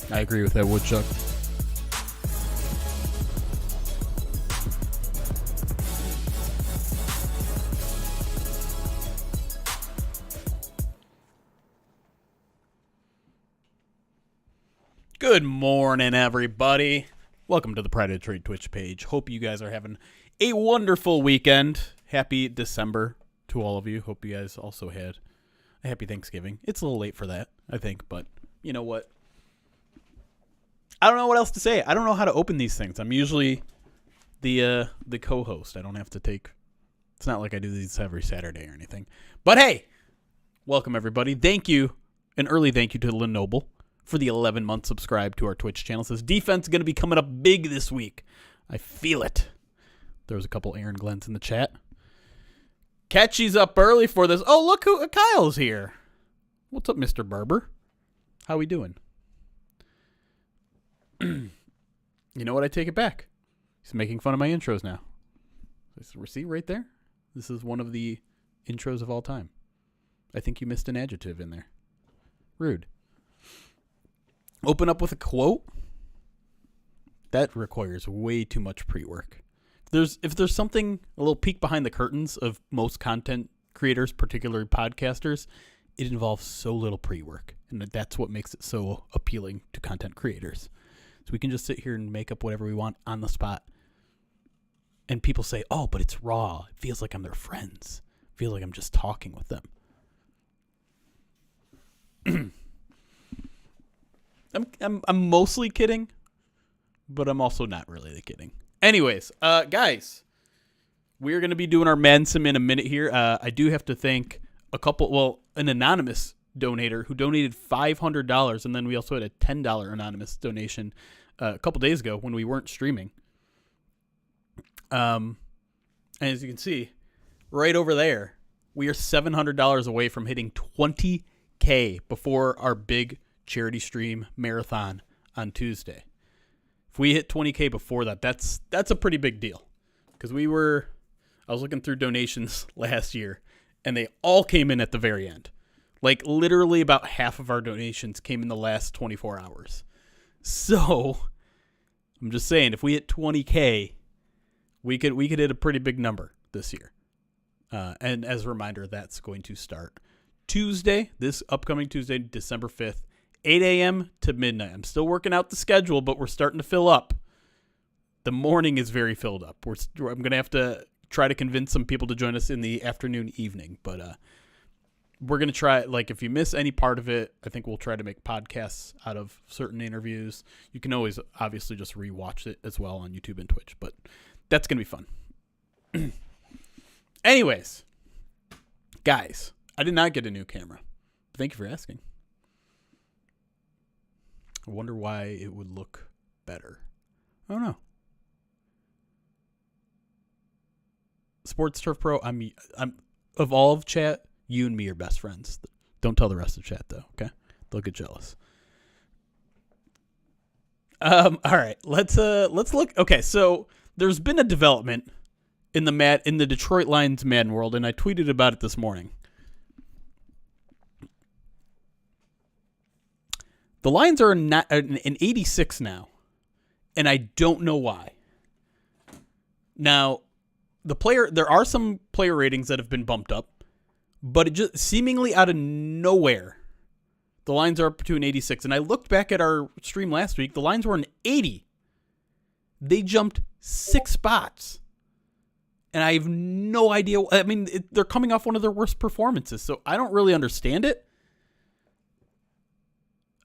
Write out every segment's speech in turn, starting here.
I agree with that, Woodchuck. Good morning, everybody. Welcome to the Pride of Detroit Twitch page. Hope you guys are having a wonderful weekend. Happy December to all of you. Hope you guys also had a happy Thanksgiving. It's a little late for that, I think, but you know what? I don't know what else to say. I don't know how to open these things. I'm usually the co-host. I don't have to take... It's not like I do these every Saturday or anything. But hey, welcome everybody. Thank you. An early thank you to Lynn Noble for the 11-month subscribe to our Twitch channel. Says defense is going to be coming up big this week. I feel it. There was a couple Aaron Glens in the chat. Catchy's up early for this. Oh, look who Kyle's here. What's up, Mr. Barber? How we doing? You know what? I take it back. He's making fun of my intros now. See right there? This is one of the intros of all time. I think you missed an adjective in there. Rude. Open up with a quote. That requires way too much pre-work. If there's something, a little peek behind the curtains of most content creators, particularly podcasters, it involves so little pre-work. And that's what makes it so appealing to content creators. So we can just sit here and make up whatever we want on the spot. And people say, oh, but it's raw. It feels like I'm their friends. It feels like I'm just talking with them. I'm mostly kidding, but I'm also not really kidding. Anyways, guys, we're going to be doing our Madden Sim in a minute here. I do have to thank an anonymous donator who donated $500, and then we also had a $10 anonymous donation a couple days ago when we weren't streaming. And as you can see, right over there, we are $700 away from hitting 20K before our big charity stream marathon on Tuesday. If we hit 20K before that, that's a pretty big deal. Because I was looking through donations last year, and they all came in at the very end. Like, literally about half of our donations came in the last 24 hours. So, I'm just saying, if we hit 20K, we could hit a pretty big number this year. And as a reminder, that's going to start Tuesday, this upcoming Tuesday, December 5th, 8 a.m. to midnight. I'm still working out the schedule, but we're starting to fill up. The morning is very filled up. I'm going to have to try to convince some people to join us in the afternoon, evening. But we're going to try, like, if you miss any part of it, I think we'll try to make podcasts out of certain interviews. You can always, obviously, just rewatch it as well on YouTube and Twitch. But that's going to be fun. Anyways, guys, I did not get a new camera. Thank you for asking. I wonder why it would look better. I don't know. Sports Turf Pro, I'm of all of chat, you and me are best friends. Don't tell the rest of chat though, okay? They'll get jealous. All right, let's look. Okay, so there's been a development in the Detroit Lions Madden world, and I tweeted about it this morning. The Lions are an 86 now, and I don't know why. Now, there are some player ratings that have been bumped up, but it just seemingly out of nowhere, the Lions are up to an 86. And I looked back at our stream last week. The Lions were an 80. They jumped 6 spots, and I have no idea. I mean, they're coming off one of their worst performances, so I don't really understand it.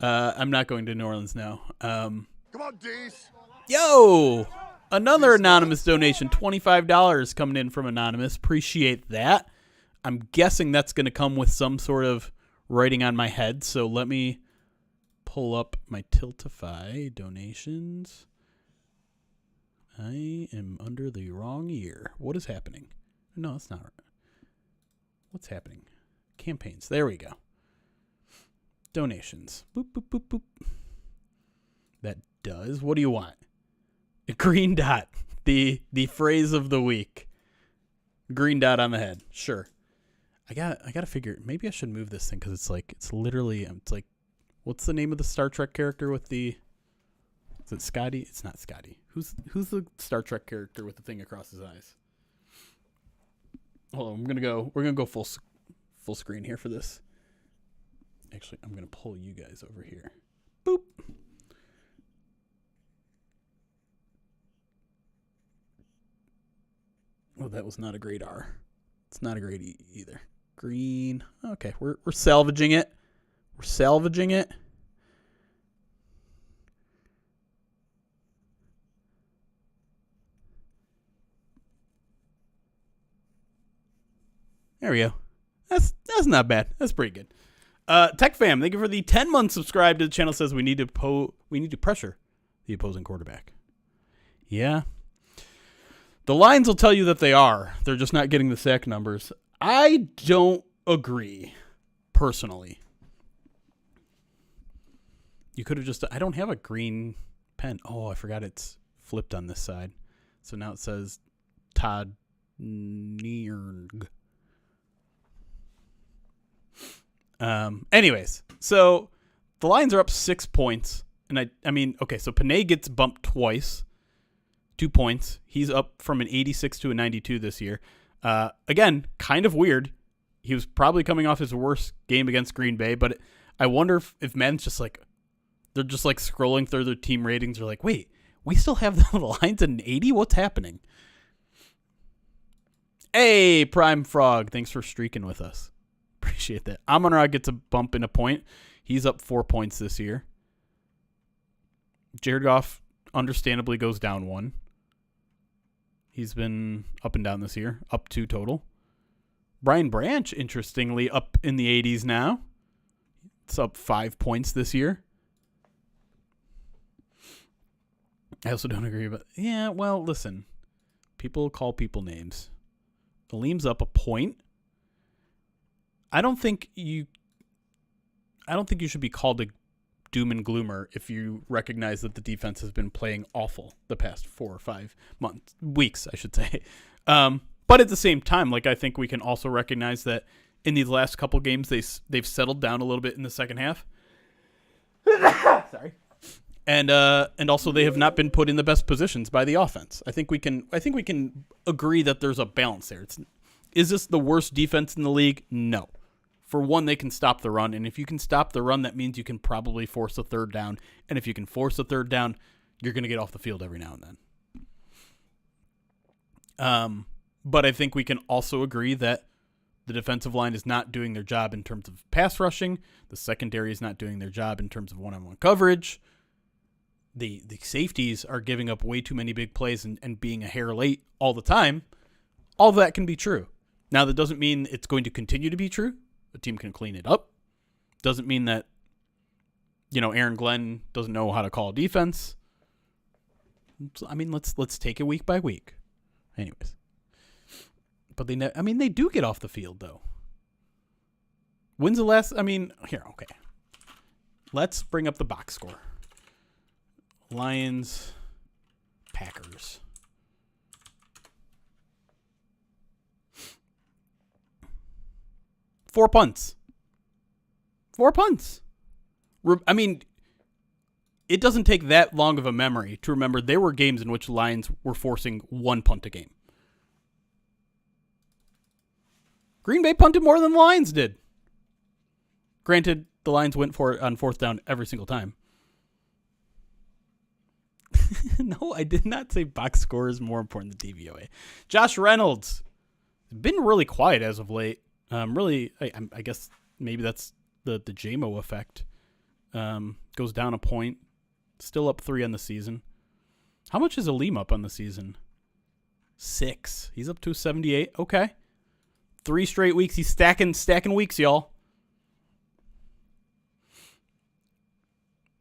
I'm not going to New Orleans now. Come on, D's. Yo! Another anonymous donation, $25 coming in from Anonymous. Appreciate that. I'm guessing that's going to come with some sort of writing on my head, so let me pull up my Tiltify donations. I am under the wrong year. What is happening? No, that's not right. What's happening? Campaigns. There we go. Donations. Boop, boop, boop, boop. That does. What do you want? A green dot. The phrase of the week. Green dot on the head. Sure. I gotta figure. Maybe I should move this thing because it's like What's the name of the Star Trek character with the? Is it Scotty? It's not Scotty. Who's the Star Trek character with the thing across his eyes? Hold on, we're gonna go full screen here for this. Actually, I'm gonna pull you guys over here. Boop. Oh, that was not a great R. It's not a great E either. Green. Okay, we're salvaging it. We're salvaging it. There we go. That's not bad. That's pretty good. Tech Fam, thank you for the 10-month subscribe to the channel. Says we need to pressure the opposing quarterback. Yeah. The lines will tell you that they are. They're just not getting the sack numbers. I don't agree, personally. You could have just... I don't have a green pen. Oh, I forgot it's flipped on this side. So now it says Todd Nierg. Anyways, so the Lions are up 6 points. And I mean, okay, so Panay gets bumped twice. 2 points. He's up from an 86 to a 92 this year. Again, kind of weird. He was probably coming off his worst game against Green Bay, but I wonder if Madden's just like, they're just like scrolling through their team ratings. They're like, wait, we still have the Lions at an 80? What's happening? Hey, Prime Frog, thanks for streaking with us. Appreciate that. Amon-Ra gets a bump in a point. He's up 4 points this year. Jared Goff understandably goes down 1. He's been up and down this year, up 2 total. Brian Branch, interestingly, up in the 80s now. It's up 5 points this year. I also don't agree, but yeah, well, listen. People call people names. Aleem's up a point. I don't think you should be called a doom and gloomer if you recognize that the defense has been playing awful the past 4 or 5 weeks, I should say. But at the same time, like, I think we can also recognize that in these last couple games, they've settled down a little bit in the second half. Sorry. And also they have not been put in the best positions by the offense. I think we can agree that there's a balance there. Is this the worst defense in the league? No. For one, they can stop the run, and if you can stop the run, that means you can probably force a third down. And if you can force a third down, you're going to get off the field every now and then. But I think we can also agree that the defensive line is not doing their job in terms of pass rushing. The secondary is not doing their job in terms of one-on-one coverage. The safeties are giving up way too many big plays and being a hair late all the time. All of that can be true. Now, that doesn't mean it's going to continue to be true. A team can clean it up. Doesn't mean that, Aaron Glenn doesn't know how to call a defense. I mean, let's take it week by week. Anyways. But they do get off the field, though. When's the last, okay. Let's bring up the box score. Lions, Packers. Four punts. I mean, it doesn't take that long of a memory to remember there were games in which Lions were forcing 1 punt a game. Green Bay punted more than the Lions did. Granted, the Lions went for it on 4th down every single time. No, I did not say box score is more important than DVOA. Josh Reynolds has been really quiet as of late. I guess maybe that's the JMO effect. Goes down a point. Still up 3 on the season. How much is Aleem up on the season? 6. He's up to 78. Okay. 3 straight weeks. He's stacking weeks, y'all.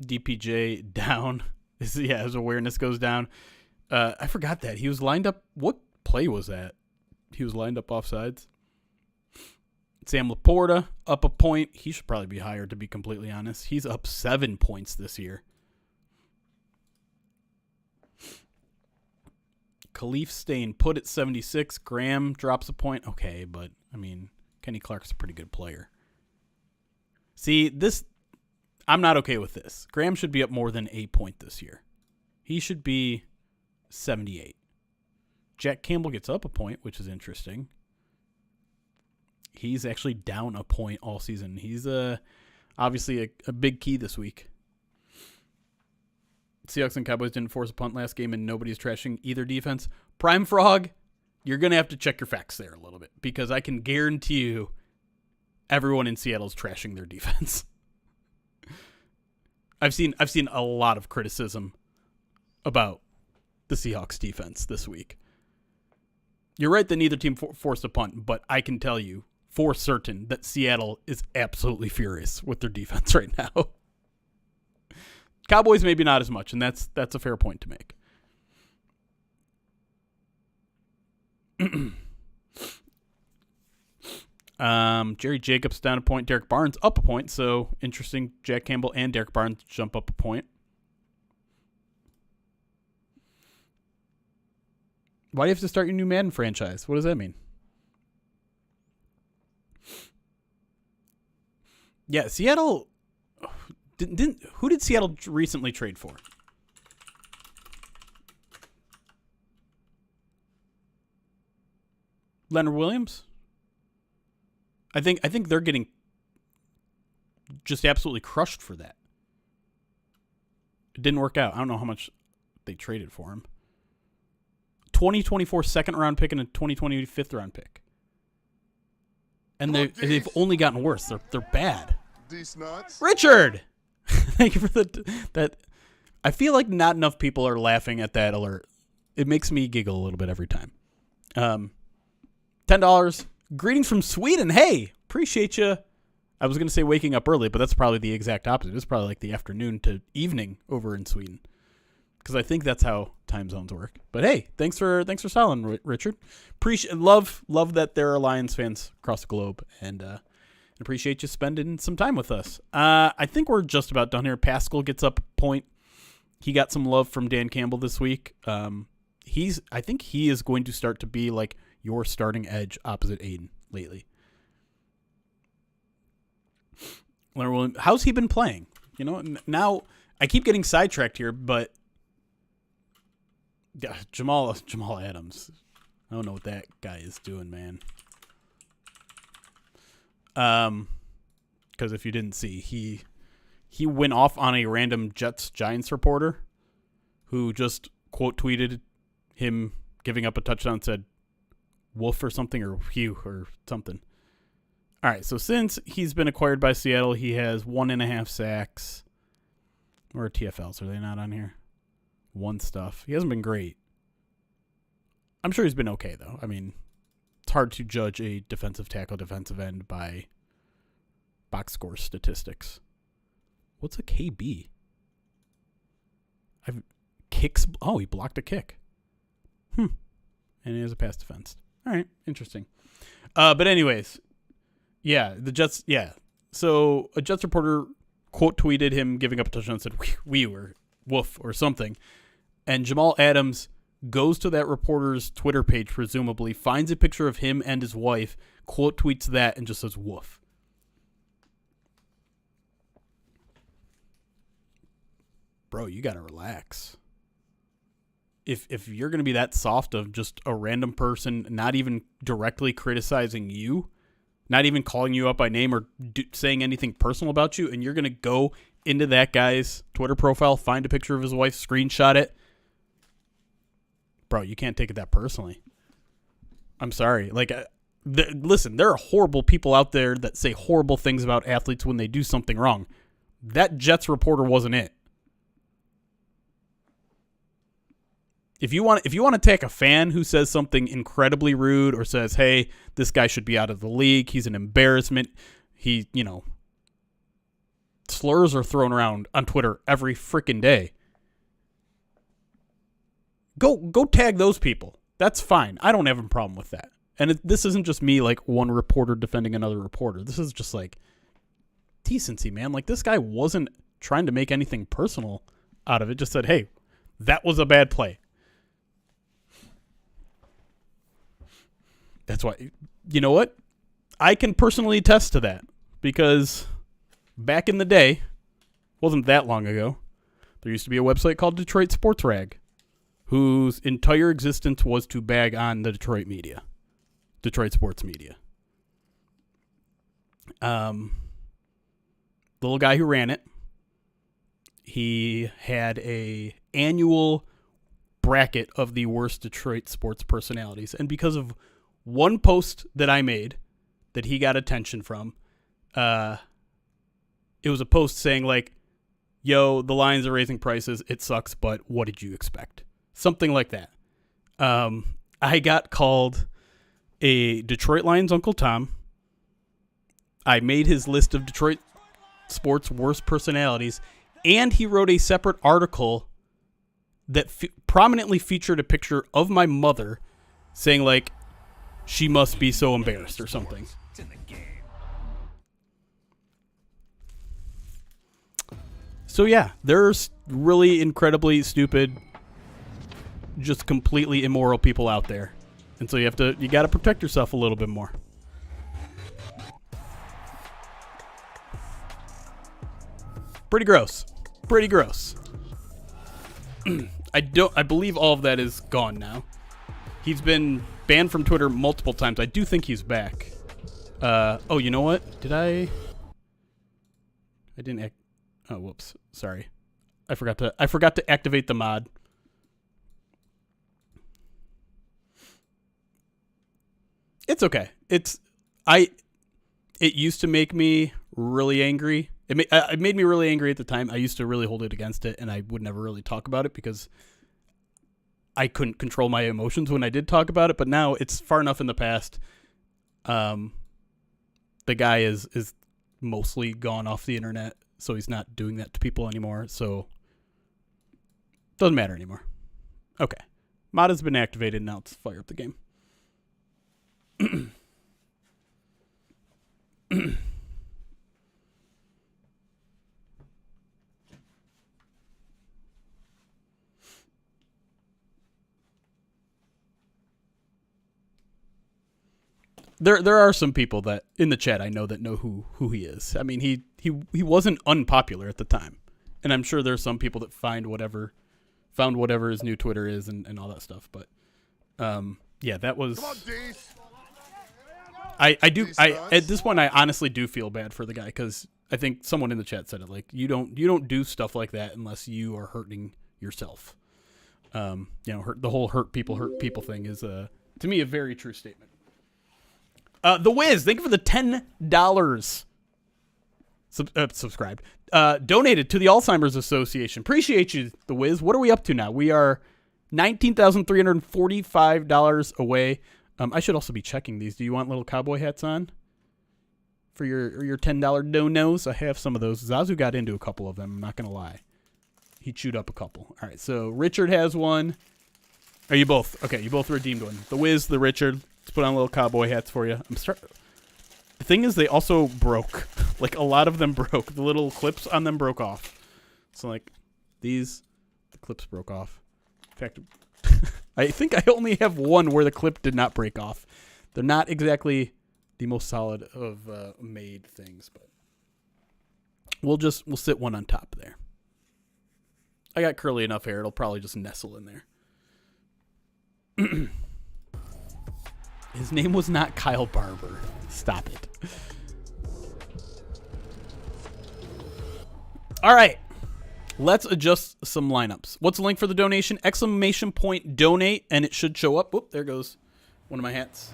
DPJ down. His awareness goes down. I forgot that. He was lined up. What play was that? He was lined up offsides. Sam Laporta up a point. He should probably be higher, to be completely honest. He's up 7 points this year. Khalif staying put at 76. Graham drops a point. Okay, but, Kenny Clark's a pretty good player. See, this I'm not okay with this. Graham should be up more than a point this year. He should be 78. Jack Campbell gets up a point, which is interesting. He's actually down a point all season. He's obviously a big key this week. Seahawks and Cowboys didn't force a punt last game, and nobody's trashing either defense. Prime Frog, you're going to have to check your facts there a little bit, because I can guarantee you everyone in Seattle's trashing their defense. I've seen a lot of criticism about the Seahawks defense this week. You're right that neither team forced a punt, but I can tell you for certain that Seattle is absolutely furious with their defense right now. Cowboys maybe not as much, and that's a fair point to make. Jerry Jacobs down a point, Derek Barnes up a point, so interesting. Jack Campbell and Derek Barnes jump up a point. Why do you have to start your new Madden franchise? What does that mean? Yeah, Seattle didn't. Who did Seattle recently trade for? Leonard Williams? I think they're getting just absolutely crushed for that. It didn't work out. I don't know how much they traded for him. 2024 second round pick and a 2020 fifth round pick. And they've only gotten worse. They're bad. These nuts. Richard! Thank you for that. I feel like not enough people are laughing at that alert. It makes me giggle a little bit every time. $10. Greetings from Sweden. Hey, appreciate you. I was going to say waking up early, but that's probably the exact opposite. It's probably like the afternoon to evening over in Sweden, because I think that's how time zones work. But hey, thanks for styling, Richard. Love that there are Lions fans across the globe, and appreciate you spending some time with us. I think we're just about done here. Pascal gets up a point. He got some love from Dan Campbell this week. I think he is going to start to be like your starting edge opposite Aiden lately. How's he been playing? You know, now I keep getting sidetracked here, but Jamal Adams. I don't know what that guy is doing, man. Because if you didn't see, he went off on a random Jets-Giants reporter who just quote tweeted him giving up a touchdown, said "wolf" or something, or "Hugh" or something. All right, so since he's been acquired by Seattle, he has 1.5 sacks. Or TFLs, are they not on here? One stuff. He hasn't been great. I'm sure he's been okay, though. I mean, it's hard to judge a defensive tackle, defensive end by box score statistics. What's a KB? He blocked a kick. And he has a pass defense. All right, interesting. But anyways, yeah, the Jets, yeah. So a Jets reporter quote tweeted him giving up a touchdown and said, we were woof or something. And Jamal Adams goes to that reporter's Twitter page, presumably, finds a picture of him and his wife, quote tweets that, and just says woof. Bro, you got to relax. If you're going to be that soft of just a random person, not even directly criticizing you, not even calling you up by name or saying anything personal about you, and you're going to go into that guy's Twitter profile, find a picture of his wife, screenshot it, bro, you can't take it that personally. I'm sorry. Like, listen, there are horrible people out there that say horrible things about athletes when they do something wrong. That Jets reporter wasn't it. If you want to attack a fan who says something incredibly rude or says, hey, this guy should be out of the league, he's an embarrassment, slurs are thrown around on Twitter every freaking day. Go tag those people. That's fine. I don't have a problem with that. And this isn't just me, like, one reporter defending another reporter. This is just, like, decency, man. Like, this guy wasn't trying to make anything personal out of it. Just said, hey, that was a bad play. That's why, you know what? I can personally attest to that, because back in the day, wasn't that long ago, there used to be a website called Detroit Sports Rag, whose entire existence was to bag on the Detroit sports media. The little guy who ran it, he had a annual bracket of the worst Detroit sports personalities. And because of one post that I made that he got attention from, it was a post saying like, yo, the Lions are raising prices. It sucks, but what did you expect? Something like that. I got called a Detroit Lions Uncle Tom. I made his list of Detroit sports worst personalities, and he wrote a separate article that prominently featured a picture of my mother saying, like, she must be so embarrassed or something. So, yeah, there's really incredibly stupid, just completely immoral people out there. And so you got to protect yourself a little bit more. Pretty gross. I believe all of that is gone now. He's been banned from Twitter multiple times. I do think he's back. Oh, you know what? I didn't oh, whoops. Sorry. I forgot to activate the mod. It's okay. It used to make me really angry. It made me really angry at the time. I used to really hold it against it, and I would never really talk about it because I couldn't control my emotions when I did talk about it. But now it's far enough in the past. The guy is mostly gone off the internet, so he's not doing that to people anymore. So doesn't matter anymore. Okay, mod has been activated. Now let's fire up the game. There are some people that in the chat I know that know who he is. I mean, he wasn't unpopular at the time, and I'm sure there's some people that found whatever his new Twitter is and all that stuff. But yeah, that was. Come on, Dees. I at this point I honestly do feel bad for the guy because I think someone in the chat said it, like you don't do stuff like that unless you are hurting yourself. The whole hurt people thing is to me a very true statement. The Wiz, thank you for the $10 subscribed. Donated to the Alzheimer's Association. Appreciate you, The Wiz. What are we up to now? We are $19,345 away. I should also be checking these. Do you want little cowboy hats on for your $10 donos? I have some of those. Zazu got into a couple of them. I'm not going to lie. He chewed up a couple. All right, so Richard has one. Are you both? Okay, you both redeemed one. The Wiz, the Richard. Let's put on little cowboy hats for you. The thing is, they also broke. Like, a lot of them broke. The little clips on them broke off. So, like, the clips broke off. In fact, I think I only have one where the clip did not break off. They're not exactly the most solid of made things, but we'll sit one on top there. I got curly enough hair; it'll probably just nestle in there. His name was not Kyle Barber. Stop it. All right. Let's adjust some lineups. What's the link for the donation? ! Donate, and it should show up. Whoop, there goes one of my hats.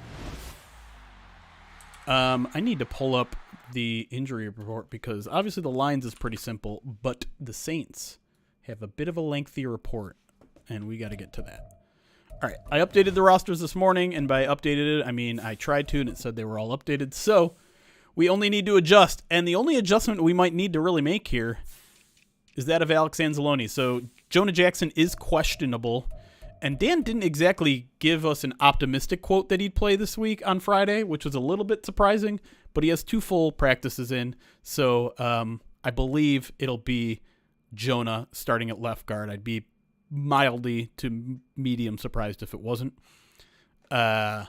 I need to pull up the injury report because obviously the Lions is pretty simple, but the Saints have a bit of a lengthy report, and we got to get to that. All right, I updated the rosters this morning, and by updated it, I mean I tried to, and it said they were all updated. So we only need to adjust, and the only adjustment we might need to really make here is that of Alex Anzalone. So Jonah Jackson is questionable, and Dan didn't exactly give us an optimistic quote that he'd play this week on Friday, which was a little bit surprising, but he has 2 full practices in, so I believe it'll be Jonah starting at left guard. I'd be mildly to medium surprised if it wasn't. But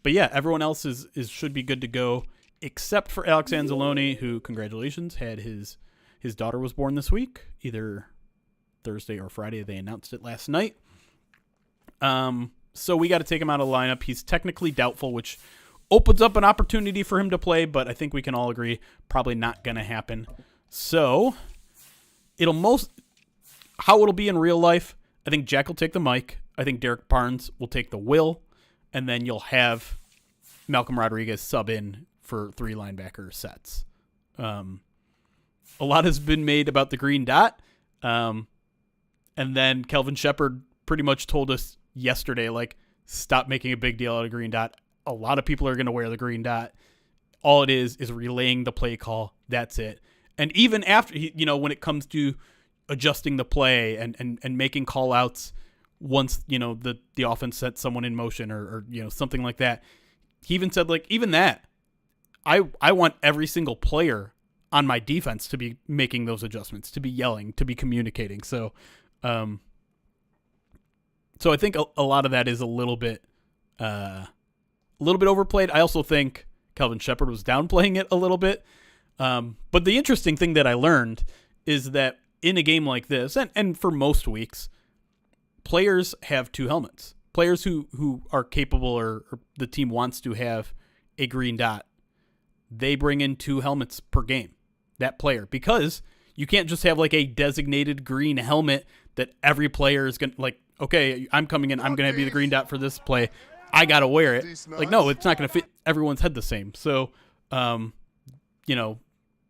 yeah, everyone else is should be good to go, except for Alex Anzalone, who, congratulations, had his His daughter was born this week, either Thursday or Friday. They announced it last night. So we got to take him out of the lineup. He's technically doubtful, which opens up an opportunity for him to play, but I think we can all agree probably not going to happen. So how it'll be in real life, I think Jack will take the mic. I think Derek Barnes will take the will, and then you'll have Malcolm Rodriguez sub in for 3 linebacker sets. A lot has been made about the green dot. And then Kelvin Shepard pretty much told us yesterday, like, stop making a big deal out of green dot. A lot of people are going to wear the green dot. All it is relaying the play call. That's it. And even after, when it comes to adjusting the play and making call outs once, the offense sets someone in motion or something like that, he even said, like, even that, I want every single player on my defense to be making those adjustments, to be yelling, to be communicating. So, I think a lot of that is a little bit overplayed. I also think Kelvin Shepard was downplaying it a little bit. But the interesting thing that I learned is that in a game like this, and for most weeks, players have 2 helmets. Players who are capable or the team wants to have a green dot, they bring in 2 helmets per game, that player, because you can't just have like a designated green helmet that every player is going to, like, okay, I'm coming in, I'm going to be the green dot for this play, I got to wear it. Like, no, it's not going to fit everyone's head the same. So,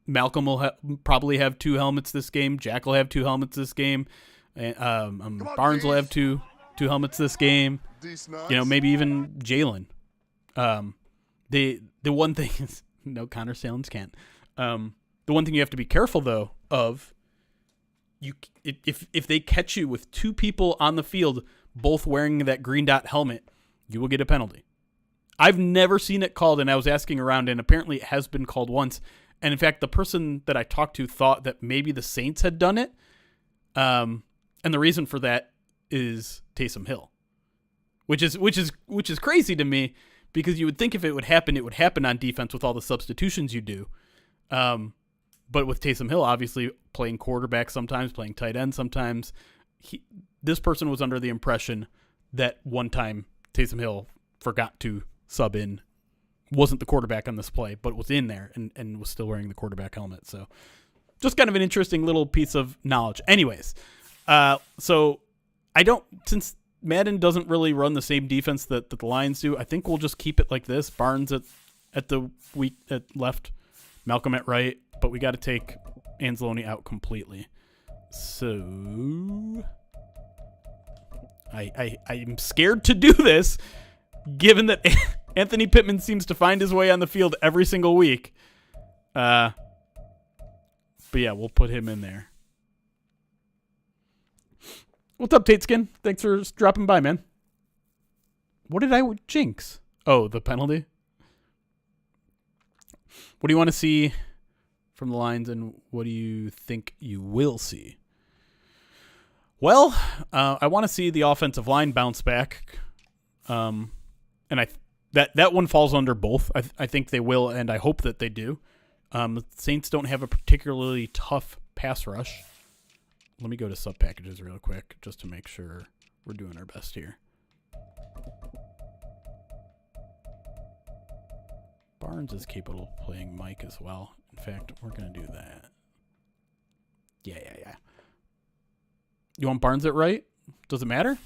Malcolm will probably have 2 helmets this game. Jack will have 2 helmets this game. Barnes will have two helmets this game. Maybe even Jalen. The one thing is, no, Connor Salins can't. The one thing you have to be careful though of, if they catch you with 2 people on the field both wearing that green dot helmet, you will get a penalty. I've never seen it called, and I was asking around, and apparently it has been called once. And in fact, the person that I talked to thought that maybe the Saints had done it. And the reason for that is Taysom Hill, which is crazy to me, because you would think if it would happen on defense with all the substitutions you do. But with Taysom Hill, obviously playing quarterback sometimes, playing tight end sometimes, this person was under the impression that one time Taysom Hill forgot to sub in, wasn't the quarterback on this play, but was in there and was still wearing the quarterback helmet. So just kind of an interesting little piece of knowledge. Anyways, so since Madden doesn't really run the same defense that the Lions do, I think we'll just keep it like this. Barnes at the weak at left, Malcolm at right, but we got to take Anzalone out completely. So I'm scared to do this, given that Anthony Pittman seems to find his way on the field every single week. But yeah, we'll put him in there. What's up, Tateskin? Thanks for dropping by, man. What did I jinx? Oh, the penalty? What do you want to see from the Lions, and what do you think you will see? Well, I want to see the offensive line bounce back. And that one falls under both. I think they will, and I hope that they do. The Saints don't have a particularly tough pass rush. Let me go to sub packages real quick just to make sure we're doing our best here. Barnes is capable of playing Mike as well. In fact, we're going to do that. Yeah. You want Barnes at right? Does it matter?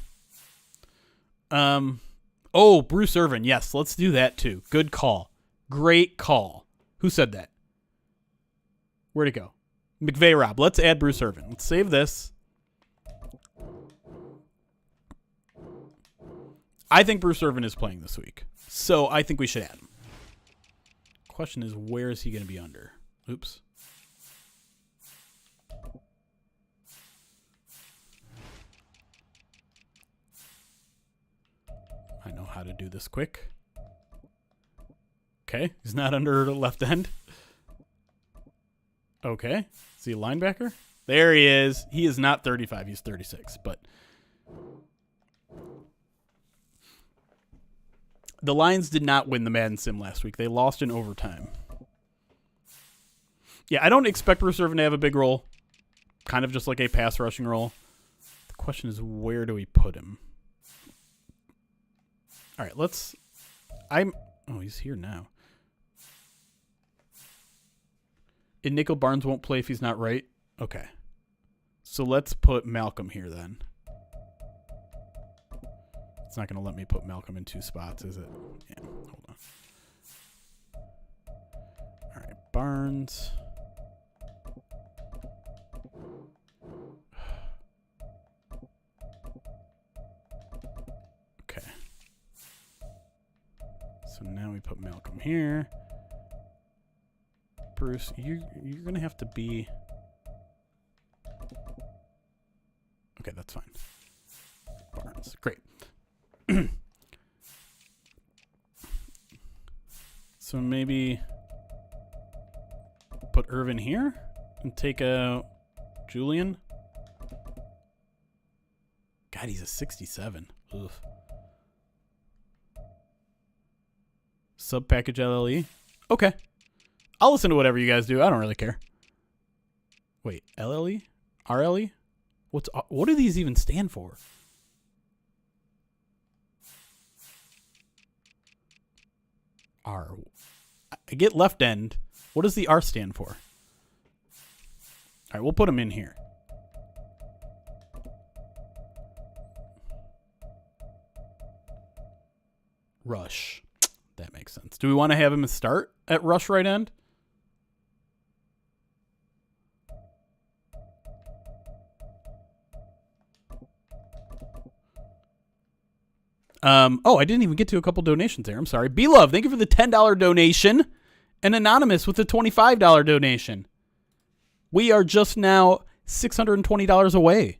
Bruce Irvin. Yes, let's do that too. Good call. Great call. Who said that? Where'd it go? McVay Rob. Let's add Bruce Irvin. Let's save this. I think Bruce Irvin is playing this week, so I think we should add him. Question is, where is he going to be under? Oops. I know how to do this quick. Okay, he's not under the left end. Okay, is he a linebacker? There he is. He is not 35, he's 36, but the Lions did not win the Madden Sim last week. They lost in overtime. Yeah, I don't expect Bruce Irvin to have a big role. Kind of just like a pass rushing role. The question is, where do we put him? All right, let's... Oh, he's here now. And Nico Barnes won't play if he's not right? Okay. So let's put Malcolm here then. It's not going to let me put Malcolm in 2 spots, is it? Yeah, hold on. All right, Barnes. Okay. So now we put Malcolm here. Bruce, you're going to have to be... Okay, that's fine. Barnes, great. So maybe put Irvin here and take out Julian. God, he's a 67. Ugh. Sub package LLE. Okay. I'll listen to whatever you guys do. I don't really care. Wait, LLE? RLE? What do these even stand for? R. I get left end. What does the R stand for? All right, we'll put them in here. Rush. That makes sense. Do we want to have him start at rush right end? Oh, I didn't even get to a couple donations there. I'm sorry. B-Love, thank you for the $10 donation. And Anonymous with the $25 donation. We are just now $620 away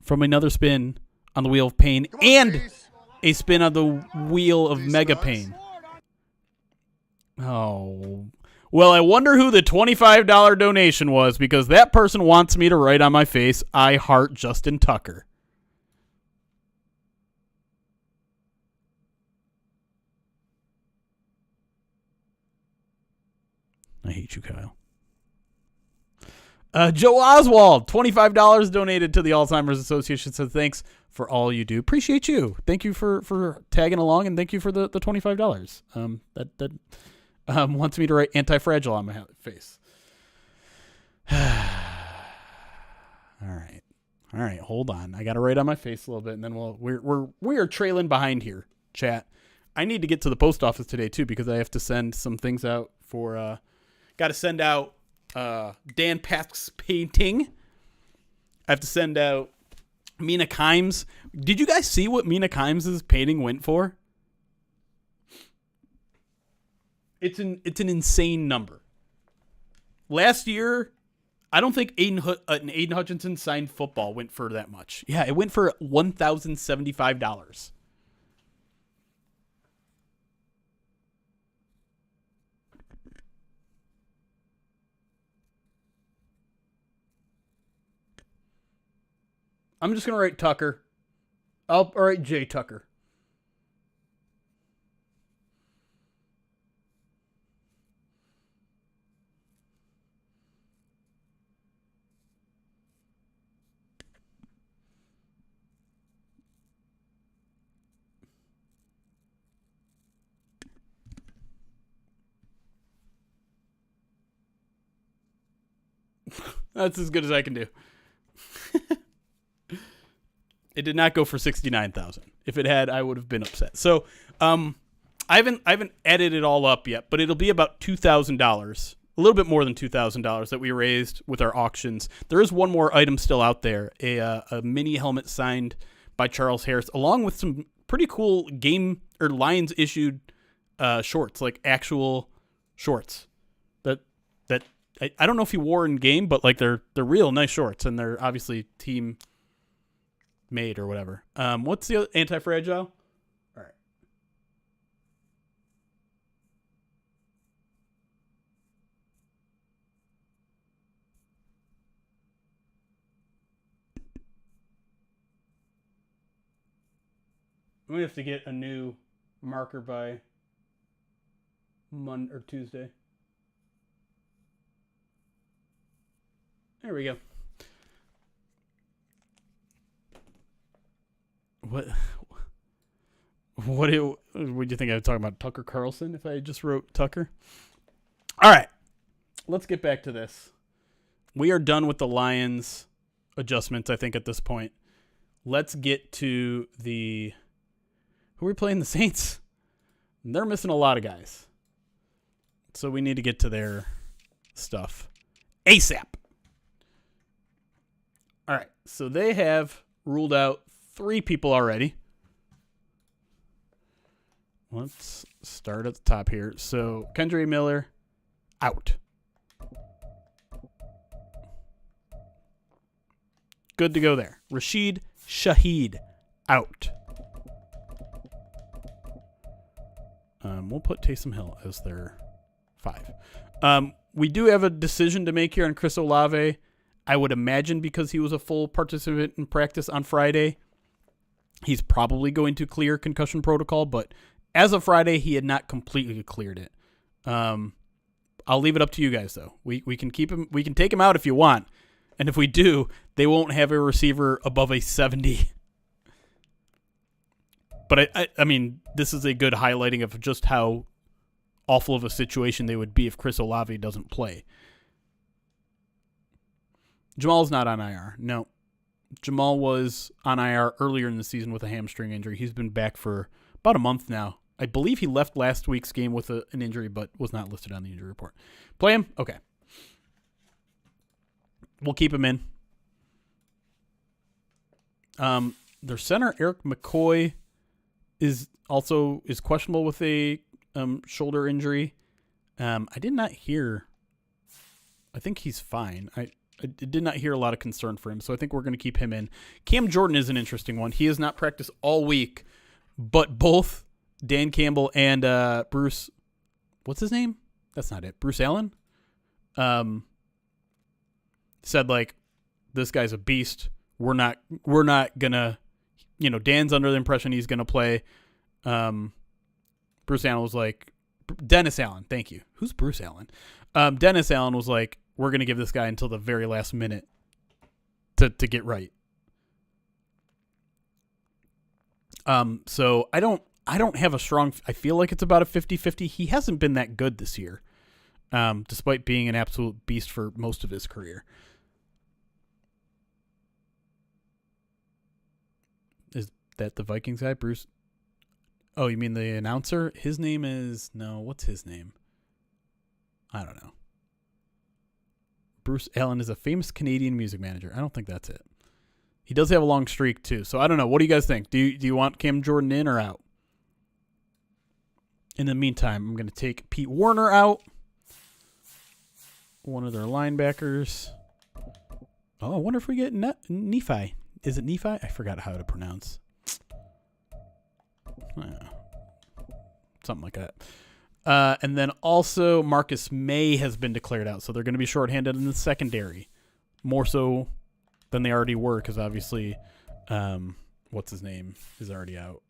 from another spin on the Wheel of Pain and a spin on the Wheel of Mega Pain. Oh. Well, I wonder who the $25 donation was, because that person wants me to write on my face, I heart Justin Tucker. I hate you, Kyle. Joe Oswald, $25 donated to the Alzheimer's Association. So thanks for all you do. Appreciate you. Thank you for tagging along, and thank you for the $25. That wants me to write anti-fragile on my face. All right. Hold on. I got to write on my face a little bit, and then we are trailing behind here, chat. I need to get to the post office today too, because I have to send some things out for. Got to send out Dan Pask's painting. I have to send out Mina Kimes. Did you guys see what Mina Kimes' painting went for? It's an insane number. Last year, I don't think Aiden Hutchinson signed football went for that much. Yeah, it went for $1,075. I'm just going to write Tucker. I'll write Jay Tucker. That's as good as I can do. It did not go for $69,000. If it had, I would have been upset. So, I haven't added it all up yet, but it'll be about $2,000, a little bit more than $2,000 that we raised with our auctions. There is one more item still out there, a mini helmet signed by Charles Harris, along with some pretty cool game or Lions issued shorts, like actual shorts that I don't know if he wore in game, but like they're real nice shorts, and they're obviously team made or whatever. What's the anti-fragile? All right. We have to get a new marker by Monday or Tuesday. There we go. What would you think I was talking about Tucker Carlson if I just wrote Tucker? All right. Let's get back to this. We are done with the Lions adjustments, I think, at this point. Let's get to the... Who are we playing? The Saints? They're missing a lot of guys. So we need to get to their stuff ASAP. All right. So they have ruled out 3 people already. Let's start at the top here. So Kendre Miller, out. Good to go there. Rashid Shaheed, out. We'll put Taysom Hill as their 5. We do have a decision to make here on Chris Olave. I would imagine because he was a full participant in practice on Friday, he's probably going to clear concussion protocol, but as of Friday, he had not completely cleared it. I'll leave it up to you guys, though. We can keep him. We can take him out if you want, and if we do, they won't have a receiver above a 70. But I mean, this is a good highlighting of just how awful of a situation they would be if Chris Olave doesn't play. Jamal's not on IR. No. Jamal was on IR earlier in the season with a hamstring injury. He's been back for about a month now. I believe he left last week's game with an injury, but was not listed on the injury report. Play him? Okay. We'll keep him in. Their center, Eric McCoy, is questionable with a shoulder injury. I did not hear. I think he's fine. I did not hear a lot of concern for him, so I think we're going to keep him in. Cam Jordan is an interesting one. He has not practiced all week, but both Dan Campbell and Bruce, what's his name? That's not it. Bruce Allen said, like, this guy's a beast. We're not gonna, Dan's under the impression he's gonna play. Bruce Allen was like, Dennis Allen, thank you. Who's Bruce Allen? Dennis Allen was like, we're going to give this guy until the very last minute to get right. So I don't have a strong, I feel like it's about a 50-50. He hasn't been that good this year, despite being an absolute beast for most of his career. Is that the Vikings guy, Bruce? Oh, you mean the announcer? His name is, what's his name? I don't know. Bruce Allen is a famous Canadian music manager. I don't think that's it. He does have a long streak, too. So I don't know. What do you guys think? Do you want Cam Jordan in or out? In the meantime, I'm going to take Pete Werner out. One of their linebackers. Oh, I wonder if we get Nephi. Is it Nephi? I forgot how to pronounce. Something like that. And then also Marcus May has been declared out, so they're going to be shorthanded in the secondary, more so than they already were, because obviously, what's his name is already out,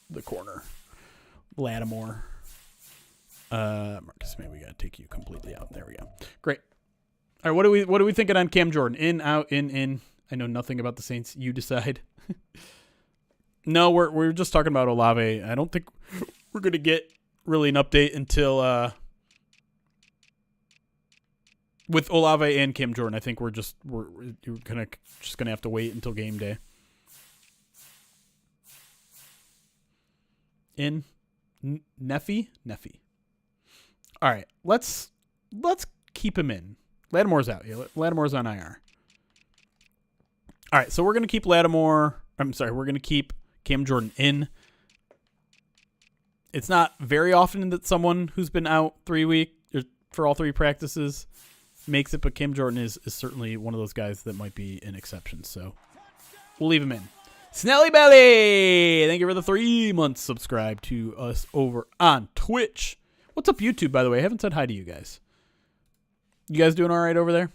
the corner, Lattimore. Marcus May, we got to take you completely out. There we go. Great. All right, what are we thinking on Cam Jordan? In, out, in. I know nothing about the Saints. You decide. No, we're just talking about Olave. I don't think we're going to get really an update until with Olave and Cam Jordan. I think you're gonna have to wait until game day. In Nephi. All right, let's keep him in. Lattimore's out. Yeah, Lattimore's on IR. All right, so we're gonna keep Lattimore. I'm sorry, we're gonna keep Cam Jordan in. It's not very often that someone who's been out 3 weeks for all 3 practices makes it, but Cam Jordan is certainly one of those guys that might be an exception. So we'll leave him in. Snelly Belly, thank you for the 3 months. Subscribe to us over on Twitch. What's up, YouTube, by the way? I haven't said hi to you guys. You guys doing all right over there?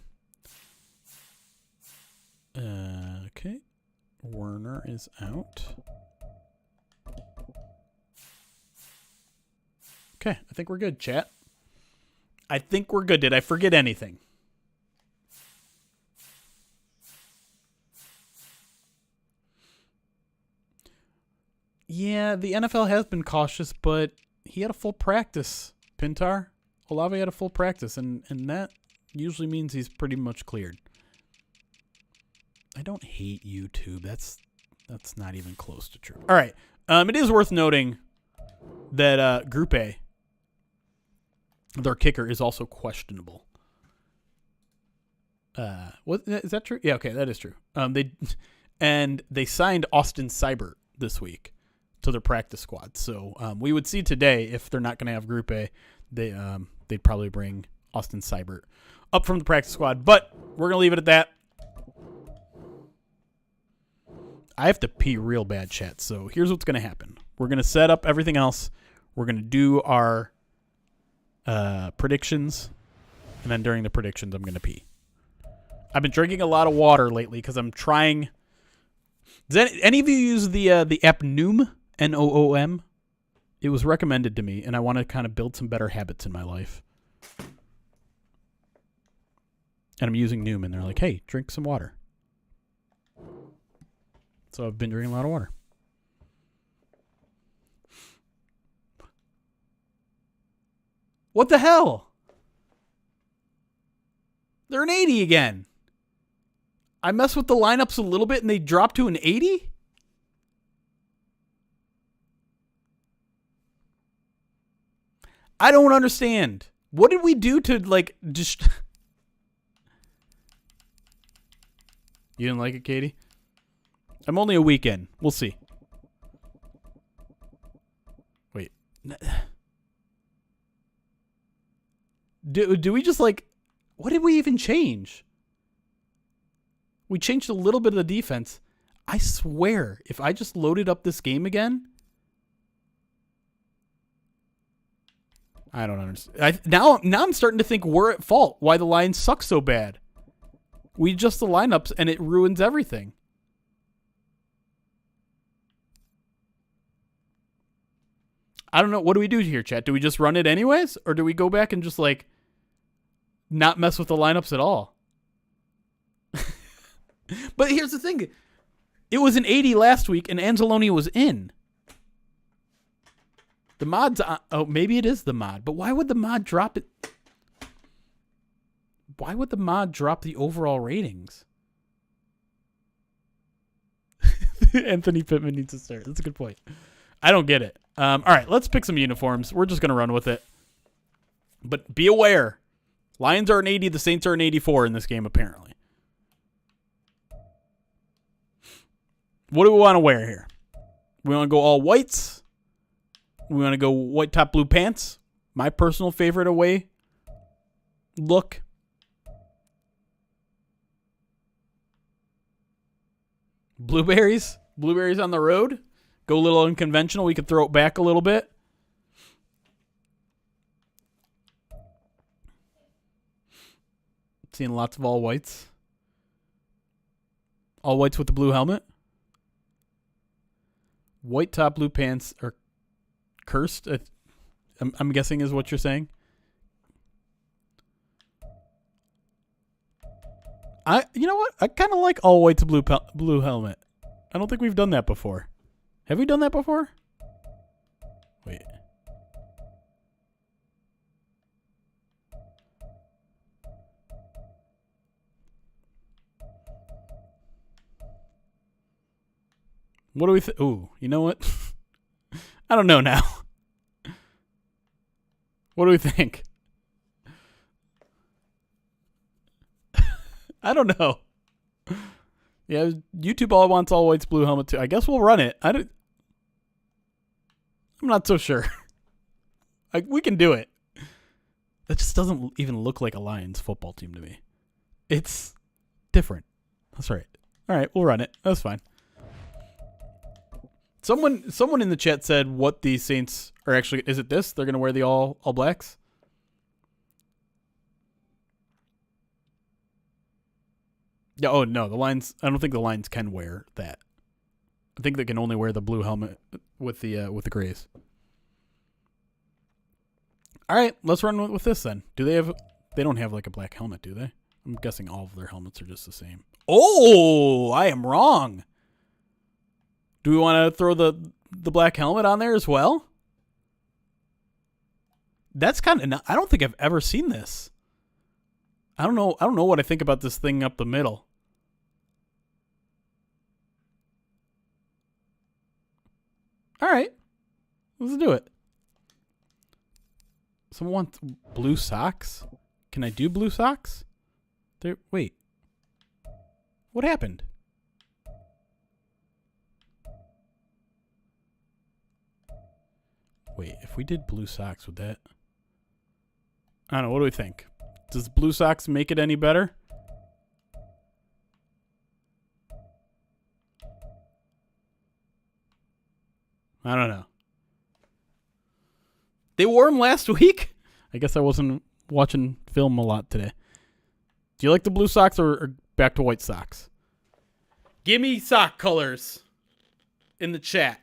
Okay. Werner is out. Okay, I think we're good, chat. I think we're good. Did I forget anything? Yeah, the NFL has been cautious, but he had a full practice, Pintar. Olave had a full practice, and that usually means he's pretty much cleared. I don't hate YouTube. That's not even close to true. All right. It is worth noting that Group A, their kicker, is also questionable. What is that true? Yeah, okay, that is true. They signed Austin Seibert this week to their practice squad. So we would see today, if they're not going to have Group A, they'd probably bring Austin Seibert up from the practice squad. But we're going to leave it at that. I have to pee real bad, chat. So here's what's going to happen. We're going to set up everything else. We're going to do our predictions. And then during the predictions, I'm going to pee. I've been drinking a lot of water lately because I'm trying. Does any of you use the app Noom? Noom? It was recommended to me, and I want to kind of build some better habits in my life. And I'm using Noom, and they're like, hey, drink some water. So I've been drinking a lot of water. What the hell? They're an 80 again. I mess with the lineups a little bit and they drop to an 80? I don't understand. What did we do to, like, just... You didn't like it, Katie? I'm only a week in. We'll see. Wait. Do we just, like... What did we even change? We changed a little bit of the defense. I swear, if I just loaded up this game again... I don't understand. Now I'm starting to think we're at fault. Why the Lions suck so bad. We adjust the lineups and it ruins everything. I don't know. What do we do here, chat? Do we just run it anyways? Or do we go back and just, like, not mess with the lineups at all? But here's the thing. It was an 80 last week and Anzalone was in. The mod's on. Oh, maybe it is the mod. But why would the mod drop it? Why would the mod drop the overall ratings? Anthony Pittman needs to start. That's a good point. I don't get it. All right, let's pick some uniforms. We're just going to run with it. But be aware. Lions are an 80. The Saints are an 84 in this game, apparently. What do we want to wear here? We want to go all whites. We want to go white top, blue pants. My personal favorite away look. Blueberries. Blueberries on the road. Go a little unconventional. We could throw it back a little bit. Seeing lots of all whites. All whites with the blue helmet. White top, blue pants are cursed. I'm guessing is what you're saying. You know what? I kind of like all white to blue helmet. I don't think we've done that before. Have we done that before? Wait. What do we think? Ooh, you know what? I don't know now. What do we think? I don't know. Yeah, YouTube all wants all whites blue helmet too. I guess we'll run it. I'm not so sure. We can do it. That just doesn't even look like a Lions football team to me. It's different. That's right. All right, we'll run it. That's fine. Someone in the chat said what the Saints are actually. Is it this? They're going to wear the all blacks? Yeah. Oh no, the Lions. I don't think the Lions can wear that. I think they can only wear the blue helmet with the grays. All right, let's run with this then. Do they have? They don't have like a black helmet, do they? I'm guessing all of their helmets are just the same. Oh, I am wrong. Do we want to throw the the black helmet on there as well? That's kind of. I don't think I've ever seen this. I don't know what I think about this thing up the middle. All right, let's do it. Someone wants blue socks. Can I do blue socks? There. Wait. What happened? Wait, if we did blue socks, would that... I don't know, what do we think? Does blue socks make it any better? I don't know. They wore them last week? I guess I wasn't watching film a lot today. Do you like the blue socks or back to white socks? Give me sock colors in the chat.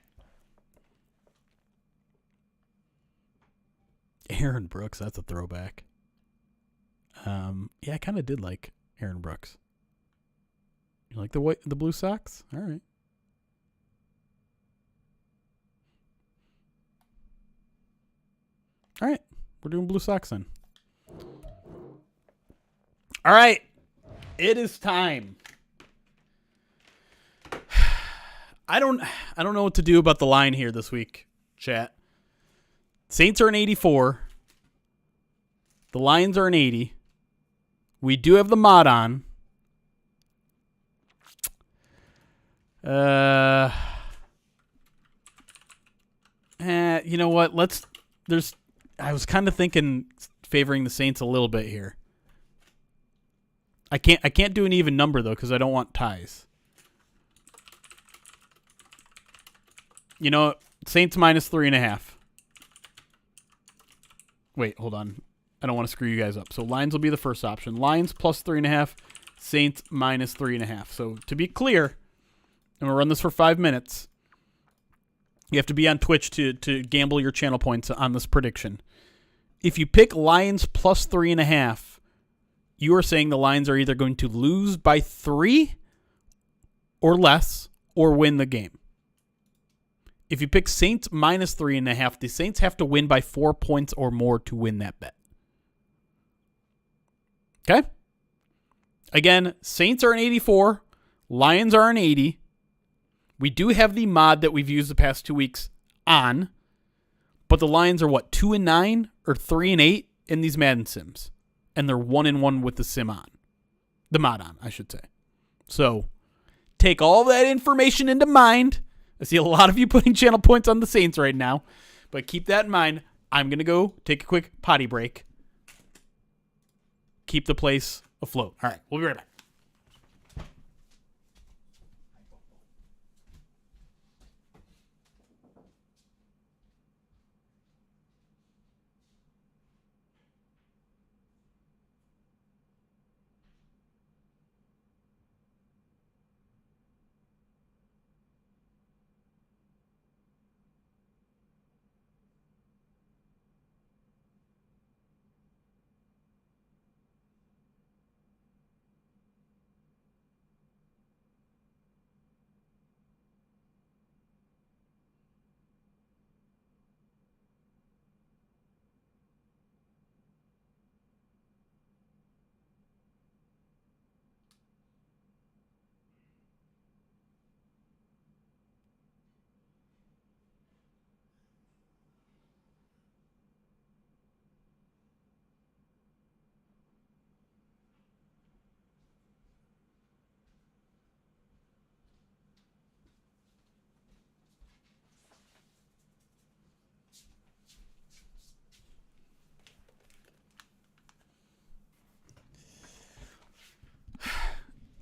Aaron Brooks, that's a throwback. Yeah, I kind of did like Aaron Brooks. You like the blue socks? All right. All right, we're doing blue socks then. All right, it is time. I don't know what to do about the line here this week, chat. Saints are an 84. The Lions are an 80. We do have the mod on. You know what? I was kind of thinking favoring the Saints a little bit here. I can't do an even number though because I don't want ties. You know, Saints minus 3.5. Wait, hold on. I don't want to screw you guys up. So Lions will be the first option. Lions plus 3.5. Saints minus 3.5. So to be clear, I'm gonna run this for 5 minutes. You have to be on Twitch to gamble your channel points on this prediction. If you pick Lions plus 3.5, you are saying the Lions are either going to lose by 3 or less or win the game. If you pick Saints minus 3.5, the Saints have to win by 4 points or more to win that bet. Okay? Again, Saints are an 84. Lions are an 80. We do have the mod that we've used the past 2 weeks on. But the Lions are what, 2-9 or 3-8 in these Madden sims. And they're 1-1 with the sim on. The mod on, I should say. So, take all that information into mind. I see a lot of you putting channel points on the Saints right now. But keep that in mind. I'm going to go take a quick potty break. Keep the place afloat. All right, we'll be right back.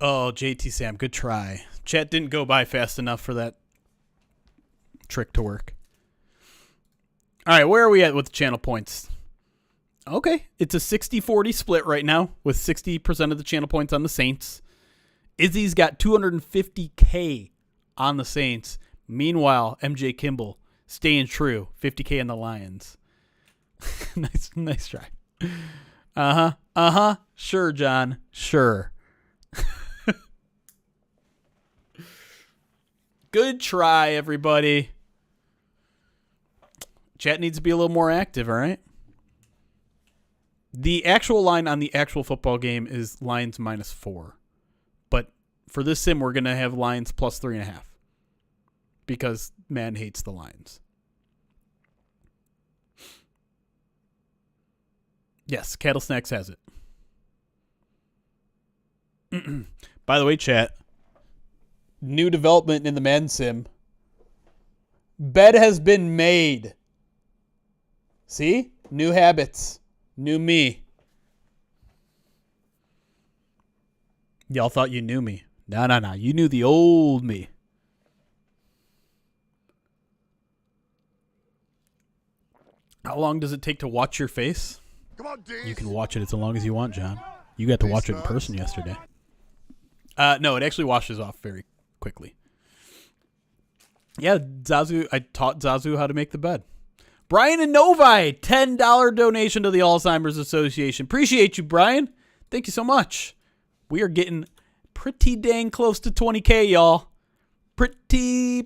Oh, JT Sam, good try. Chat didn't go by fast enough for that trick to work. All right, where are we at with channel points? Okay, it's a 60-40 split right now with 60% of the channel points on the Saints. Izzy's got 250K on the Saints. Meanwhile, MJ Kimball staying true, 50K on the Lions. Nice try. Sure, John. Sure. Good try, everybody. Chat needs to be a little more active, all right? The actual line on the actual football game is Lions -4. But for this sim, we're going to have Lions plus 3.5. Because man hates the Lions. Yes, Cattle Snacks has it. By the way, chat, new development in the Madden sim. Bed has been made. See? New habits. New me. Y'all thought you knew me. No. You knew the old me. How long does it take to watch your face? Come on, D. You can watch it as long as you want, John. You got to watch it in person yesterday. No, it actually washes off very quickly. Yeah, Zazu. I taught Zazu how to make the bed. Brian and Novi, $10 donation to the Alzheimer's Association. Appreciate you, Brian. Thank you so much. We are getting pretty dang close to 20K, y'all. Pretty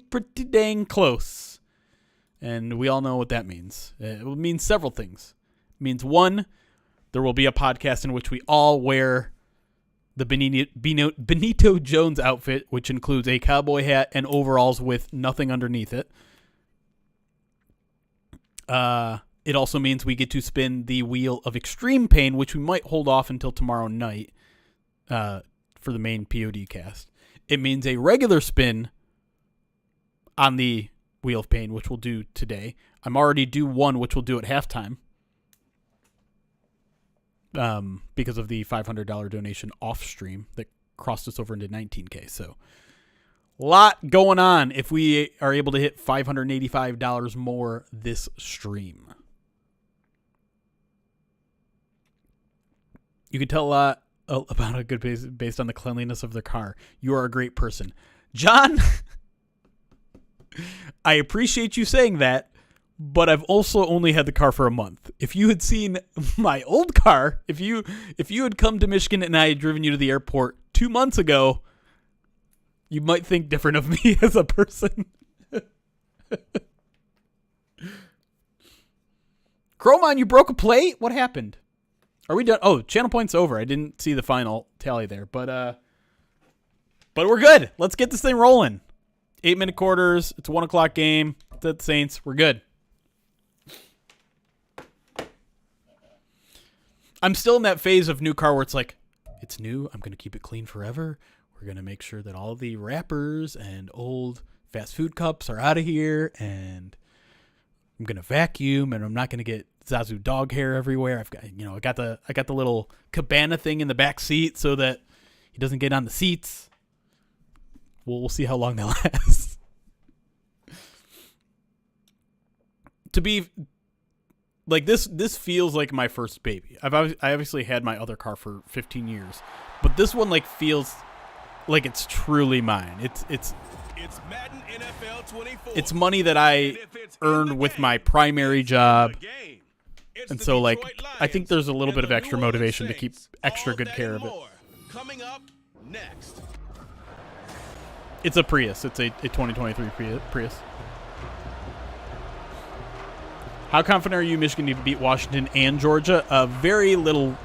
dang close. And we all know what that means. It means several things. It means, one, there will be a podcast in which we all wear the Benito Jones outfit, which includes a cowboy hat and overalls with nothing underneath it. It also means we get to spin the wheel of extreme pain, which we might hold off until tomorrow night for the main POD cast. It means a regular spin on the wheel of pain, which we'll do today. I'm already due one, which we'll do at halftime. Because of the $500 donation off stream that crossed us over into 19K. So a lot going on if we are able to hit $585 more this stream. You can tell a lot about a good based on the cleanliness of the car. You are a great person. John, I appreciate you saying that, but I've also only had the car for a month. If you had seen my old car, if you had come to Michigan and I had driven you to the airport 2 months ago, you might think different of me as a person. Chromon, you broke a plate? What happened? Are we done? Oh, channel point's over. I didn't see the final tally there, but we're good. Let's get this thing rolling. 8-minute quarters. It's a 1 o'clock game. It's at the Saints. We're good. I'm still in that phase of new car where it's like, it's new. I'm going to keep it clean forever. We're going to make sure that all the wrappers and old fast food cups are out of here. And I'm going to vacuum, and I'm not going to get Zazu dog hair everywhere. I've got, I got the little cabana thing in the back seat so that he doesn't get on the seats. We'll see how long that lasts. To be like this feels like my first baby. I obviously had my other car for 15 years, but this one feels like it's truly mine. It's Madden NFL 24. It's money that I earned with my primary job, and so I think there's a little bit of extra motivation to keep extra good care of it. Coming up next. It's a Prius. It's a 2023 Prius. How confident are you Michigan to beat Washington and Georgia? Very little.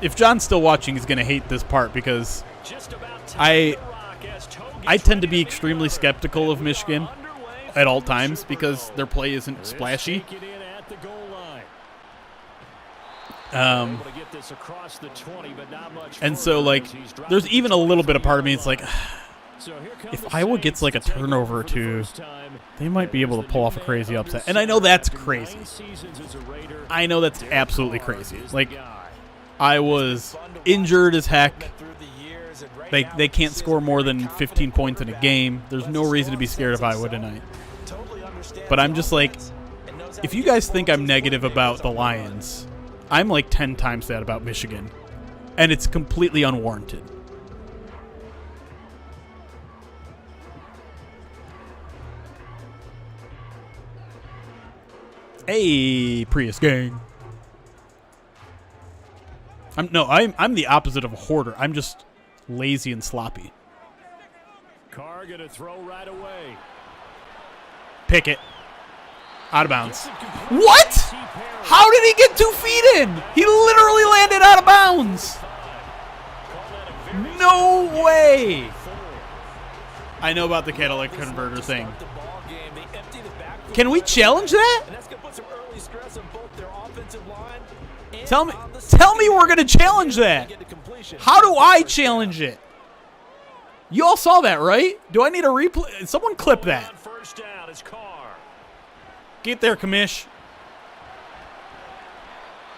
If John's still watching, he's going to hate this part because I tend to be extremely skeptical of Michigan at all times because their play isn't splashy. And so, there's even a little bit of part of me, it's like, if Iowa gets a turnover or two, they might be able to pull off a crazy upset. And I know that's crazy. I know that's absolutely crazy. Iowa's injured as heck. They can't score more than 15 points in a game. There's no reason to be scared of Iowa tonight. But I'm just if you guys think I'm negative about the Lions, I'm 10 times that about Michigan. And it's completely unwarranted. Hey, Prius gang. I'm the opposite of a hoarder. I'm just lazy and sloppy. Carr gonna throw right away. Pickett. Out of bounds. What? How did he get 2 feet in? He literally landed out of bounds. No way. I know about the catalytic converter thing. Can we challenge that? Tell me we're going to challenge that. How do I challenge it? You all saw that, right? Do I need a replay? Someone clip that. Get there, Commish.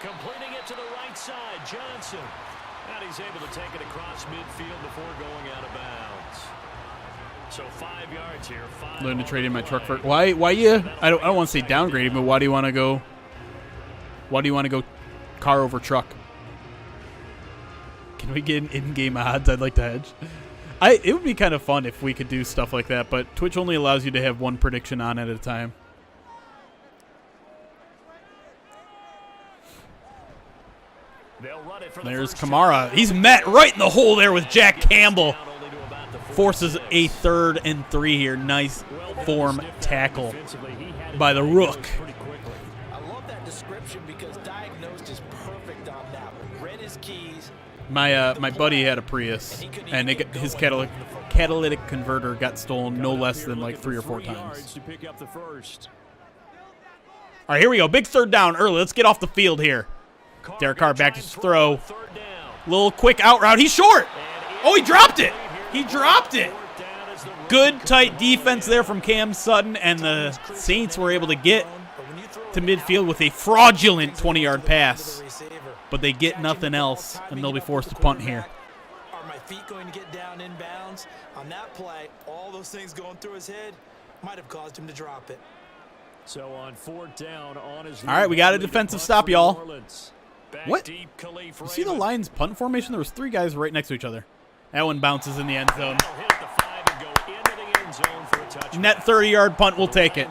Completing it to the right side, Johnson. And he's able to take it across midfield before going out of bounds. So 5 yards here. Learn to trade in my truck for why you? I don't want to say downgrading, but why do you want to go? Why do you want to go car over truck? Can we get an in-game odds? I'd like to hedge. It would be kind of fun if we could do stuff like that, but Twitch only allows you to have one prediction on at a time. There's Kamara. He's met right in the hole there with Jack Campbell. Forces a 3rd and 3 here. Nice form tackle by the Rook. I love that description because diagnosed is perfect on that one. Read his keys. My buddy had a Prius, and his catalytic converter got stolen no less than like 3 or 4 times. All right, here we go. Big 3rd down early. Let's get off the field here. Derek Carr back to throw. Little quick out route. He's short. Oh, he dropped it. He dropped it. Good tight defense there from Cam Sutton, and the Saints were able to get to midfield with a fraudulent 20-yard pass. But they get nothing else, and they'll be forced to punt here. Are my feet going to get down in bounds? On that play, all those things going through his head might have caused him to drop it. So on 4th down on his all right, we got a defensive stop, y'all. What? You see the Lions punt formation? There was 3 guys right next to each other. That one bounces in the end zone. Net 30-yard punt, we'll take it.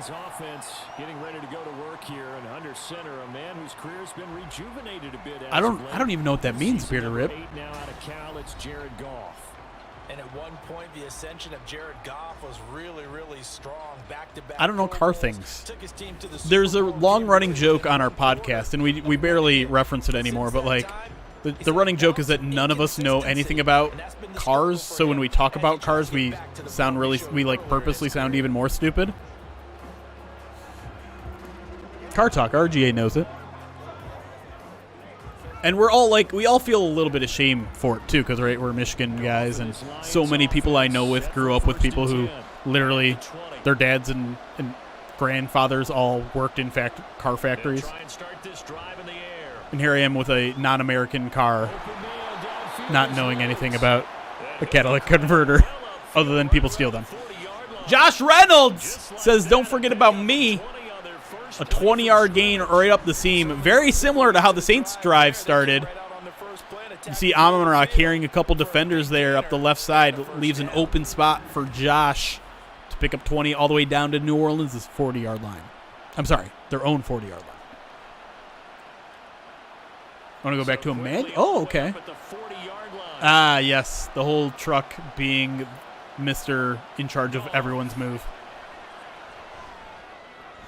Getting ready to go to work here and under center, a man whose career's been rejuvenated a bit. I don't even know what that means, Beard to Rip. Now out of Cal, it's Jared Goff. And at one point, the ascension of Jared Goff was really, really strong. Back-to-back. I don't know car things. There's a long-running joke on our podcast, and we barely reference it anymore, but like the running joke is that none of us know anything about cars, so when we talk about cars, we like purposely sound even more stupid. Car talk, RGA knows it. And we all feel a little bit of shame for it too, because right, we're Michigan guys, and so many people I know grew up with people who literally their dads and grandfathers all worked in car factories. And here I am with a non-American car, not knowing anything about a catalytic converter, other than people steal them. Josh Reynolds says, "Don't forget about me." A 20-yard gain right up the seam. Very similar to how the Saints drive started. You see Amon-Ra carrying a couple defenders there up the left side. Leaves an open spot for Josh to pick up 20 all the way down to New Orleans' 40-yard line. I'm sorry, their own 40-yard line. I want to go back to a man. Oh, okay. Ah, yes. The whole truck being Mr. in charge of everyone's move.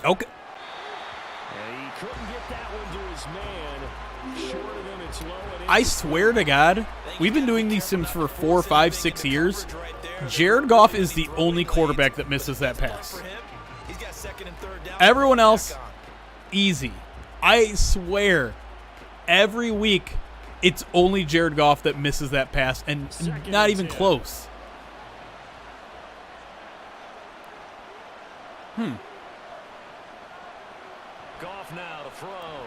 Okay. I swear to God, we've been doing these sims for 4, 5, 6 years. Jared Goff is the only quarterback that misses that pass. Everyone else, easy. I swear, every week, it's only Jared Goff that misses that pass, and not even close.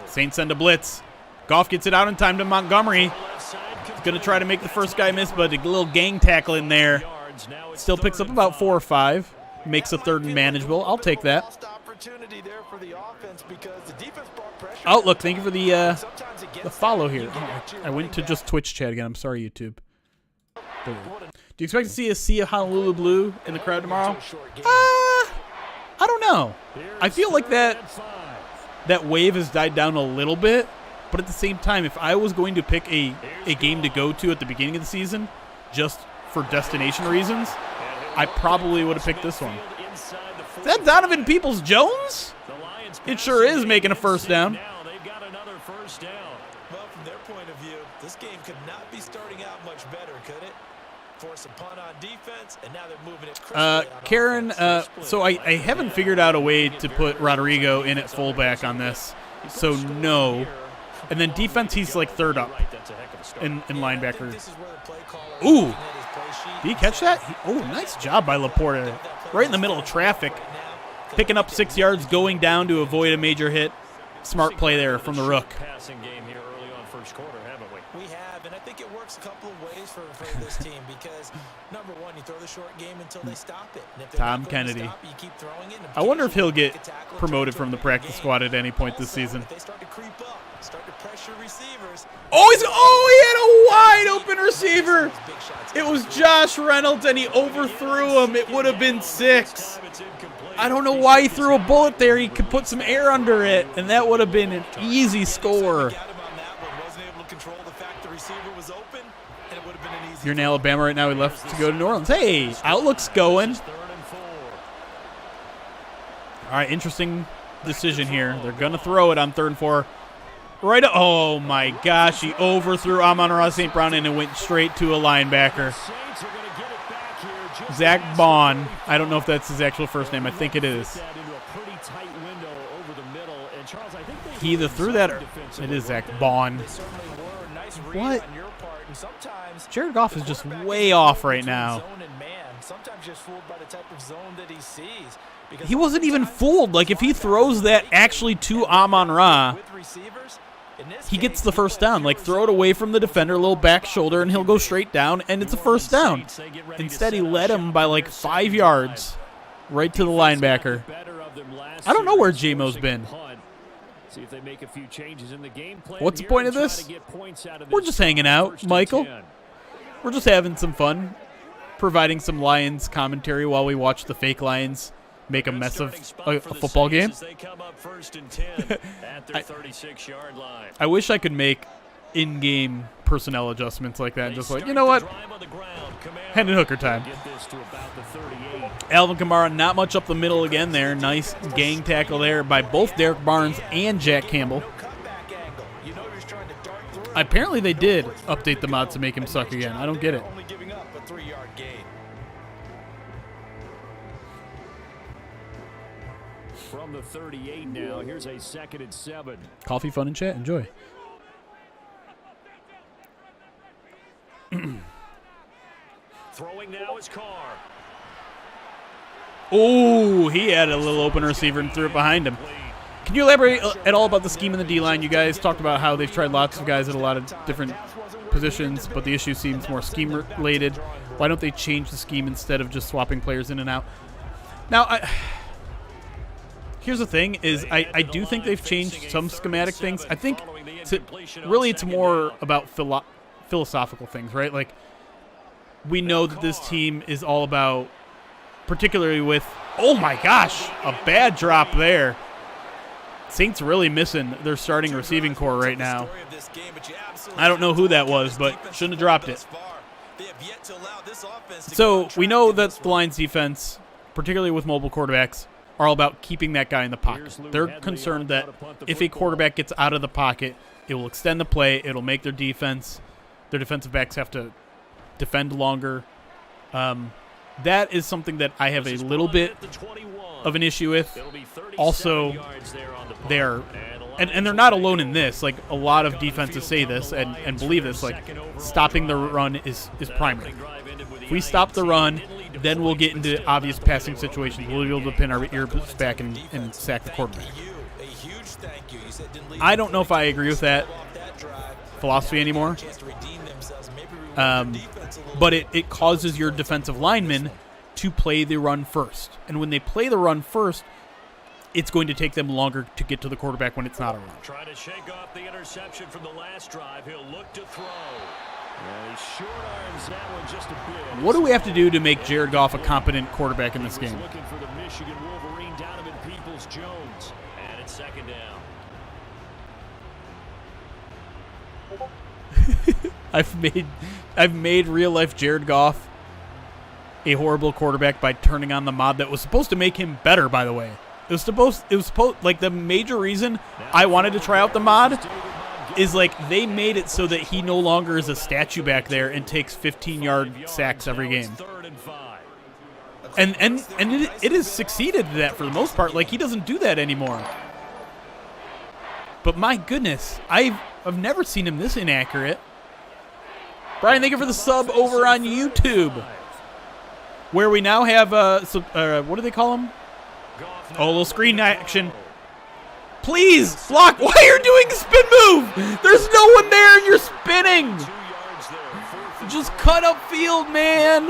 Saints send a blitz. Goff gets it out in time to Montgomery. He's going to try to make the first guy miss, but a little gang tackle in there. Still picks up about 4 or 5. Makes a 3rd and manageable. I'll take that. Oh, look, thank you for the follow here. Oh, I went to just Twitch chat again. I'm sorry, YouTube. Do you expect to see a sea of Honolulu blue in the crowd tomorrow? I don't know. I feel like that wave has died down a little bit, but at the same time, if I was going to pick a game to go to at the beginning of the season, just for destination reasons, I probably would have picked this one. Is that Donovan Peoples-Jones? It sure is making a first down. Now they've got another first down. Well, from their point of view, this game could not be starting out much better, could it? Force a punt on defense, and now they're moving it crisply on Karen, offense. so I haven't figured out a way to put Rodrigo in at fullback on this. So no. And then defense, he's like third up in linebacker. This is where the play caller Ooh. looking at his play sheet. Did he catch that? Oh, nice job by Laporta. Right in the middle of traffic. Picking up 6 yards, going down to avoid a major hit. Smart play there from the Rook. Passing game here early on first quarter, haven't we? We have, and I think it works a couple of ways for this team because, number one, you throw the short game until they stop it. And if they're Tom not going to Kennedy. stop it, you keep throwing it, and I wonder if he'll occasionally get make a tackle or promoted two from the during practice game. squad at any point this Also, season. if they start to creep up, start to pressure receivers. He had a wide open receiver. It was Josh Reynolds, and he overthrew him. It would have been 6. I don't know why he threw a bullet there. He could put some air under it, and that would have been an easy score. Got him on that one. Wasn't able to control the fact the receiver was open, and it would have been an easy. You're in Alabama right now. He left to go to New Orleans. Hey, Outlook's going. Third and 4. All right, interesting decision here. They're going to throw it on 3rd and 4. Right. Oh, my gosh. He overthrew Amon-Ra St. Brown, and it went straight to a linebacker. Saints are going to get it back here. Just Zach past Bond. the 35. I don't know if that's his actual first name. I think it is. That into a pretty tight window over the middle. And Charles, I think they He either threw that or it is Zach Bond. They certainly were. Nice read What? on your part, and sometimes Jared Goff is just quarterback way is off fooled right between now. zone and man. Sometimes just fooled by the type of zone that he sees. Because He wasn't even sometimes fooled. Like, if he throws that actually to Amon-Ra, with receivers, in this he gets case, the first down. Like, throw it away from the defender, a little back shoulder, and he'll go straight down, and it's a first down. Instead, he led him by like 5 yards right to the linebacker. I don't know where J-Mo's been. See if they make a few changes in the game plan. What's the here point and of try this? to get points out of We're this just hanging out, 1st and Michael. 10. We're just having some fun, providing some Lions commentary while we watch the fake Lions make a Good mess of starting spot a for the football Saints game. as they come up 1st and 10 at their 36-yard line. I wish I could make in-game personnel adjustments like that. They Just like, start you know the what? drive on the ground. Commander Hendon Hooker time. get this to about the 38. Alvin Kamara not much up the middle again there. Nice gang tackle there by both Derek Barnes and Jack Campbell. no cutback angle. You know he's trying to dart through. Apparently they did update the mod to make him suck again. I don't get it. Only giving up a 3-yard gain. From the 38 now, here's a 2nd and 7. Coffee, fun, and chat. Enjoy. Throwing now is Carr. Oh, he had a little open receiver and threw it behind him. Can you elaborate at all about the scheme in the D-line? You guys talked about how they've tried lots of guys at a lot of different positions, but the issue seems more scheme-related. Why don't they change the scheme instead of just swapping players in and out? Now, here's the thing, is I do think they've changed some schematic things. I think it's more about philosophical things, right? Like, we know that this team is all about, particularly with, oh my gosh, a bad drop there. Saints really missing their starting receiving core right now. I don't know who that was, but shouldn't have dropped it. So we know that the Lions defense, particularly with mobile quarterbacks, are all about keeping that guy in the pocket. They're concerned that if a quarterback gets out of the pocket, it will extend the play. It'll make their defensive backs have to defend longer. That is something that I have a little bit of an issue with. Also, they're not alone in this. Like, a lot of defenses say this and believe this. Like, stopping the run is primary. If we stop the run, then we'll get into obvious passing situations. We'll be able to pin our ears back and sack the quarterback. I don't know if I agree with that philosophy anymore. But it causes your defensive linemen to play the run first. And when they play the run first, it's going to take them longer to get to the quarterback when it's not a run. Trying to shake off the interception from the last drive. He'll look to throw. And he short arms that one just a bit. What do we have to do to make Jared Goff a competent quarterback in this game? Looking for the Michigan Wolverine, Donovan Peoples-Jones. And it's 2nd down. I've made real life Jared Goff a horrible quarterback by turning on the mod that was supposed to make him better, by the way. It was supposed like the major reason I wanted to try out the mod is like they made it so that he no longer is a statue back there and takes 15-yard sacks every game. And it has succeeded at that for the most part. Like, he doesn't do that anymore. But my goodness, I've never seen him this inaccurate. Brian, thank you for the sub over on YouTube, where we now have what do they call him? Oh, a little screen action. Please block. Why are you doing a spin move? There's no one there, and you're spinning. Just cut up field, man.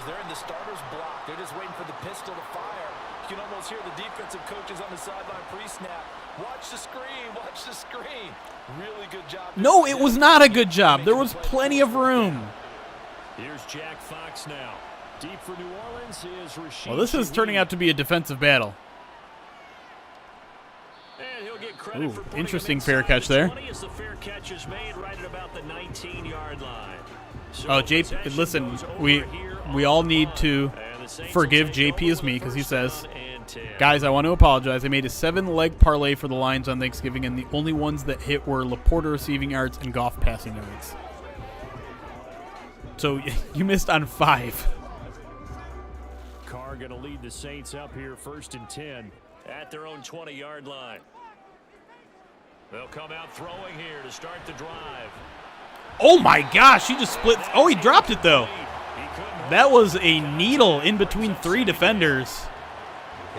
They're in the starter's block. They're just waiting for the pistol to fire. You can almost hear the defensive coaches on the sideline pre-snap. Watch the screen. Watch the screen. Really good job. No, it was not a good job. There was plenty of room. Here's Jack Fox now. Deep for New Orleans is Rashid. Well, this is turning out to be a defensive battle. And he'll get credit for putting interesting him fair catch there. 20 as the fair catch is made right at about the 19-yard line. So Oh, JP, listen, we all need to forgive JP as me because he says, guys, I want to apologize. I made a 7-leg parlay for the Lions on Thanksgiving, and the only ones that hit were Laporta receiving yards and Goff passing yards. So you missed on 5. Carr going to lead the Saints up here 1st and 10 at their own 20-yard line. They'll come out throwing here to start the drive. Oh, my gosh. He just split. Oh, he dropped it, though. That was a needle in between 3 defenders.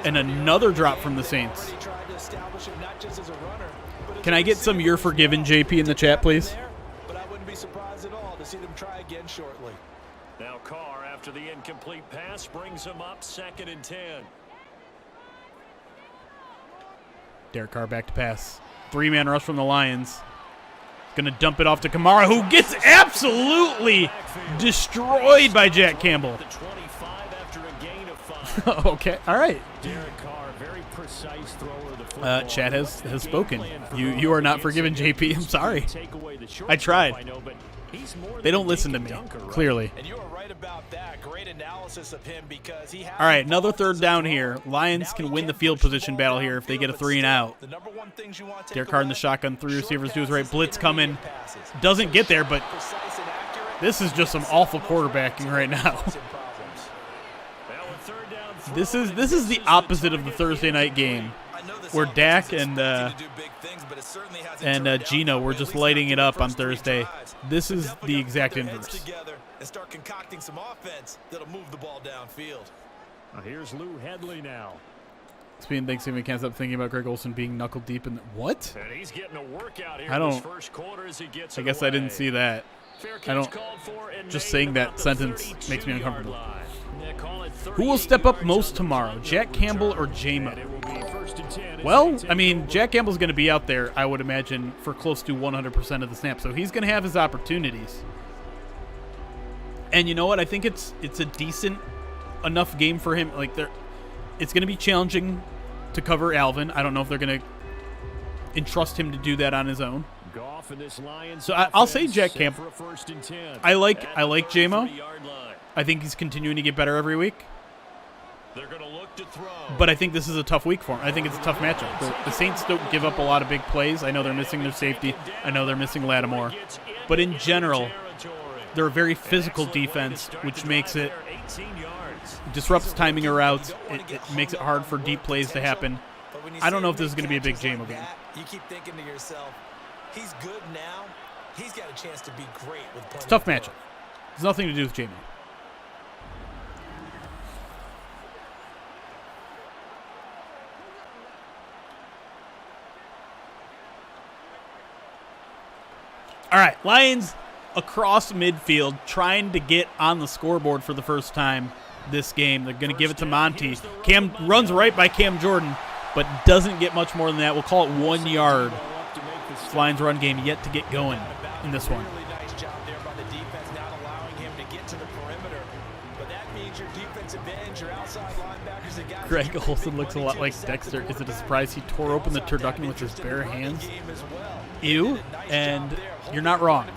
And another drop from the Saints. Can I get some "you're forgiven" JP in the chat, please? But I wouldn't be surprised at all to see them try again shortly. Now Carr, after the incomplete pass, brings him up 2nd and 10. Derek Carr back to pass. 3-man rush from the Lions. Going to dump it off to Kamara, who gets absolutely destroyed by Jack Campbell. The 25 after a gain of 5. Okay, all right. Derek Carr, very precise thrower of the football. Chad has spoken. You are not forgiven, JP. I'm sorry. I tried. They don't listen to me, clearly. And you are right about that. Great analysis of him because he has. All right, another 3rd down here. Lions can win the field position battle here if they get a 3 and out. Derek Carr in the shotgun, 3 receivers do his right. Blitz coming. Doesn't get there, but this is just some awful quarterbacking right now. This is the opposite of the Thursday night game, where Dak and Gino were just lighting it up on Thursday. This is the exact inverse. And start concocting some offense that'll move the ball downfield. Here's Lou Headley now. Speaking of Thanksgiving, I can't stop thinking about Greg Olsen being knuckle deep in the what? And he's getting a workout here I don't. in this first quarter as he gets I guess I didn't see that. I don't. Just saying that sentence makes me uncomfortable. Who will step up most tomorrow, Jack Campbell or J-Mo? Well, I mean, Jack Campbell's going to be out there, I would imagine, for close to 100% of the snaps, so he's going to have his opportunities. And you know what? I think it's a decent enough game for him. Like, it's going to be challenging to cover Alvin. I don't know if they're going to entrust him to do that on his own. So I'll say Jack Campbell. I like J-Mo. I think he's continuing to get better every week. But I think this is a tough week for him. I think it's a tough matchup. The Saints don't give up a lot of big plays. I know they're missing their safety. I know they're missing Lattimore. But in general, they're a very physical defense, which makes it disrupts timing of routes. It makes it hard for deep plays to happen. I don't know if this is going to be a big J-Mo game. You keep thinking to yourself, he's good now. He's got a chance to be great with plenty. It's a tough matchup. It's nothing to do with J-Mo. All right, Lions across midfield trying to get on the scoreboard for the first time this game. They're going to give it to Monty. Cam runs right by Cam Jordan, but doesn't get much more than that. We'll call it 1 yard. This Lions run game yet to get going in this one. Really nice job there by the defense, not allowing him to get to the perimeter. But that means your defensive ends, your outside linebackers, the guys. Greg Olsen looks a lot like Dexter. Is it a surprise he tore open the turducken with his bare hands? Ew. And you're not wrong.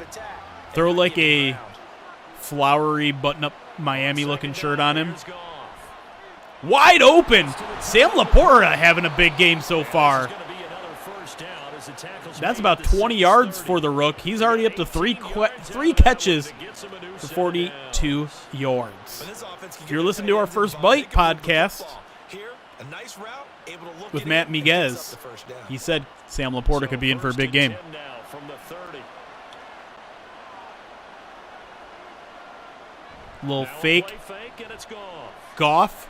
Throw like a flowery button-up Miami-looking shirt on him. Wide open. Sam Laporta having a big game so far. That's about 20 yards for the Rook. He's already up to three catches for 42 yards. If you're listening to our First Bite podcast with Matt Miguez, he said Sam Laporta could be in for a big game. Little fake. Goff.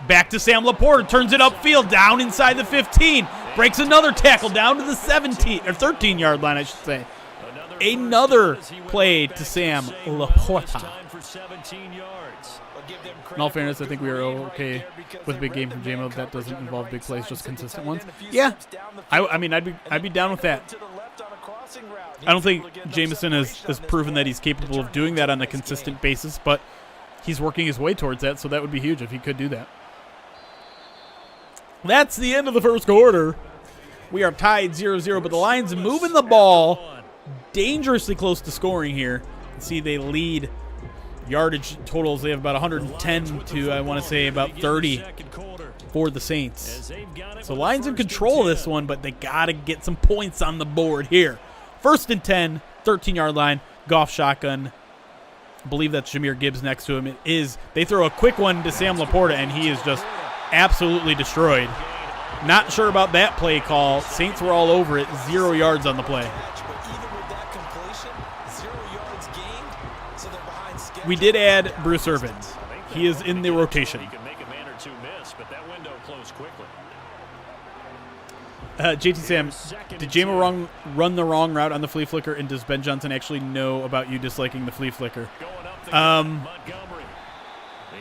Back to Sam Laporta. Turns it upfield. Down inside the 15. Breaks another tackle down to the 17 or 13-yard line, I should say. Another play to Sam Laporta. In all fairness, I think we are okay with a big game from JMO. That doesn't involve big plays, just consistent ones. Yeah, I mean, I'd be down with that. I don't think Jameson has proven that he's capable of doing that on a consistent basis, but he's working his way towards that, so that would be huge if he could do that. That's the end of the first quarter. We are tied 0-0, but the Lions moving the ball dangerously close to scoring here. See, they lead yardage totals. They have about 110 to, I want to say, about 30 for the Saints. So Lions in control of this one, but they got to get some points on the board here. 1st and 10, 13-yard line, Goff shotgun. I believe that's Jahmyr Gibbs next to him. It is. They throw a quick one to Sam Laporta, and he is just absolutely destroyed. Not sure about that play call. Saints were all over it. 0 yards on the play. We did add Bruce Irvin. He is in the rotation. JT Sam, did Jamo run the wrong route on the flea flicker, and does Ben Johnson actually know about you disliking the flea flicker?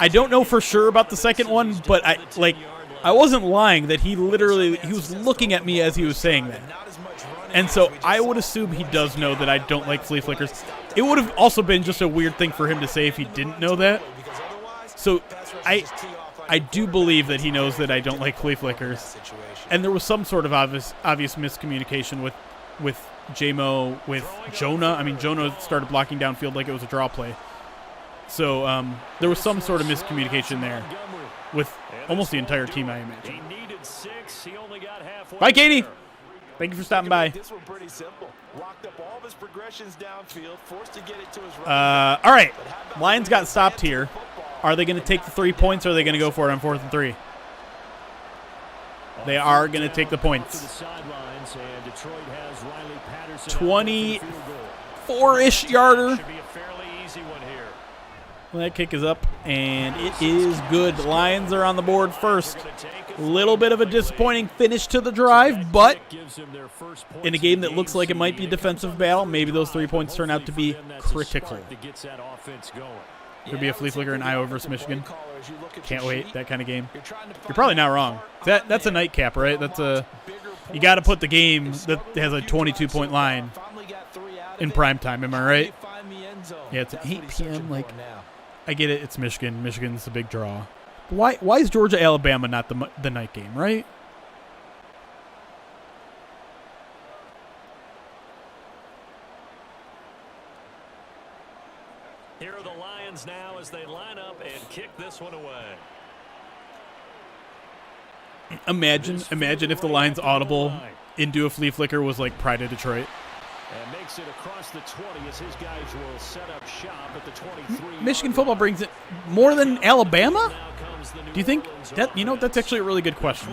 I don't know for sure about the second one, but I wasn't lying that he was looking at me as he was saying that. And so I would assume he does know that I don't like flea flickers. It would have also been just a weird thing for him to say if he didn't know that. So I do believe that he knows that I don't like flea flickers. And there was some sort of obvious miscommunication with J-Mo, with Jonah. I mean, Jonah started blocking downfield like it was a draw play. So there was some sort of miscommunication there with almost the entire team, I imagine. Bye, Katie. Thank you for stopping by. All right. Lions got stopped here. Are they going to take the 3 points, or are they going to go for it on 4th and 3? They are going to take the points. 24-ish yarder. Well, that kick is up, and it is good. The Lions are on the board first. A little bit of a disappointing finish to the drive, but in a game that looks like it might be a defensive battle, maybe those 3 points turn out to be critical. Could be a flea flicker in Iowa versus Michigan. Can't wait, that kind of game. You're probably not wrong. That's a nightcap, right? You got to put the game that has a 22-point line in prime time. Am I right? Yeah, it's at 8 p.m. I get it. It's Michigan. Michigan's the big draw. Why is Georgia Alabama not the night game, right? Here are the Lions now as they line up and kick this one away. Imagine if the Lions audible into a flea flicker was like Pride of Detroit. And makes it across the 20 as his guys will set up shop at the 23. Michigan football brings it more than Alabama? Do you think that, that's actually a really good question.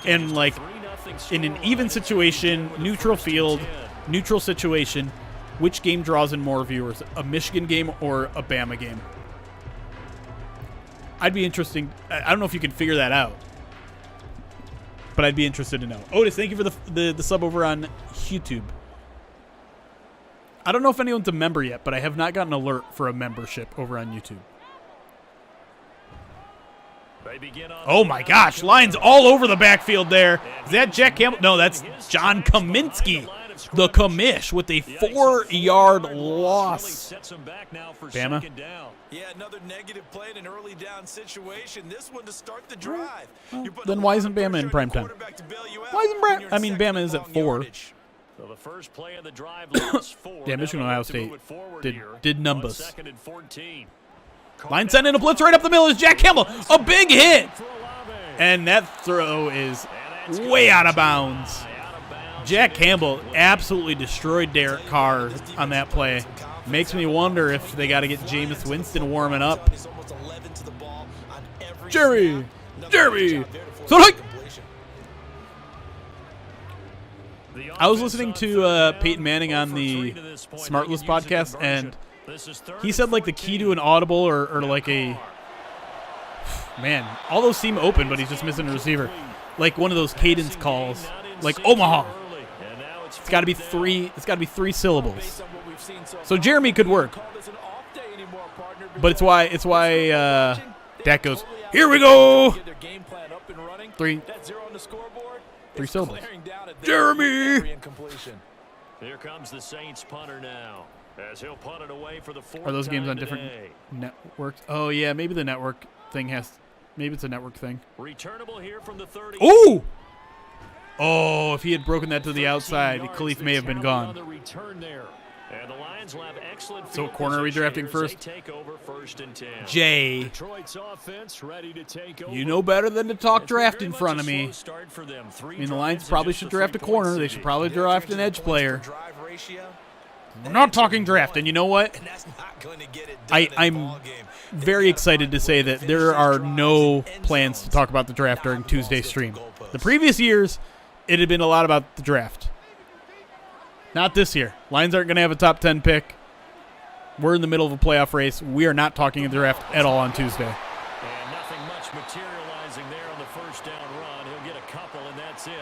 In an even situation, neutral field, neutral situation, which game draws in more viewers, a Michigan game or a Bama game? I'd be interesting. I don't know if you can figure that out, but I'd be interested to know. Otis, thank you for the sub over on YouTube. I don't know if anyone's a member yet, but I have not gotten an alert for a membership over on YouTube. Oh my gosh, Lions all over the backfield there. Is that Jack Campbell? No, that's John Kaminsky, the commish, with a 4-yard loss. Bama. Yeah, another negative play in an early down situation. This one to start the drive. Then why isn't Bama in primetime? Bama is at 4. So the first play of the drive, 4. Yeah, Michigan Ohio State did numbers. Line sent in a blitz right up the middle is Jack Campbell. A big hit. And that throw is way out of bounds. Jack Campbell absolutely destroyed Derek Carr on that play. Makes me wonder if they got to get Jameis Winston warming up. Jerry. So like, I was listening to Peyton Manning on the Smartless podcast, and he said like the key to an audible or like a man, all those seem open, but he's just missing a receiver. Like one of those cadence calls, like Omaha. It's got to be three. It's got to be 3 syllables. So Jeremy could work, but it's why Dak goes, here we go. 3 syllables. Jeremy. Here comes the Saints punter now, as he'll punt it away for the 4th. Are those games on time different today. networks? Oh yeah, maybe the network thing has. Maybe it's a network thing. Returnable here from the 30. Ooh! Oh, if he had broken that to the outside, Khalif may have been gone. And the Lions will have excellent So field corner are we position drafting here as first? they take over 1st and 10. Jay, Detroit's offense ready to take over. you know better than to talk It's been draft very in much front a of me. slow start for them. 3 I mean, the Lions drives probably and should just draft a corner. They should probably draft an edge player. Drive ratio, We're not talking draft, and you know what? and that's not going to get it done in a I'm ball game. very excited to say that there are no plans to talk about the draft during Tuesday's stream. The previous years, it had been a lot about the draft. Not this year. Lions aren't going to have a top 10 pick. We're in the middle of a playoff race. We are not talking the draft at all on Tuesday. And nothing much materializing there on the 1st down run. He'll get a couple, and that's it.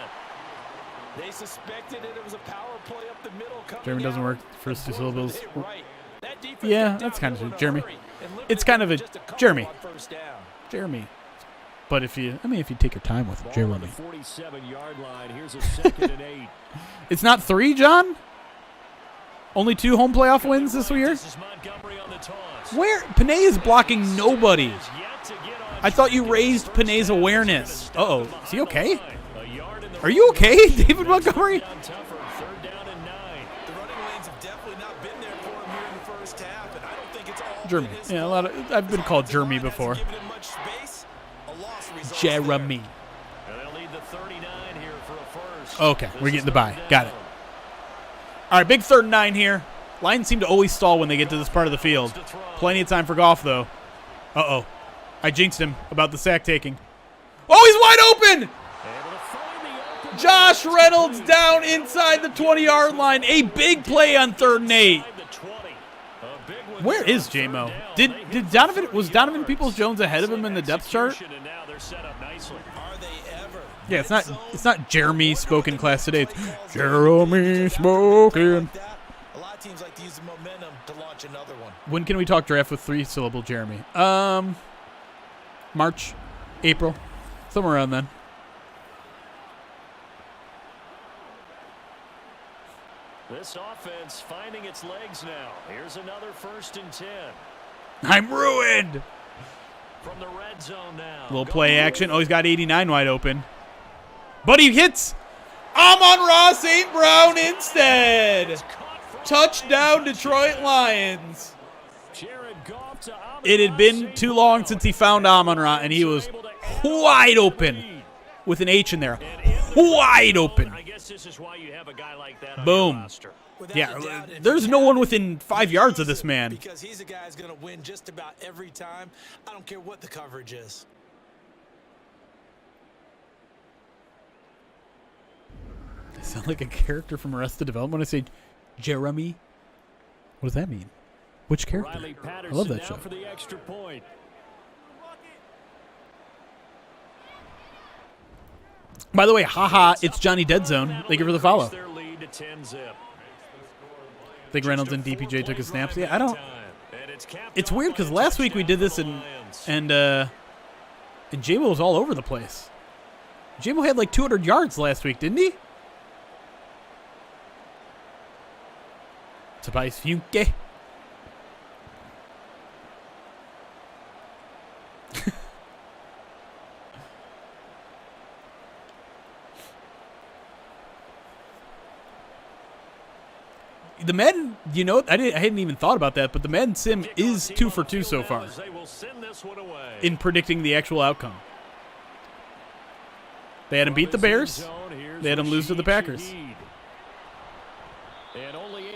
They suspected it was a power play up the middle. Jeremy doesn't work. First 2 syllables. Right. That defense Yeah, got that's down kind in of a Jeremy. hurry and limited It's kind of a just couple Jeremy. on 1st down. Jeremy. But if you take your time with Ball on Jeremy. the 47-yard line. Here's a 2nd and 8. It's not 3, John? Only 2 home playoff wins this year? This is Montgomery on the toss. Where? Panay is blocking nobody. Is yet to get on I thought you track. raised Panay's awareness. Uh-oh. Is he okay? A yard in the Are you okay, David Montgomery? down tougher. 3rd down and 9. The running lanes have definitely not been there for him here in the 1st half, and I don't think it's all Jeremy. been his Yeah, a fault. lot of. I've been called Jeremy Hasn't before. given him much space. A loss results Jeremy. And they'll need the 39 here for a 1st. Okay, This we're is getting the bye. 3rd Got it. down. All right, big 3rd and 9 here. Lions seem to always stall when they get to this part of the field. Plenty of time for golf, though. Uh-oh. I jinxed him about the sack taking. Oh, he's wide open! Able to find the open Josh Reynolds down inside the 20-yard line. A big play on 3rd and 8. inside the 20. A big one Where there is on J-Mo? 3rd down. Did They hit Donovan for was 30 Donovan yards. Peoples-Jones ahead of him in the depth chart? Execution, and now they're set up nicely. Are they ever? Yeah, it's not Jeremy spoken class today. It's Jeremy spoken. A lot of teams like to use the momentum to launch another one. When can we talk draft with 3-syllable Jeremy? March, April, somewhere around then. This offense finding its legs now. Here's another 1st and 10. I'm ruined. From the red zone now. Little play action. Oh, he's got 89 wide open. But he hits Amon-Ra St. Brown instead. Touchdown, Detroit Lions. Jared Goff to Amon-Ra It had been St. too long Brown. since he found Amon-Ra, and he was wide open with an H in there. Wide open. I guess this is why you have a guy like that on Boom. your roster. Without Yeah, a doubt, if there's you no have one it, within 5 yards of this man. Because he's a guy who's going to win just about every time. I don't care what the coverage is. I sound like a character from Arrested Development when I say Jeremy. What does that mean? Which character? Riley I Patterson love that now show. for the extra point. By the way, haha, it's Johnny Deadzone. Thank you for the follow. Their lead to 10-zip. I think Reynolds and DPJ took his snaps. Yeah, I don't. And it's capped It's off weird by because a last week we touchdown did this for the and Lions. J-Mo was all over the place. J-Mo had like 200 yards last week, didn't he? Tobias Funke. The Madden, you know, I hadn't even thought about that, but the Madden sim is 2 for 2 so far in predicting the actual outcome. They had him beat the Bears. They had him lose to the Packers.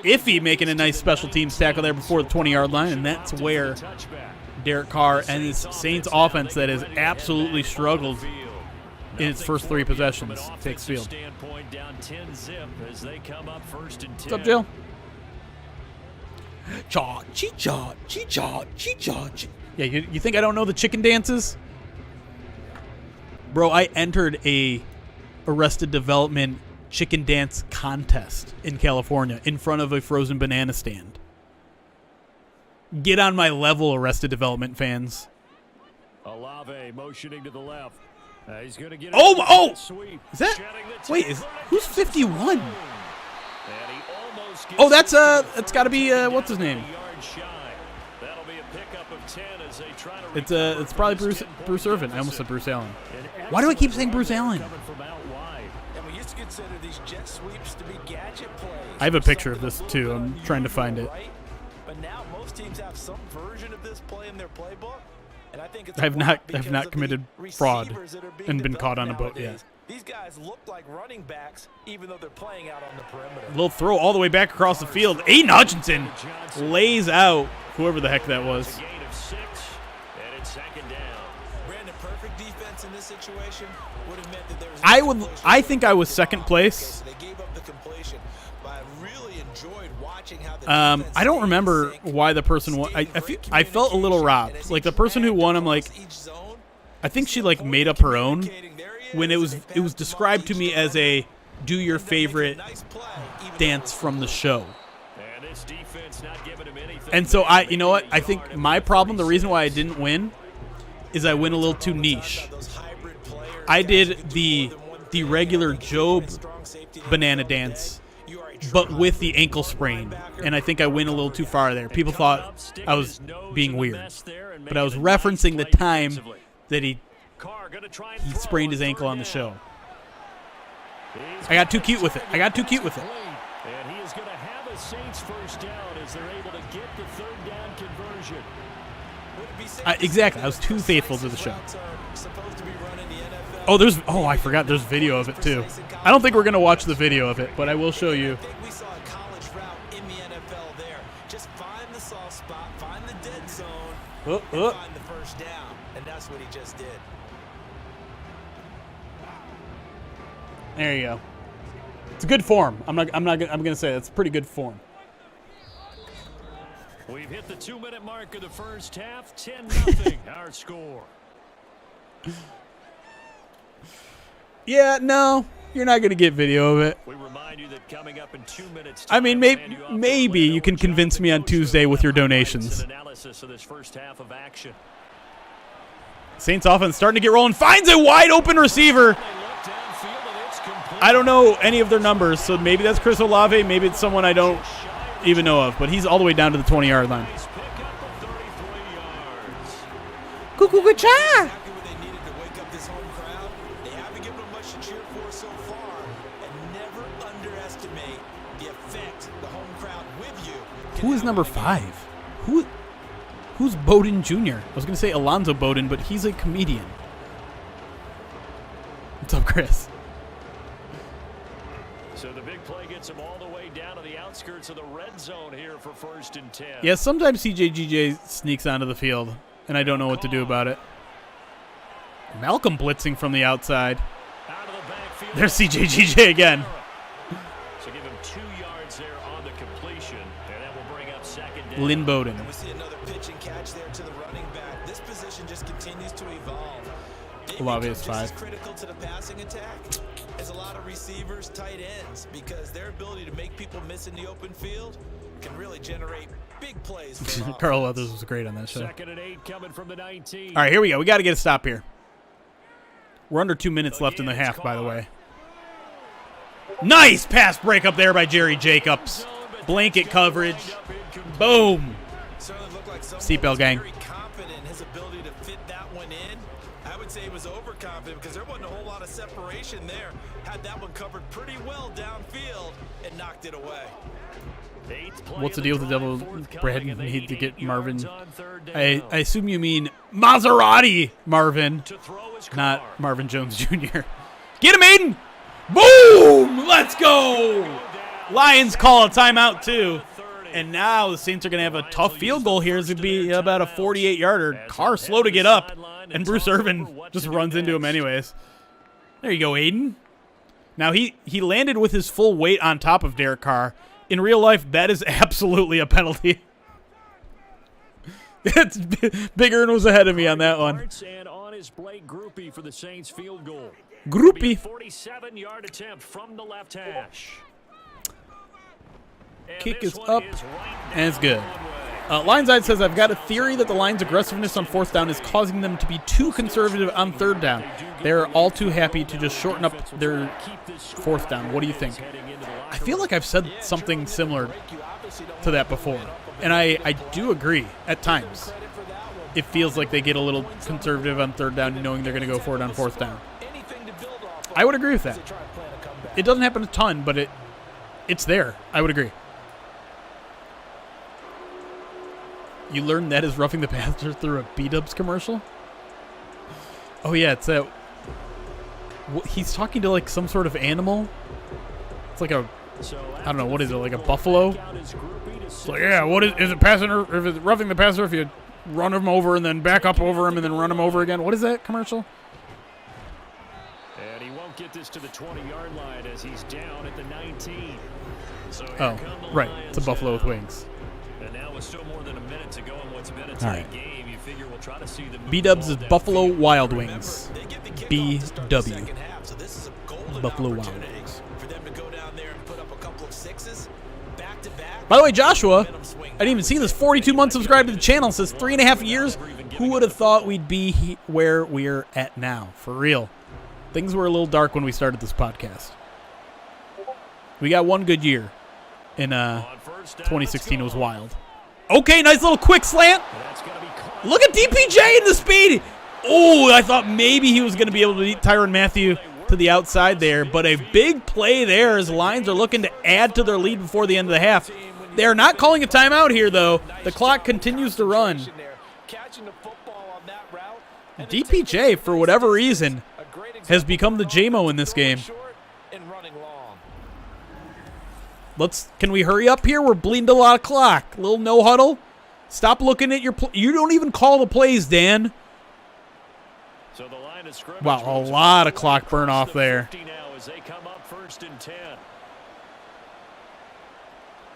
Iffy making a nice special teams tackle there before the 20-yard line, and that's where Derek Carr and his Saints offense that has absolutely struggled in its first 3 possessions takes field. What's up, Jill? Cha, chee-cha, chee-cha, chee-cha, chee. Yeah, you think I don't know the chicken dances? Bro, I entered a Arrested Development chicken dance contest in California in front of a frozen banana stand. Get on my level, Arrested Development fans. Olave motioning to the left. He's going to get Is that? Wait, who's 51? Oh, that's got to be what's his name? It's probably Bruce Irvin. I almost said Bruce Allen. Why do I keep saying Bruce Allen? I have a picture of this too. I'm trying to find it. But now most teams have some version of this play in their playbook, and I think it's I've not committed fraud and been caught on a boat yet. These guys look like running backs, even though they're playing out on the perimeter. Little throw all the way back across the field. Aiden Hutchinson lays out whoever the heck that was. Perfect defense in this situation would have meant that there was I think I was second place. They gave up the completion, but I really enjoyed watching how the I don't remember why the person won. I felt a little robbed. Like the person who won, I'm like, I think she like made up her own when it was described to me as a do your favorite dance from the show. And so you know what? I think my problem, the reason why I didn't win, is I went a little too niche. I did the regular Job banana dance, but with the ankle sprain, and I think I went a little too far there. People thought I was being weird, but I was referencing the time that he sprained his ankle on the show. I got too cute with it. And he is going to have a Saints first down as they're able to get the third down conversion. Exactly. I was too faithful to the show. I forgot there's video of it too. I don't think we're going to watch the video of it, but I will show you. We saw a college route in the NFL there. Just find the soft spot, find the dead zone, and find the first down. And that's what he just did. There you go. It's a good form. I'm going to say it's pretty good form. We've hit the 2-minute mark of the first half. 10-0 our score. Yeah, no, you're not going to get video of it. We remind you that coming up in 2 minutes. I mean, maybe you can convince me on Tuesday with your donations. Analysis of this first half of action. Saints offense starting to get rolling. Finds a wide open receiver. I don't know any of their numbers, so maybe that's Chris Olave. Maybe it's someone I don't even know of, but he's all the way down to the 20-yard line. Cuckoo-cha! Who is number 5? Who's Bowden Jr.? I was going to say Alonzo Bowden, but he's a comedian. What's up, Chris? So the big play gets him all the way down to the outskirts of the red zone here for 1st and 10. Yeah, sometimes CJGJ sneaks onto the field, and I don't know what to do about it. Malcolm blitzing from the outside. Out of the backfield. There's CJGJ again. So give him 2 yards there on the completion, and that will bring up 2nd down. Lynn Bowden. And we see another pitch and catch there to the running back. This position just continues to evolve. Olave is 5. Is critical to the passing attack as a lot of receivers, tight ends, because their ability to make people miss in the open field can really generate big plays. Carl Leathers was great on that show. 2nd and 8 coming from the 19. All right, here we go. We got to get a stop here. We're under 2 minutes left in the half, by the way. Nice pass break up there by Jerry Jacobs. Blanket coverage. Boom. Seatbelt gang. Very confident in his ability to fit that one in. I would say he was overconfident because there wasn't a whole lot of separation there. Had that one covered pretty well downfield and knocked it away. What's the deal with the double bread? Need to get Marvin. I assume you mean Maserati Marvin, not Marvin Jones Jr. Get him, Aiden! Boom! Let's go! Lions call a timeout too. And now the Saints are going to have a tough field goal here. It's going to be about a 48-yarder. Carr slow to get up, and Bruce Irvin just runs into him anyways. There you go, Aiden. Now, he landed with his full weight on top of Derek Carr. In real life, that is absolutely a penalty. It's Big Earn was ahead of me on that one. And on his Blake Groupie for the Saints field goal. Groupie. 47-yard attempt from the left hash. Kick is up, and it's good. Lionside says, I've got a theory that the Lions' aggressiveness on fourth down is causing them to be too conservative on third down. They're all too happy to just shorten up their fourth down. What do you think? I feel like I've said something similar to that before, and I do agree at times. It feels like they get a little conservative on third down knowing they're going to go for it on fourth down. I would agree with that. It doesn't happen a ton, but it's there. I would agree. You learned that is roughing the passer through a B-Dubs commercial? Oh, yeah, it's that. He's talking to, like, some sort of animal. It's like a, I don't know, what is it, like a buffalo? It's like, yeah, what is it passing, or is it roughing the passer if you run him over and then back up over him and then run him over again? What is that commercial? And he won't get this to the 20-yard line as he's down at the 19. So oh, right, it's a buffalo with wings. And now with still more than a minute to go in what's been a tight game, you figure we'll try to see them. B-Dubs is Buffalo Wild Wings. BW. Buffalo Wild Wings. By the way, Joshua, I didn't even see this. 42 months subscribed to the channel. Says 3.5 years. Who would have thought we'd be where we're at now? For real. Things were a little dark when we started this podcast. We got one good year. In 2016, it was wild. Okay, nice little quick slant. Look at DPJ in the speed. Oh, I thought maybe he was going to be able to beat Tyrann Mathieu to the outside there, but a big play there as the Lions are looking to add to their lead before the end of the half. They're not calling a timeout here, though. The clock continues to run. DPJ, for whatever reason, has become the J-Mo in this game. Can we hurry up here? We're bleeding a lot of clock. A little no huddle. Stop looking at your you don't even call the plays, Dan. So the line of scrimmage, wow, a lot of clock burn off there. Now as they come up 1st and 10.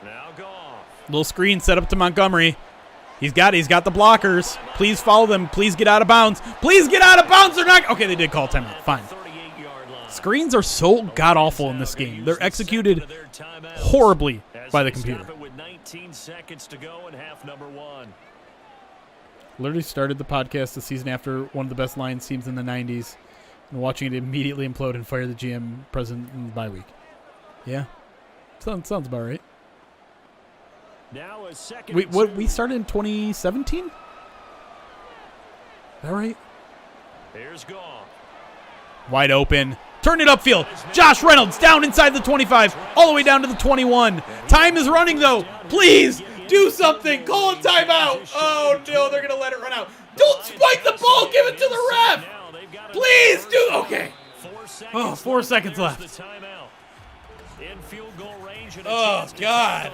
Now Goff. Little screen set up to Montgomery. He's got the blockers. Please follow them. Please get out of bounds. Please get out of bounds. They're not. Okay, they did call timeout. Fine. Screens are so god-awful in this game. They're executed horribly by the computer. With 19 seconds to go in half number 1. Literally started the podcast the season after one of the best Lions teams in the 90s and watching it immediately implode and fire the GM president in the bye week. Yeah. Sounds about right. Now a second. We started in 2017? Is that right? Here's Goff. Wide open. Turn it upfield. Josh Reynolds down inside the 25, all the way down to the 21. Time is running, though. Please do something. Call a timeout. Oh, no, they're going to let it run out. Don't spike the ball. Give it to the ref. Please do. Okay. 4 seconds left. Oh, God.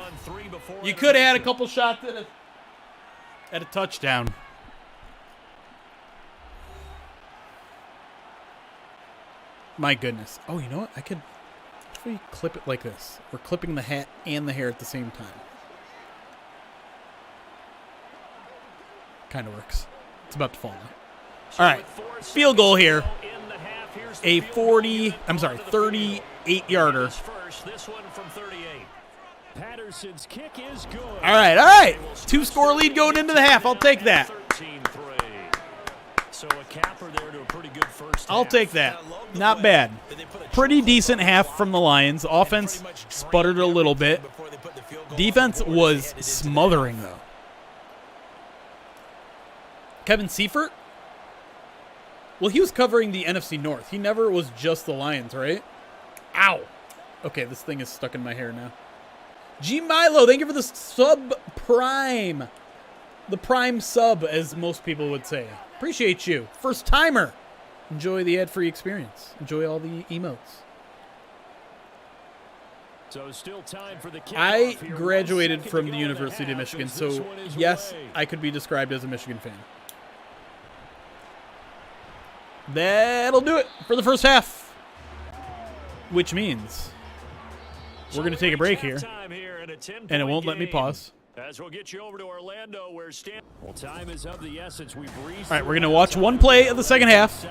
You could have had a couple shots at a touchdown. My goodness. Oh, you know what? If we clip it like this. We're clipping the hat and the hair at the same time. Kind of works. It's about to fall now. All right. Field goal here. A 38-yarder. This one from 38. Patterson's kick is good. All right. 2-score lead going into the half. I'll take that. 13-3. So a capper there to a pretty good first I'll half. take that. Not bad. Pretty decent half from the Lions. Offense sputtered a little bit. Defense was smothering, though. Kevin Seifert? Well, he was covering the NFC North. He never was just the Lions, right? Ow. Okay, this thing is stuck in my hair now. G Milo, thank you for the sub prime. The prime sub, as most people would say. Appreciate you. First timer. Enjoy the ad-free experience. Enjoy all the emotes. So still time for the I kickoff here. graduated 1 second from to the go in University of half Michigan, as this so one is yes, away. I could be described as a Michigan fan. That'll do it for the first half. Which means we're going to take a break here, and it won't let me pause. As we'll get you over to Orlando, where time is of the essence. We breeze. All right, we're going to watch one play of the second half.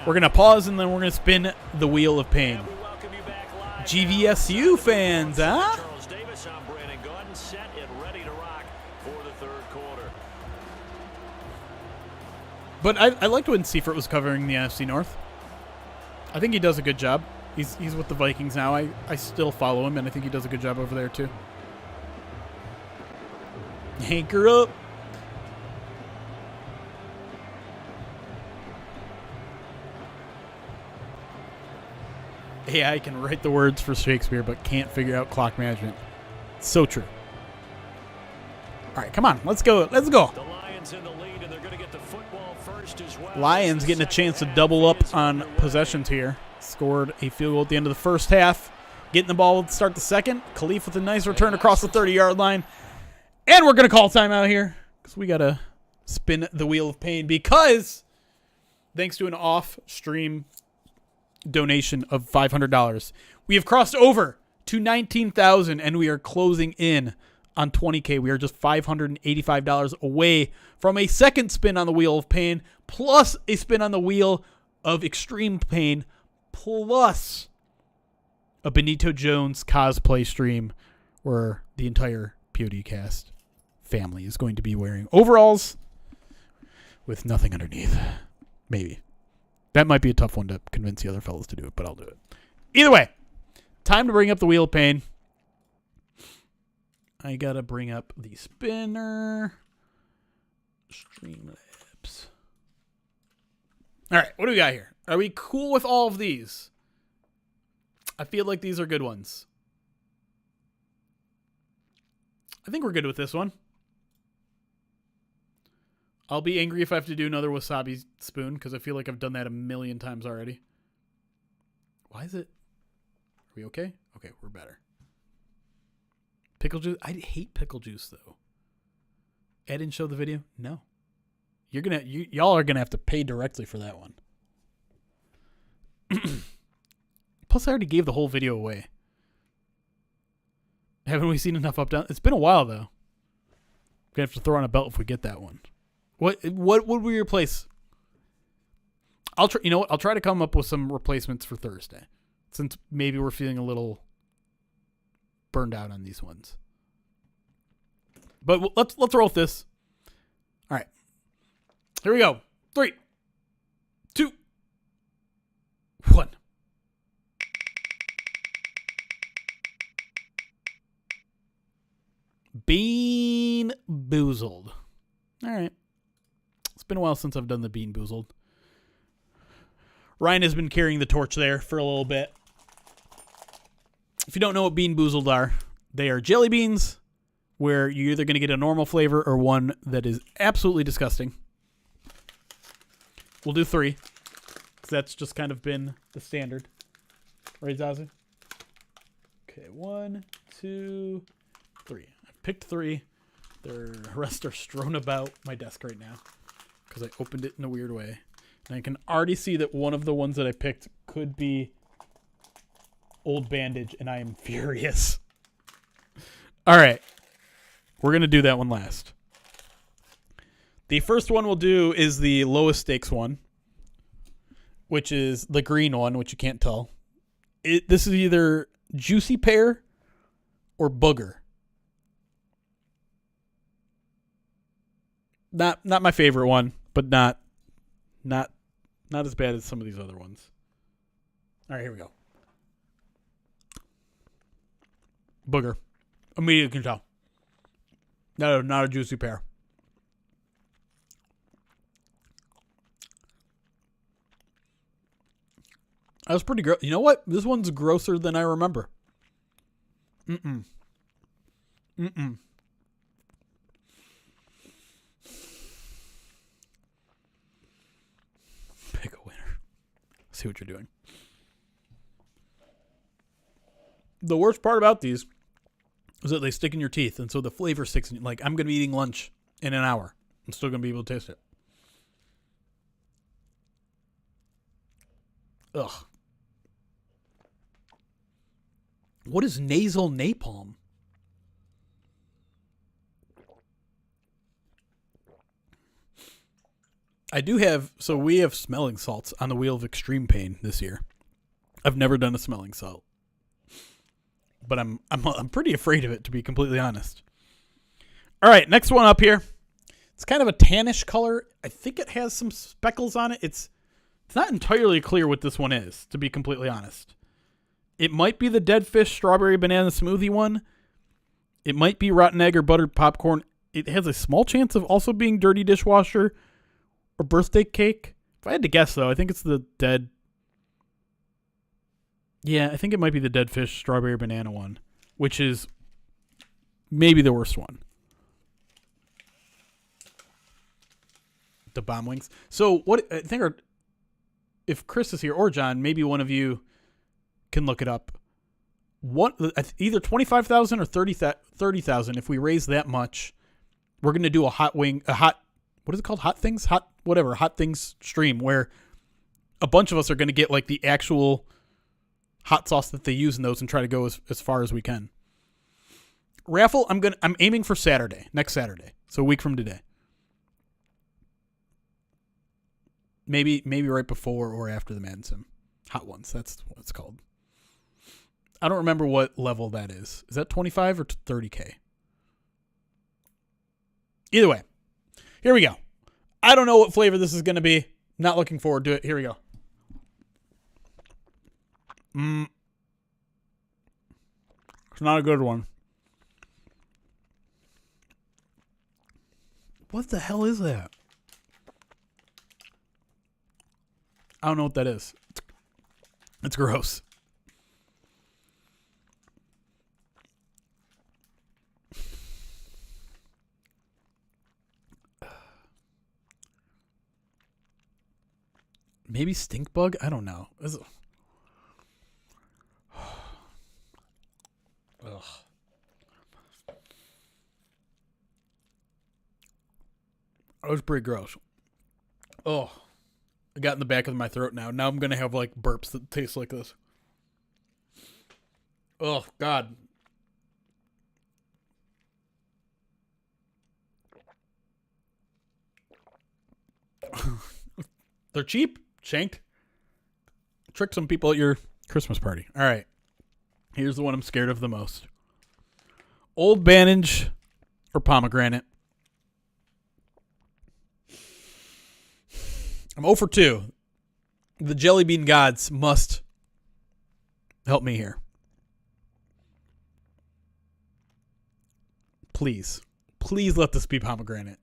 We're going to pause, and then we're going to spin the wheel of pain. GVSU fans, huh? Charles Davis, I'm Brandon Gordon, set and ready to rock for the third quarter. But I liked when Seifert was covering the NFC North. I think he does a good job. He's with the Vikings now. I still follow him, and I think he does a good job over there, too. Hanker up. Yeah, I can write the words for Shakespeare, but can't figure out clock management. So true. All right, come on. Let's go. Let's go. The Lions in the lead, and they're going to get the football first as well. Lions getting a chance to double up on possessions here. Scored a field goal at the end of the first half. Getting the ball to start the second. Khalif with a nice return across the 30-yard line. And we're going to call timeout here because we got to spin the wheel of pain because thanks to an off-stream donation of $500, we have crossed over to 19,000 and we are closing in on 20K. We are just $585 away from a second spin on the wheel of pain, plus a spin on the wheel of extreme pain, plus a Benito Jones cosplay stream where the entire PODcast family is going to be wearing overalls with nothing underneath. Maybe. That might be a tough one to convince the other fellas to do it, but I'll do it. Either way, time to bring up the wheel of pain. I got to bring up the spinner. Streamlabs. All right, what do we got here? Are we cool with all of these? I feel like these are good ones. I think we're good with this one. I'll be angry if I have to do another wasabi spoon because I feel like I've done that a million times already. Why is it? Are we okay? Okay, we're better. Pickle juice. I hate pickle juice though. Ed didn't show the video? No. Y'all are gonna have to pay directly for that one. Plus, I already gave the whole video away. Haven't we seen enough up down? It's been a while though. We're gonna have to throw on a belt if we get that one. What would we replace? I'll try. You know what? I'll try to come up with some replacements for Thursday, since maybe we're feeling a little burned out on these ones. But let's roll with this. All right, here we go. 3, 2, 1. Bean Boozled. All right. It's been a while since I've done the Bean Boozled. Ryan has been carrying the torch there for a little bit. If you don't know what Bean Boozled are, they are jelly beans where you're either going to get a normal flavor or one that is absolutely disgusting. We'll do 3 because that's just kind of been the standard. Right, Zazu? Okay, 1, 2, 3. I've picked 3. The rest are strewn about my desk right now because I opened it in a weird way. And I can already see that one of the ones that I picked could be Old Bandage, and I am furious. All right. We're going to do that one last. The first one we'll do is the lowest stakes one, which is the green one, which you can't tell. This is either Juicy Pear or Booger. Not my favorite one, but not as bad as some of these other ones. All right, here we go. Booger. Immediately can tell. No, not a Juicy Pear. That was pretty gross. You know what? This one's grosser than I remember. Mm-mm. Pick a winner. See what you're doing. The worst part about these is that they stick in your teeth, and so the flavor sticks in. Like, I'm going to be eating lunch in an hour. I'm still going to be able to taste it. Ugh. What is nasal napalm? We have smelling salts on the wheel of extreme pain this year. I've never done a smelling salt, but I'm pretty afraid of it, to be completely honest. All right, next one up here. It's kind of a tannish color. I think it has some speckles on it. It's not entirely clear what this one is, to be completely honest. It might be the dead fish strawberry banana smoothie one. It might be rotten egg or buttered popcorn. It has a small chance of also being dirty dishwasher or birthday cake. If I had to guess, though, I think it's the dead. Yeah, I think it might be the dead fish strawberry banana one, which is maybe the worst one. The bomb wings. So what I think if Chris is here or John, maybe one of you can look it up. What either 25,000 or 30,000. If we raise that much, we're going to do what is it called? Hot things stream where a bunch of us are going to get like the actual hot sauce that they use in those and try to go as far as we can. Raffle, I'm aiming for next Saturday. So a week from today. Maybe right before or after the Madden Sim. Hot ones, that's what it's called. I don't remember what level that is. Is that 25 or 30K? Either way, here we go. I don't know what flavor this is going to be. Not looking forward to it. Here we go. It's not a good one. What the hell is that? I don't know what that is. It's gross. Maybe stink bug? I don't know. Ugh. That was pretty gross. Oh, I got in the back of my throat now. Now I'm going to have like burps that taste like this. Oh, God. They're cheap. Shanked. Trick some people at your Christmas party. All right. Here's the one I'm scared of the most. Old Bandage or pomegranate. I'm 0 for 2. The jelly bean gods must help me here. Please. Please let this be pomegranate.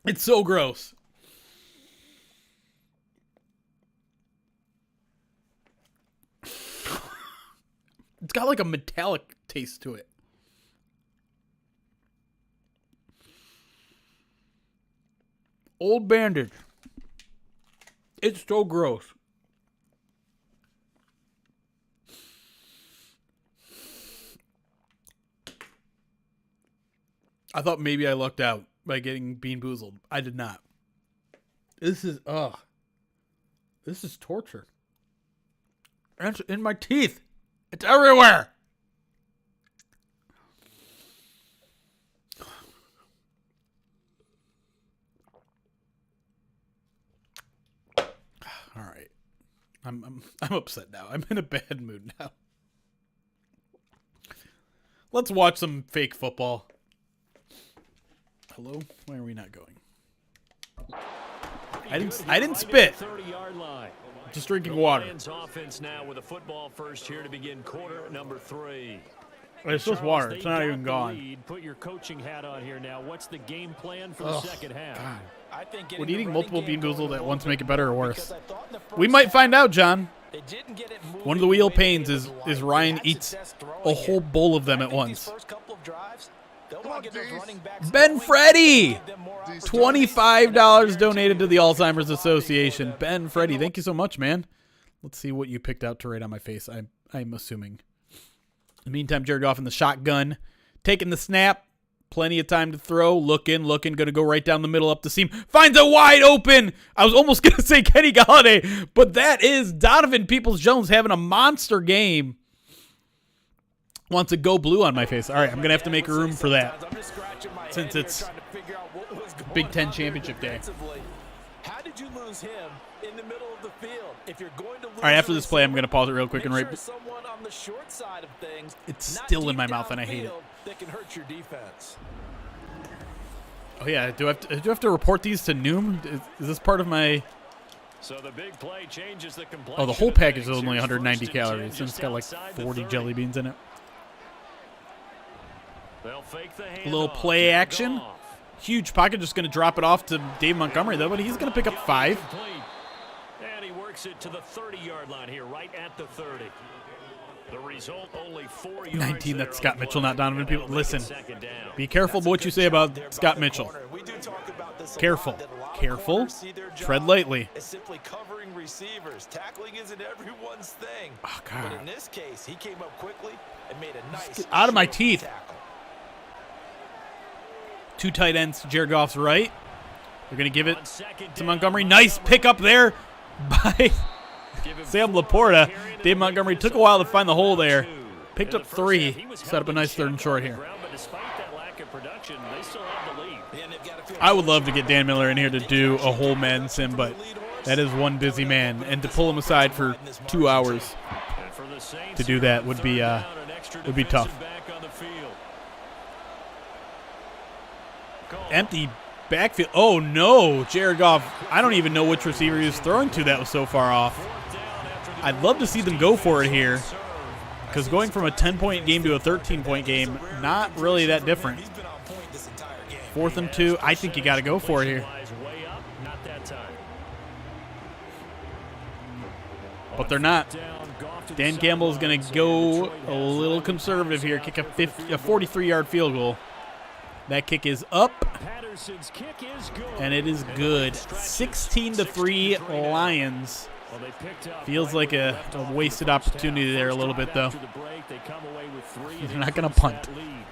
It's so gross. It's got like a metallic taste to it. Old Bandage. It's so gross. I thought maybe I lucked out by getting Bean Boozled. I did not. This is torture. It's in my teeth. It's everywhere. All right. I'm upset now. I'm in a bad mood now. Let's watch some fake football. Hello? Why are we not going? I didn't spit. Just drinking water. Lions offense now with a football first here to begin quarter number 3. It's just water. It's not even gone. Put your coaching hat on here now. What's the game plan for the second half? God. I think Would eating multiple Bean Boozled at once make it better or worse? because I thought in the We first might find out, John. they didn't get it moving One of the wheel way they pains is would Ryan like. eats Had success throwing a whole it. bowl of them I at think once. these first couple of drives, they'll want to get those running backs Ben going, Freddy, give them more opportunities. $25 donated to the Alzheimer's Association. Ben Freddy, thank you so much, man. Let's see what you picked out to write on my face. I'm assuming. In the meantime, Jared Goff in the shotgun, taking the snap. Plenty of time to throw. Looking. Going to go right down the middle up the seam. Finds a wide open. I was almost going to say Kenny Galladay, but that is Donovan Peoples-Jones having a monster game. Wants to go blue on my face. All right, I'm going to have to make room for that since it's Big Ten Championship Day. How did you lose him in the middle of the field? If you're going to lose All right, after this play, I'm going to pause it real quick and make right. sure someone on the short side of things, It's not still in deep my mouth, and I hate it. downfield, that can hurt your defense. Oh yeah, do I have to report these to Noom? Is this part of my? So the big play changes the complexion. Oh, the whole of package is things. only Here's 190 first and 10 calories, and it's just got like outside the 40 30. jelly beans in it. They'll fake the A little handoff. play Jared action. Goff. Huge pocket, just going to drop it off to Dave Montgomery though, but he's going to pick up 5. Complete. And he works it to the 30-yard line here, right at the 30. The result, only 4 yards 19. there That's on Scott the Mitchell, play. not Donovan And that'll Peoples. make it Listen, second down. be careful what you say about Scott Mitchell. We do talk about this a Careful. lot, that a lot of Careful. corners see their Tread job lightly. as simply covering receivers. Tackling isn't everyone's thing. Oh, But God. in this case, he came up quickly and made a nice get out of my shield teeth. tackle. 2 tight ends to Jared Goff's right. They're going to give it On second to down, Montgomery. Nice pick up there by Give him Sam 4 Laporta. carrying it Dave to Montgomery make took this a while to third find the hole down there. and 2. Picked In up the first 3. half, he was Set held up a in nice check 3rd and on short the here. ground, but despite that lack of production, they still have the lead. And they've got to feel I would love to get Dan Miller in here to do a whole Madden sim, but that is one busy man, and to pull him aside for 2 hours And for the Saints, to do that would be third down, an extra would be tough. defensive back on the field. Goal. Empty backfield. Oh no, Jared Goff. I don't even know which receiver he was throwing to that was so far off. Fourth down after the I'd love to see them go for it here, serve. because going from a 10-point game to a 13-point game, not really that different. He's been on point this entire game. 4th and 2. I think you got to go for it here. Completion-wise, way up, not that time. But they're not. Down, Goff to the Dan Campbell is going to sidelines, go and Detroit a has little it. conservative here, kick a 43-yard field goal. That kick is up, Patterson's kick is good. and it is good. 16-3 Lions. Well, they picked up Feels right like where they a left off in wasted the first opportunity half. there a First little drive bit, though. after the break, they come away with 3 They're and not gonna increase punt. that lead.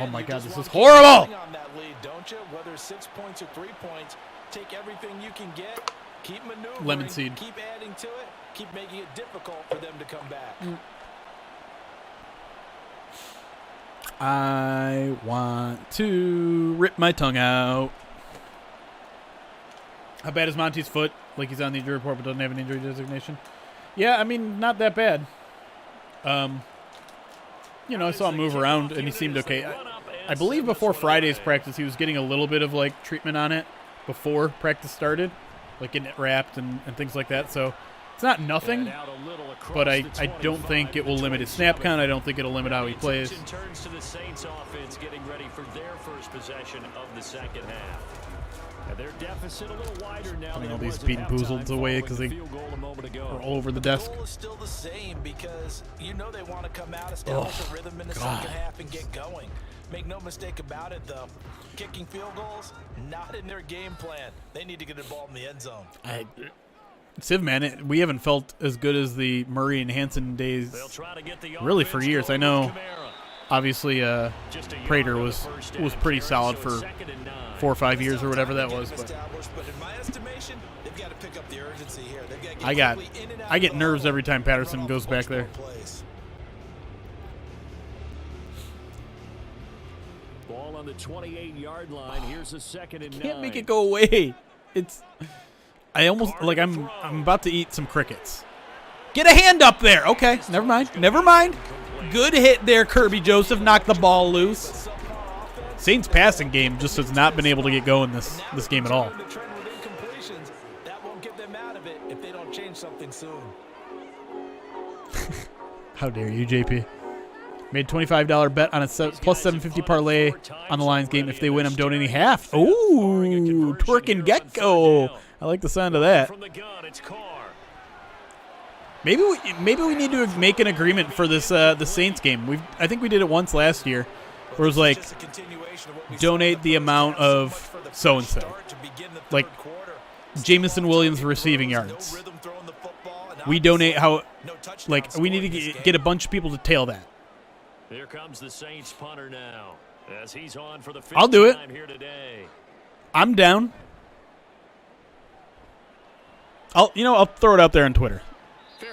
Oh my you God, just this want is to keep horrible. building on that lead, don't you? Whether it's 6 points or 3 points, take everything you can get, keep maneuvering, Lemon seed. keep adding to it, keep making it difficult for them to come back. I want to rip my tongue out. How bad is Monty's foot? Like he's on the injury report but doesn't have an injury designation. Yeah, I mean, not that bad. I saw him move around and he seemed okay. I believe before Friday's practice he was getting a little bit of like treatment on it before practice started, like getting it wrapped and things like that. So it's not nothing, but I don't think it will limit his snap count. I don't think it'll limit how he plays. Turns to the Saints offense getting ready for their first possession of the second half. And their deficit a little wider now Putting than all it these was at beaten halftime boozleds away following 'cause the they field goal a moment ago. We're all over the The desk. goal is still the same because you know they want to come out, establish a rhythm in the God. second half and get going. Make no mistake about it, though. Kicking field goals, not in their game plan. They need to get the ball in the end zone. Civ, man, we haven't felt as good as the Murray and Hansen days They'll try to get the really for offense years. I going know, with Kamara. obviously, Just a yard Prater on the was first down pretty carry, solid so for it's 2nd and 9. 4 or 5 years or Still whatever time that to was. get them But established, but in my estimation, they've got to pick up the urgency here. They've got to I get got quickly in and out I of get the nerves huddle every time and Patterson run off goes a back bunch there. more plays. Ball on the 28-yard line. Here's a 2nd and 9. Can't make it go away. It's I almost like I'm about to eat some crickets. Get a hand up there. Okay, never mind. Never mind. Good hit there, Kirby Joseph. Knocked the ball loose. Saints passing game just has not been able to get going this game at all. The trend with incompletions, that won't get them out of it if they don't might change something soon. How dare you, JP? Made $25 bet on a plus 750 parlay on the Lions game. If they win, I'm donating half. Ooh, twerking gecko. I like the sound of that. Maybe we need to make an agreement for this the Saints game. I think we did it once last year, where it was like donate the amount of so and so, like Jamison Williams receiving yards. We donate how, like we need to get a bunch of people to tail that. Here comes the Saints punter now, as he's on for the fifth I'll do it. time here today. I'm down. I'll throw it out there on Twitter.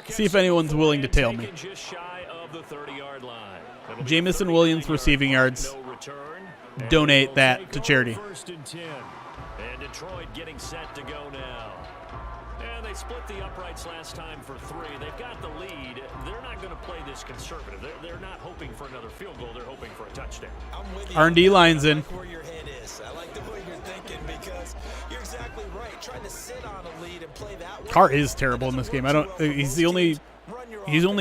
See if anyone's willing to tail me. Just shy of the 30-yard line. Jamison Williams receiving yards. No return. Donate that to charity. First and 10. And Detroit getting set to go now. And they split the uprights last time for 3. They've got the lead. They're not going to play this conservative. They're not hoping for another field goal. They're hoping for a touchdown. R&D line's in. I like where your head is. I like the way you're thinking because you're exactly right. Trying to sit on a lead and play that way. Carr is terrible in this game. He's the only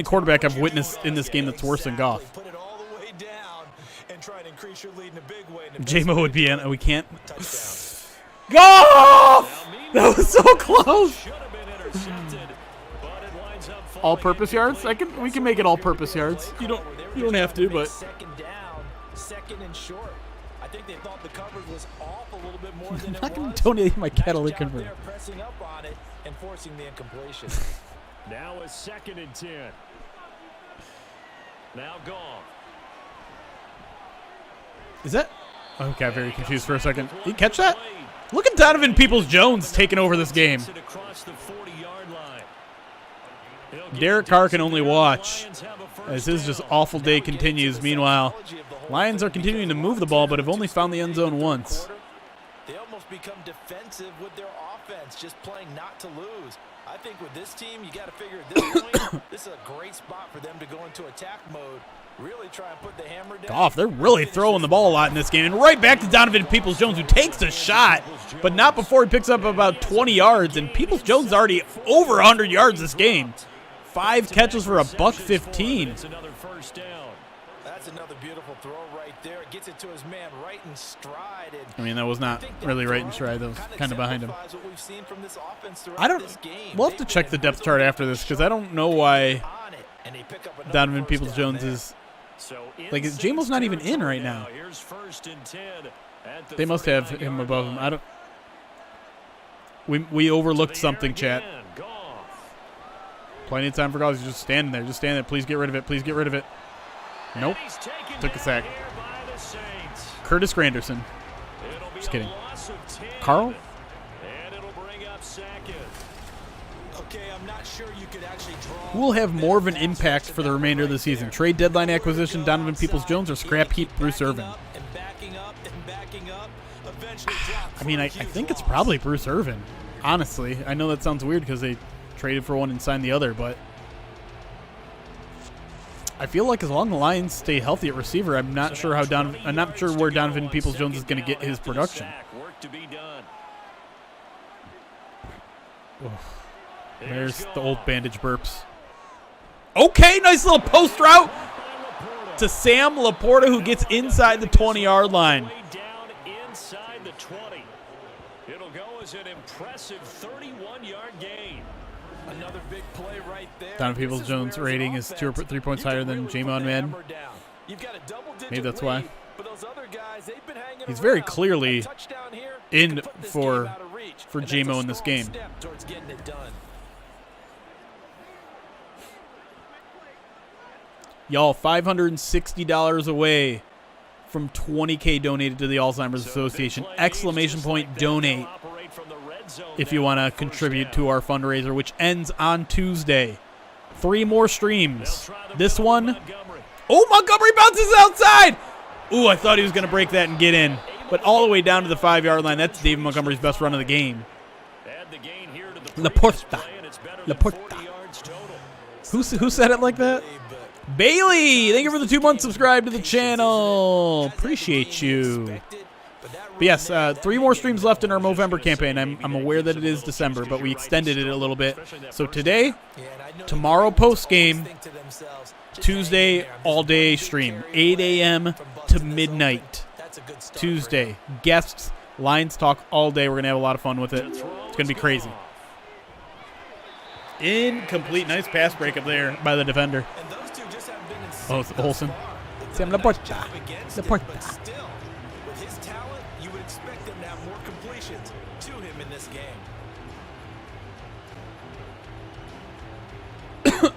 quarterback I've witnessed in this game that's worse than Goff. Put it all the way down and try and increase your lead in a big way. J-Mo would be in. We can't. Goff! That was so close. All-purpose yards? We can make it all-purpose yards. You don't have to, but Second down, second and short. I think they thought the coverage was off a little bit more than I'm not it going was. to donate my catalytic Nice job converter. there, pressing up on it and forcing the incompletion. Now a 2nd and 10. Now gone. Is that? Okay, I'm very confused for a second. Did you catch that? Look at Donovan Peoples-Jones taking over this game. Derek Carr can only watch as his just awful day continues. Meanwhile, Lions are continuing to move the ball, but have only found the end zone once. They almost become defensive with their offense, just playing not to lose. I think with this team, you got to figure at this point, this is a great spot for them to go into attack mode. Really try and put the hammer down. Goff, they're really throwing the ball a lot in this game. And right back to Donovan Peoples-Jones, who takes a shot, but not before he picks up about 20 yards. And Peoples-Jones is already over 100 yards this game. 5 catches for $115. It's another first down. That's another beautiful throw right there. It gets it to his man right in stride. And I mean, that was not really right in stride. That was kind of behind him. what we've seen from this offense throughout I don't. this game. We'll have to check the depth chart after this because I don't know why On it, and they pick up another Donovan first Peoples-Jones down there. is. So Like, J-Mo's not even in right now. Here's 1st and 10 at the They must have 39-yard him above him. line. I don't. We overlooked something, chat. Plenty of time for Goff. He's just standing there. Just standing there. Please get rid of it. Please get rid of it. Nope. Took a sack. Curtis Granderson. Just kidding. Carl? And it'll bring up Sackett. Okay, I'm not sure you could actually draw. Who will have more of an impact for the remainder of the season? Trade deadline acquisition Donovan Peoples-Jones or scrap heap Bruce Irvin? I mean, I think it's probably Bruce Irvin. Honestly, I know that sounds weird because they traded for one and signed the other, but I feel like as long as the Lions stay healthy at receiver, I'm not sure where Donovan Peoples-Jones is going to get his production. Work to be done. There's the old bandage burps. Okay, nice little post route to Sam Laporta, who gets inside the 20-yard line. Down inside the 20. It'll go as an impressive 31-yard gain. Another big play right there. Donovan Peoples-Jones' rating is 2 or 3 points higher than J-Mo on Madden. Maybe that's why. He's very clearly in for J-Mo in this game. Y'all, $560 away from $20K donated to the Alzheimer's Association. Exclamation point donate if you want to contribute to our fundraiser, which ends on Tuesday. 3 more streams. This one. Oh, Montgomery bounces outside. Ooh, I thought he was going to break that and get in. But all the way down to the 5-yard line. That's David Montgomery's best run of the game. Laporta. Who said it like that? Bailey, thank you for the 2 months subscribe to the channel. Appreciate you. But yes, 3 more streams left in our Movember campaign. I'm aware that it is December, but we extended it a little bit. So today, tomorrow post-game, Tuesday all-day stream, 8 a.m. to midnight. Tuesday. Guests, Lions talk all day. We're going to have a lot of fun with it. It's going to be crazy. Incomplete. Nice pass break up there by the defender. Oh, it's Olsen. Sam Laporta. Laporta. With his talent, you would expect him to have more completions to him in this game. The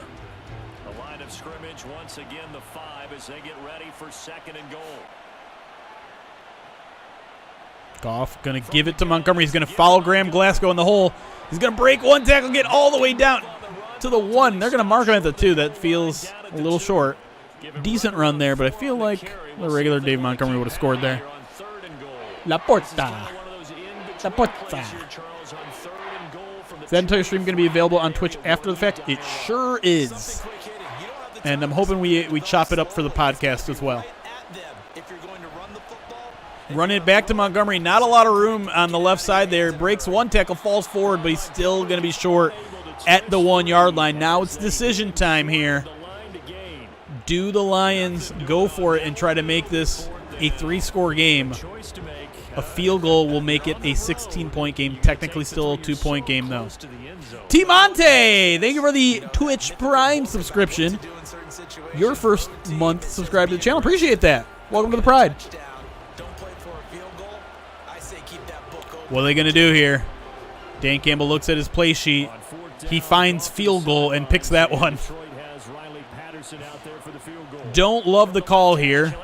line of scrimmage once again the 5 as they get ready for 2nd and goal. Goff going to give it to Montgomery. He's going to follow Graham Glasgow in the hole. He's going to break one tackle, get all the way down to the 1. They're going to mark him at the 2. That feels a little short. Decent run there, but I feel like the regular Dave Montgomery would have scored there. Laporta. Laporta. Is that entire stream going to be available on Twitch after the fact? It sure is. And I'm hoping we chop it up for the podcast as well. Run it back to Montgomery. Not a lot of room on the left side there. Breaks one tackle, falls forward, but he's still going to be short at the 1-yard line. Now it's decision time here. Do the Lions go for it and try to make this a 3-score game? A field goal will make it a 16-point game. Technically still a 2-point game, though. T-Monte, thank you for the Twitch Prime subscription. Your first month subscribed to the channel. Appreciate that. Welcome to the Pride. What are they going to do here? Dan Campbell looks at his play sheet. He finds field goal and picks that one. Don't love the call here.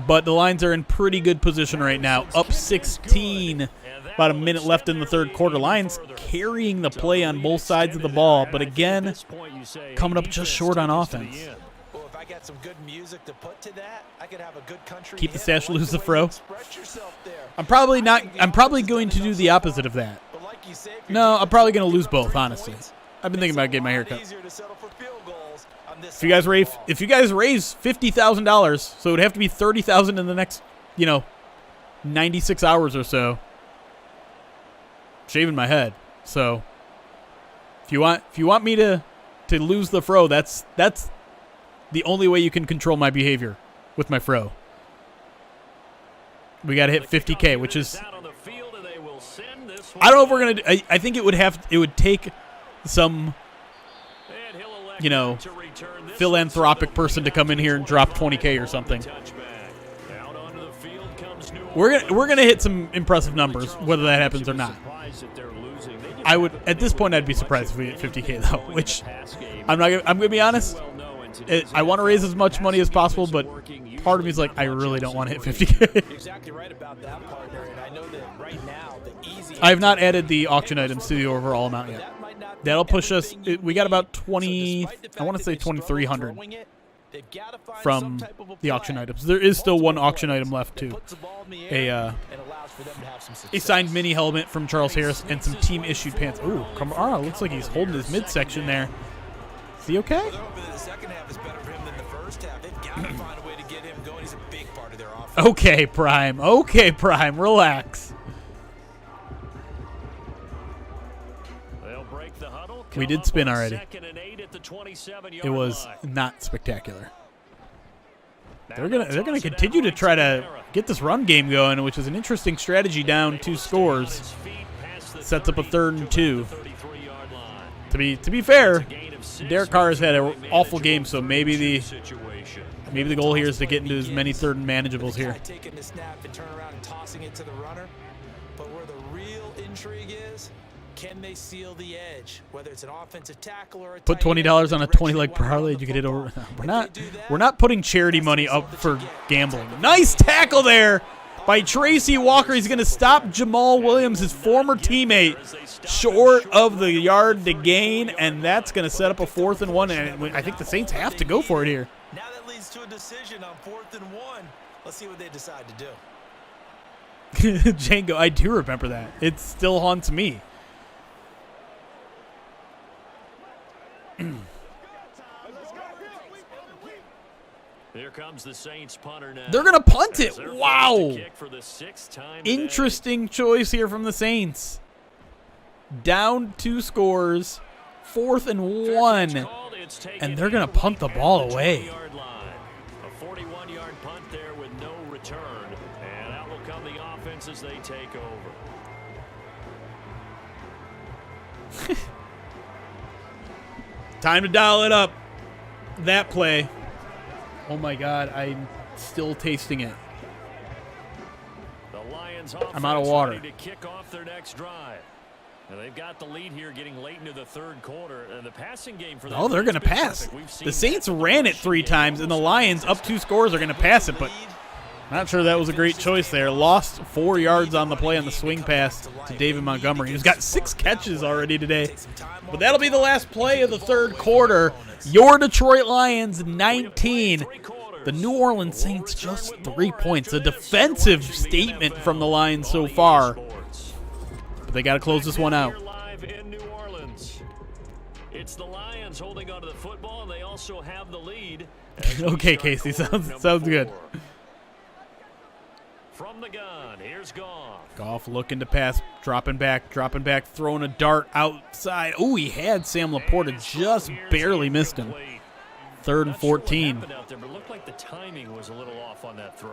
But the Lions are in pretty good position right now. Up 16. About a minute left in the third quarter. Lions carrying the play on both sides of the ball. But again, coming up just short on offense. Got some good music to put to that. I could have a good country. Keep the stash, lose the fro. I'm probably going to do the opposite of that. No, I'm probably going to lose both, honestly. I've been thinking about getting my hair cut. If you guys raise $50,000, so it would have to be $30,000 in the next, 96 hours or so. Shaving my head. So if you want me to lose the fro, that's the only way you can control my behavior with my fro. We got to hit 50K, which is, I don't know if we're going to, I think it would take some, philanthropic person to come in here and drop 20K or something. We're going to hit some impressive numbers, whether that happens or not. At this point, I'd be surprised if we hit 50K though, which I'm going to be honest. I want to raise as much money as possible, but part of me is like, I really don't want to hit 50K. Exactly right about that, partner. And I know that right now, the easy. I have not added the auction items to the overall amount yet. That'll push us. We got about 20. I want to say 2,300 from the auction items. There is still one auction item left too. A signed mini helmet from Charles Harris and some team issued pants. Ooh, Kamara looks like he's holding his midsection there. Is he okay? Okay, Prime. Okay, Prime. Relax. We did spin already. It was not spectacular. They're gonna continue to try to get this run game going, which is an interesting strategy. Down 2 scores, sets up a 3rd and 2. To be fair, Derek Carr has had an awful game, so maybe the goal here is to get into as many 3rd and manageables here. Taking the snap and turn around and tossing it to the runner. But where the real intrigue is, can they seal the edge? Whether it's an offensive tackle or a put $20 on a 20-leg parlay, you get it over. We're not putting charity money up for gambling. Nice tackle there by Tracy Walker. He's going to stop Jamal Williams, his former teammate, short of the yard to gain, and that's going to set up a 4th and 1. And I think the Saints have to go for it here. Now that leads to a decision on 4th and 1. Let's see what they decide to do. Django, I do remember that. It still haunts me. Here comes comes the Saints punter now. They're going to punt As it. they're Wow. forced to kick for the 6th time today. Interesting choice here from the Saints. Down 2 scores, 4th and 1, Called, it's taken and they're going to in punt the at ball the away. 20-yard line. A 41-yard punt there with no return. And out will come the offense as they take over. Time to dial it up. That play. Oh my God, I'm still tasting it. The Lions I'm out of offense water. ready to kick off their next drive. Now they've got the lead here getting late into the 3rd quarter. The passing game for them. Oh, they're going to pass. The Saints ran it 3 times, and the Lions, up 2 scores, are going to pass it, but not sure that was a great choice there. Lost 4 yards on the play on the swing pass to David Montgomery, who's got 6 catches already today. But that'll be the last play of the 3rd quarter. Your Detroit Lions, 19. The New Orleans Saints, just 3 points. A defensive statement from the Lions so far. But they got to close this one out. Live in New Orleans. It's the Lions holding onto the football, and they also have the lead. Okay, Casey, sounds good. From the gun, here's Goff. Goff looking to pass, dropping back, throwing a dart outside. Oh, he had Sam Laporta, just barely missed him. 3rd and 14. Looked like the timing was a little off on that throw.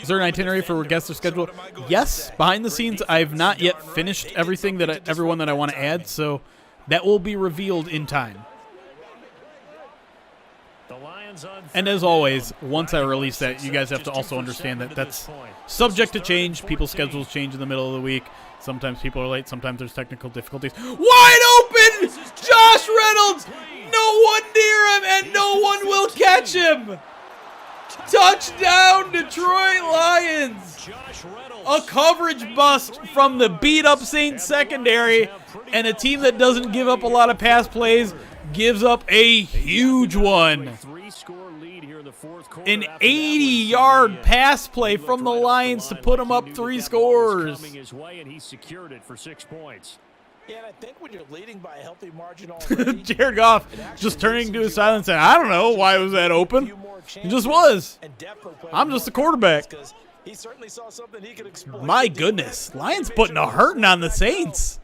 Is there an itinerary for guest or schedule? Yes. Behind the scenes, I've not yet finished everything everyone that I want to add, so that will be revealed in time. And as always, once I release that, you guys have to also understand that that's subject to change. People's schedules change in the middle of the week. Sometimes people are late. Sometimes there's technical difficulties. Wide open! Josh Reynolds! No one near him, and no one will catch him! Touchdown, Detroit Lions! A coverage bust from the beat-up Saints secondary, and a team that doesn't give up a lot of pass plays gives up a huge one. An 80-yard pass play from the Lions to put them up 3 scores. Yeah, and I think when you're leading by a healthy margin already, Jared Goff just turning to his silence saying, I don't know why was that open. It just was. I'm just the quarterback. He certainly saw something he could exploit. My goodness, Lions putting a hurting on the Saints.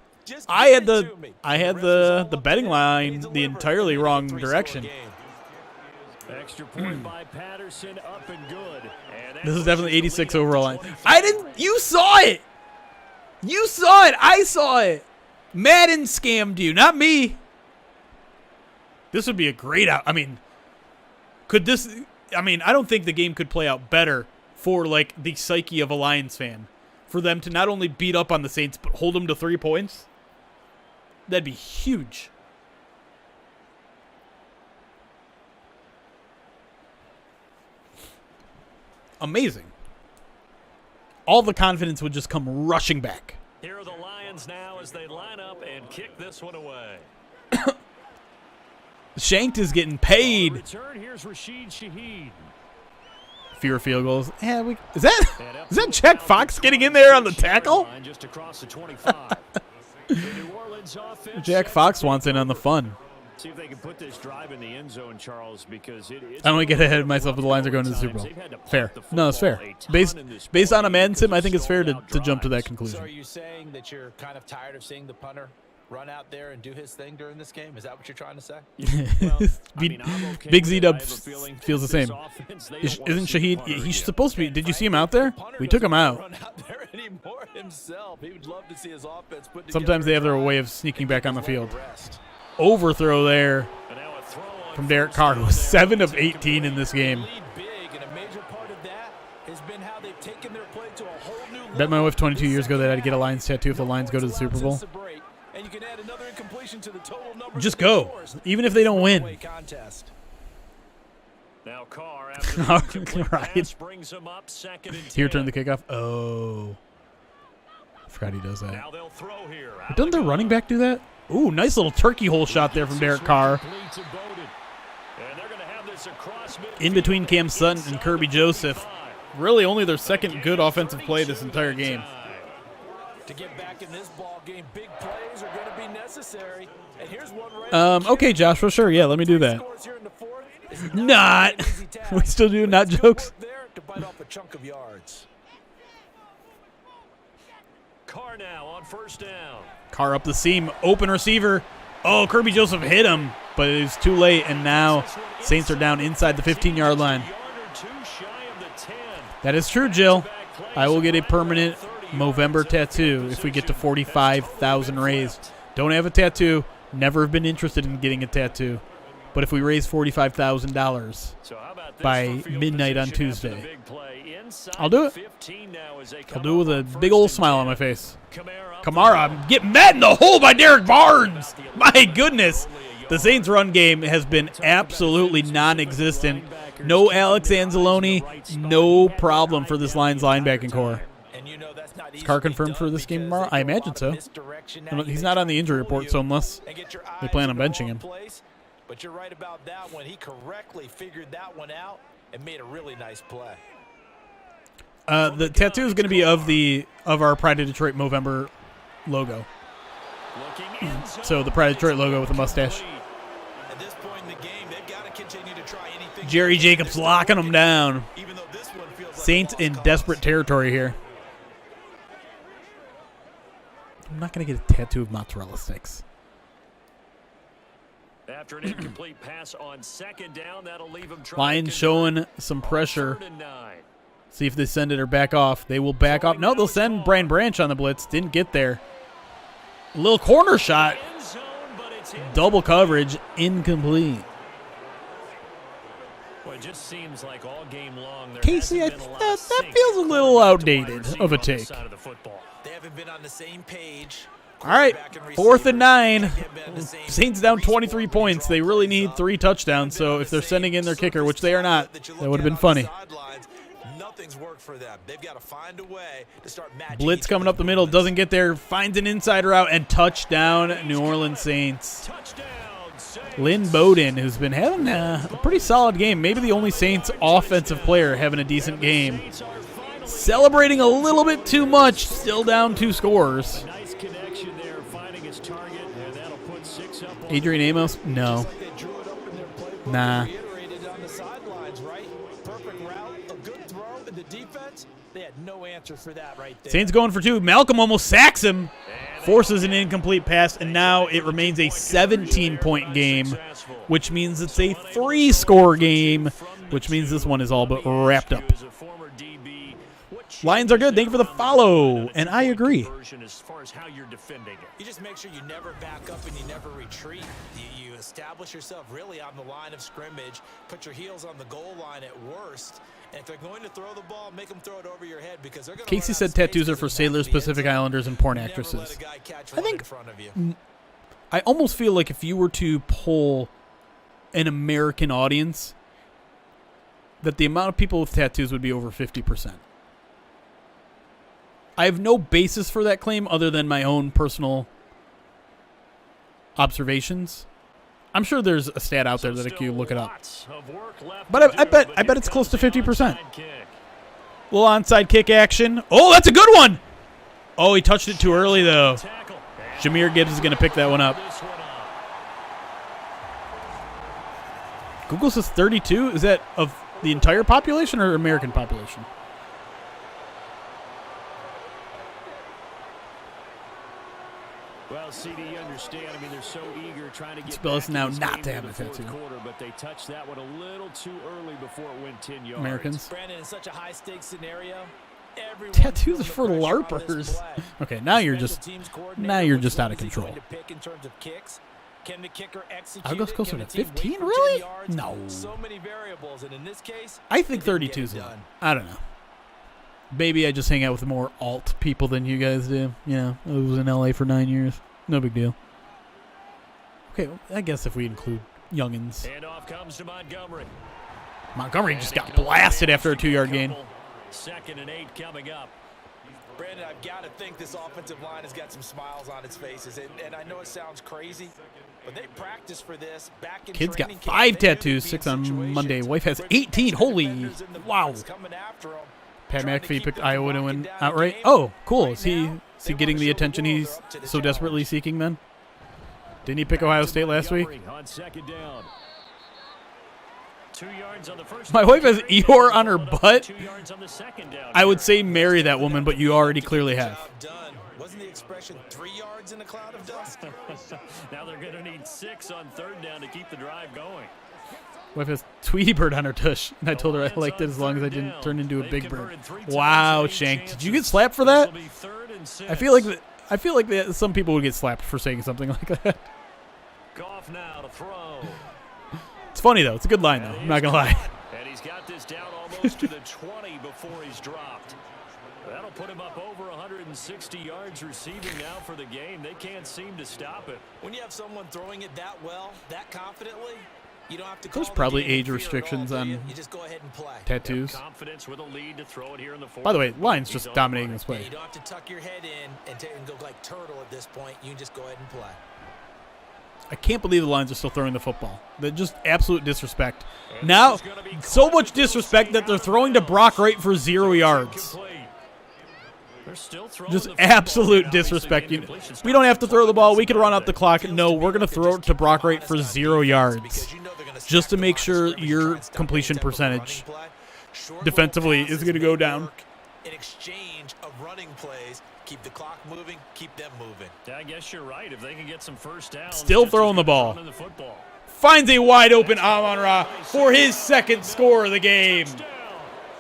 I had the betting line the entirely wrong direction. Extra point by Patterson, up and good. This is definitely 86 overall line. You saw it. You saw it. I saw it. Madden scammed you, not me. This would be a great out. I don't think the game could play out better for like the psyche of a Lions fan. For them to not only beat up on the Saints, but hold them to 3 points. That'd be huge. Amazing. All the confidence would just come rushing back. Here are the Lions now as they line up and kick this one away. Shanked is getting paid. Return, here's Rashid Shaheed. Fewer field goals. Yeah, is that Jack Fox getting in there on the tackle? Just across the 25. The New Orleans offense. Jack Fox wants in on the fun. See if they can put this drive in the end zone, Charles, because I don't want to get ahead of myself, but the Lions are going to the Super Bowl. Fair. No, it's fair. Based on a Madden sim, I think it's fair to jump to that conclusion. So are you saying that you're kind of tired of seeing the punter run out there and do his thing during this game? Is that what you're trying to say? Big Z-Dub feels the same. Isn't Shaheed? He's supposed to be. Did you see him out there? We took him out. Sometimes they have their way of sneaking back on the field. Overthrow there from Derek Carr, who was 7 of 18 in this game. Bet my wife 22 years ago that I'd get a Lions tattoo if the Lions go to the Super Bowl. Just go, even if they don't win. Now Carr, after the right. brings him up 2nd and 10. Here, turn the kickoff. Oh, I forgot he does that. Now they'll throw here. But doesn't their running back do that? Ooh, nice little turkey hole shot there from Derek Carr. In between Cam Sutton and Kirby Joseph. Really only their second good offensive play this entire game. To get back in this ball game, big plays are going to be necessary. And here's one right okay, Joshua, sure, yeah, let me do that. Not. We still do not jokes. There to bite off a chunk of yards. Carr now on first down. Carr up the seam. Open receiver. Oh, Kirby Joseph hit him, but it was too late, and now Saints are down inside the 15-yard line. That is true, Jill. I will get a permanent Movember tattoo if we get to 45,000 raised. Don't have a tattoo. Never have been interested in getting a tattoo. But if we raise $45,000 by midnight on Tuesday, I'll do it. I'll do it with a big old smile on my face. Kamara, get met in the hole by Derek Barnes. My goodness. The Saints' run game has been absolutely non-existent. No Alex Anzalone, no problem for this Lions linebacking core. Is Carr confirmed for this game tomorrow? I imagine so. He's not on the injury report, so unless they plan on benching him. But you're right about that one. He correctly figured that one out and made a really nice play. The tattoo is going to be of our Pride of Detroit Movember logo. So the Pride of Detroit logo with a mustache. At this point in the game, they've got to continue to try anything. Jerry Jacobs locking them down. Even though this one feels like Saints in cause. desperate territory here. I'm not going to get a tattoo of mozzarella sticks. After an incomplete pass on second down, that'll leave him Lions showing some pressure. See if they send it or back off. They will back off. No, they'll send Brian Branch on the blitz. Didn't get there. A little corner shot. Double coverage. Incomplete. Well, it just seems like all game long Casey, that feels a little outdated of a take. They haven't been on the same page. All right, 4th and 9. Saints down 23 points. They really need 3 touchdowns, so if they're sending in their kicker, which they are not, that would have been funny. Nothing's worked for them. They've got to find a way to start matching. Blitz coming up the middle, doesn't get there, finds an inside route, and touchdown, New Orleans Saints. Lynn Bowden, who's been having a pretty solid game, maybe the only Saints offensive player having a decent game. Celebrating a little bit too much, still down 2 scores. Adrian Amos? No. Nah. Saints going for 2. Malcolm almost sacks him. Forces an incomplete pass, and now it remains a 17-point game, which means it's a 3-score game, which means this one is all but wrapped up. Lions are good. Thank you for the follow, and I agree. You just make sure you never back up and you never retreat. You establish yourself really on the line of scrimmage, put your heels on the goal line at worst, and if they're going to throw the ball, make them throw it over your head because they're going to. Casey said tattoos are for sailors, Pacific Islanders, and porn actresses. I think I almost feel like if you were to poll an American audience, that the amount of people with tattoos would be over 50%. I have no basis for that claim other than my own personal observations. I'm sure there's a stat out there that I could look it up. But I bet it's close to 50%. Little onside kick action. Oh, that's a good one. Oh, he touched it too early, though. Jahmyr Gibbs is going to pick that one up. Google says 32. Is that of the entire population or American population? Well, CD, you understand. I mean, they're so eager trying to get Spell now not to have a tattoo. But they touched that one a little too early before it went 10 yards. Americans. Brandon, in such a high-stakes scenario, tattoos are for LARPers. Okay, now you're just out of control. I'll go closer to 15, really? No. So many variables, and in this case, I think 32 is done. I don't know. Maybe I just hang out with more alt people than you guys do. Yeah, I was in LA for 9 years. No big deal. Okay, well, I guess if we include youngins. And off comes to Montgomery. Montgomery just got blasted after a 2-yard gain. 2nd and 8 coming up. Brandon, I've got to think this offensive line has got some smiles on its faces. And I know it sounds crazy, but they practiced for this back in Kid's got 5 tattoos, 6 on Monday. Wife has 18. Holy, wow. Pat McAfee picked Iowa to win outright. Oh, cool. Is he getting the attention he's so desperately seeking then? Didn't he pick Ohio State last week? On 2nd down. 2 yards on the first My wife has Eeyore on her butt. 2 yards on the second down. I would say marry that woman, but you already clearly have. Job done. Wasn't the expression 3 yards in a cloud of dust? Now they're going to need 6 on third down to keep the drive going. Wife has Tweety Bird on her tush, and I told her I liked it as long as I didn't turn into a big bird. Wow, Shank, did you get slapped for that? I feel like some people would get slapped for saying something like that. Goff now to throw. It's funny though. It's a good line though. I'm not gonna lie. And he's got this down almost to the 20 before he's dropped. That'll put him up over 160 yards receiving now for the game. They can't seem to stop it. When you have someone throwing it that well, that confidently, you don't have to call There's probably the game age fear at all, restrictions do on you just go ahead and play. tattoos. Confidence with a lead to throw it here in the fourth. By the way, line's He's just on dominating the this Yeah, play. you don't have to tuck your head in and go like turtle at this point. You can just go ahead and play. I can't believe the Lions are still throwing the football. They're just absolute disrespect. Now, so much disrespect that they're throwing to Brock Wright for 0 yards. They're still throwing Just the football. absolute Obviously, disrespect. the incompletion's We don't have to throw the ball. We can Start run out the clock. No, we're going to throw it to Brock Wright for 0 yards. Because you know they're gonna Just to stack make the sure line of scrimmage, your try and stop completion any type of percentage running play. Short defensively little is gonna passes go may down. work. In exchange of running plays, keep the clock moving, keep them moving. Yeah, I guess you're right. If they can get some first downs, Still just as throwing the good as ball. running the football. Finds a wide open Amon-Ra for his second score of the game.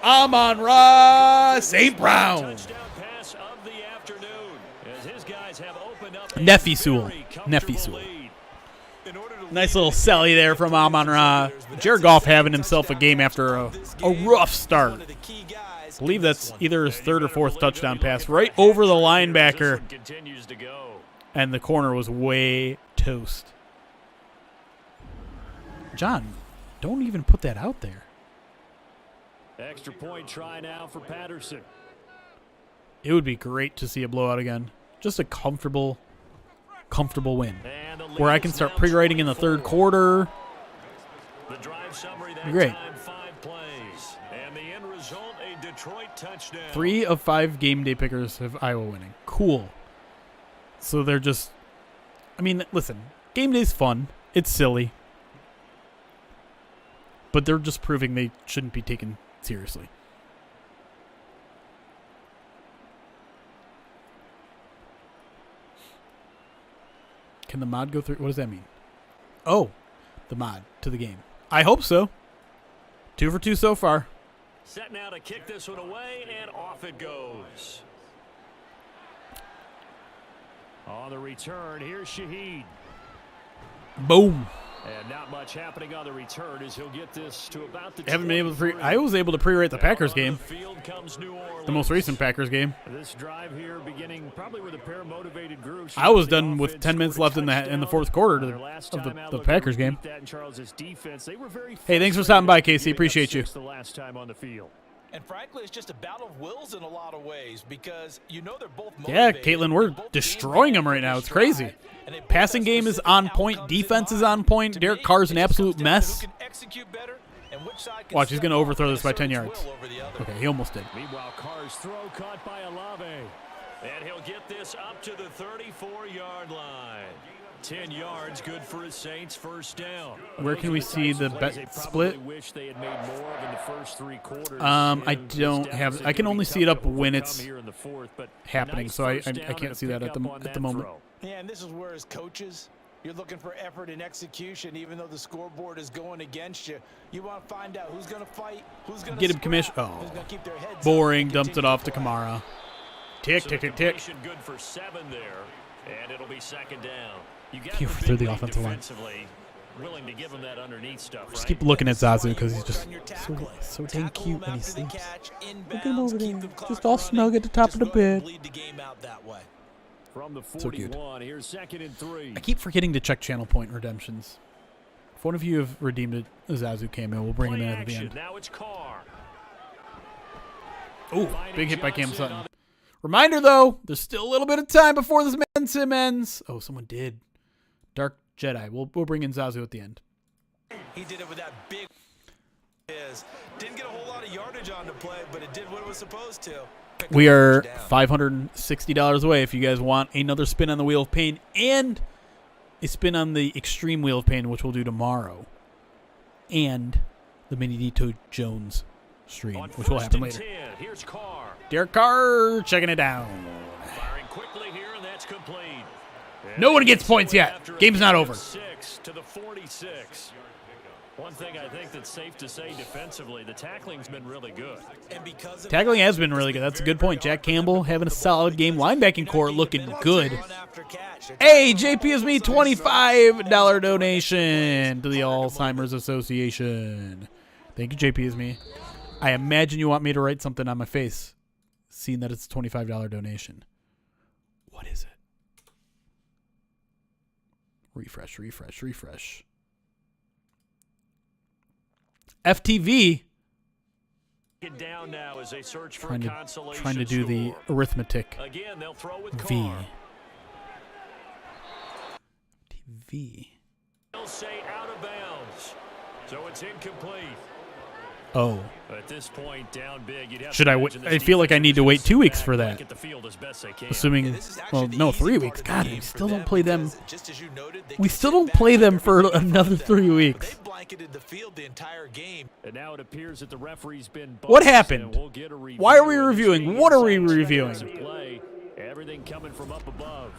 Amon-Ra St. Brown. Touchdown pass of the afternoon, as his guys have opened up a Nephi Sewell. very comfortable Nephi Sewell. lead. Nice little sally there from Amon-Ra. Jared Goff having himself a game after a rough start. I believe that's either his third or fourth touchdown pass right over the linebacker, This one continues to go. and the corner was way toast. John, don't even put that out there. Extra point try now for Patterson. It would be great to see a blowout again. Just a comfortable win. And the lead Where I is can start now pre-writing in the third 24. quarter. The drive summary that Great. time, 5 plays. And the end result, a Detroit touchdown. 3 of 5 game day pickers have Iowa winning. Cool. So they're just... I mean, listen. Game day's fun. It's silly. But they're just proving they shouldn't be taken seriously. Can the mod go through? What does that mean? Oh, the mod to the game. I hope so. 2 for 2 so far. Set now to kick this one away, and off it goes. On the return, here's Shaheed. Boom. And not much happening on the return as he'll get this to about the Haven't been able to 23. I was able to pre-write the Packers Out on game. the field comes New Orleans. The most recent Packers game. This drive here beginning probably with a pair of motivated groups. I was The done with offense 10 minutes scored left a in the touchdown. fourth quarter Their last of time out the looking to Packers game. repeat that in Charles's defense. They were very Hey, thanks for stopping by, frustrated, Casey. giving up Appreciate you. 6 the last time on the field. And frankly, it's just a battle of wills in a lot of ways because you know they're both Yeah, motivated. Caitlin, we're They're both destroying them right now. It's crazy. And they both Passing have game is specific on point. outcomes in Defense is mind. on point. To Derek me, Carr's an it just absolute comes down to mess. who can execute better and which side can Watch, he's step going to up overthrow and this by 10 assert yards. its will over the other. Okay, he almost did. Meanwhile, Carr's throw caught by Olave. And he'll get this up to the 34-yard line. 10 yards, good for his Saints, first down. Where can we see the Plays they bet probably split? wish they had made more of in the first 3 quarters. I And this don't deficit have. I can gonna only be see it tough up to when overcome it's here in the fourth, but happening, nice so I first down can't and a see that at pickup the on at the that moment. throw. Yeah, and this is where as coaches, you're looking for effort and execution, even though the scoreboard is going against you. You want to find out who's going to fight, who's going to Get him, Commish. Oh, who's going to keep their heads up boring. and Dumps it continue off to play. Kamara. Tick, So tick, the tick, tick. completion good for 7 there, and it'll be second down. You got He the overthrew big the lead offensive line. defensively, willing to give him that underneath stuff, Just right? keep looking at This is why Zazu you because he's work just on your so tackling. dang Tackle cute him when he after the sleeps. catch, Look at him inbounds, over keep there, the clock just all running. snug at the top of the Just go ahead and bed. bleed the game out that way. From the So cute. 41, here's 2nd and 3. I keep forgetting to check channel point redemptions. If one of you have redeemed a Zazu cameo, we'll bring him Play in at the action. end. Now it's Carr. Ooh, Finding big hit by Cam Johnson Sutton. on Reminder, though, there's still a little bit of time before this Madden sim ends. Oh, someone did. Dark Jedi. We'll bring in Zazu at the end. He did it with that big didn't get a whole lot of yardage on the play, but it did what it was supposed to. Pick We up a are first down. $560 away if you guys want another spin on the Wheel of Pain and a spin on the Extreme Wheel of Pain, which we'll do tomorrow. And the Benito Jones stream, On which will first happen and later. 10, here's Carr. Derek Carr checking it down. Firing quickly here, and that's complete. No one gets points yet. Game's not over. 6 to the 46. One thing I think that's safe to say defensively, the tackling's been really good. And because of Tackling has been really good. That's a good point. Jack Campbell having a solid game. Linebacking core looking good. Hey, JP me $25 donation to the Alzheimer's Association. Thank you, JP me. I imagine you want me to write something on my face, seeing that it's a $25 donation. What is it? Refresh, refresh, refresh. FTV. Get down now as they search for Trying a to, consolation trying to do the score. arithmetic. Again, they'll throw with V. Carr. TV. They'll say out of bounds. So it's incomplete. Oh. At this point, down big, you'd have Should to I imagine I this feel like I defense need to would wait just 2 sit weeks back for and that. look at the field as best they can. Assuming, this is actually well, the no, easy 3 part weeks. of the God, game we for still them don't play them. because just as you noted, they We can still sit don't back play and them for everything in front another of them. 3 But weeks. they blanketed the field the entire game. And now it appears that the referee's been What buzzed, happened? and we'll get a Why are we review of this reviewing? game What are we inside reviewing? seconds of play. Everything coming from up above.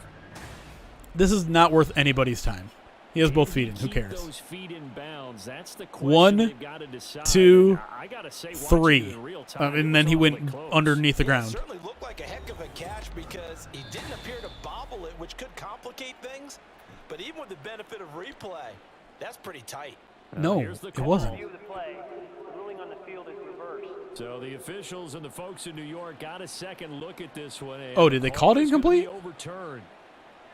This is not worth anybody's time. He has both feet in. Who Keep cares? those feet in bounds. That's the question 1, they've got to decide. 2, I gotta say, watching 3. it in real time, And it then was he went awfully close. underneath the It ground. certainly looked like a heck of a catch because he didn't appear to bobble it, which could complicate things. But even with the benefit of replay, that's pretty tight. No, Here's the it call. wasn't. Review of the play. Ruling on the field is reversed. So the officials and the folks in New York got a second look at this one. and Oh, did they call it is gonna be incomplete? overturned.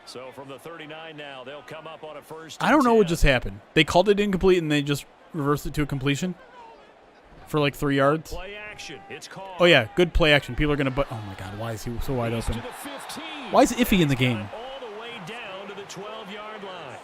So from the 39 now, they'll come up on a first. I don't know and what 10. just happened. They called it incomplete and they just reversed it to a completion for like 3 yards. Play action. It's called. Oh yeah, good play action. People are gonna. But oh my God, why is he so wide To open? the 15. Why is Iffy in the game? All the way down to the 12-yard line.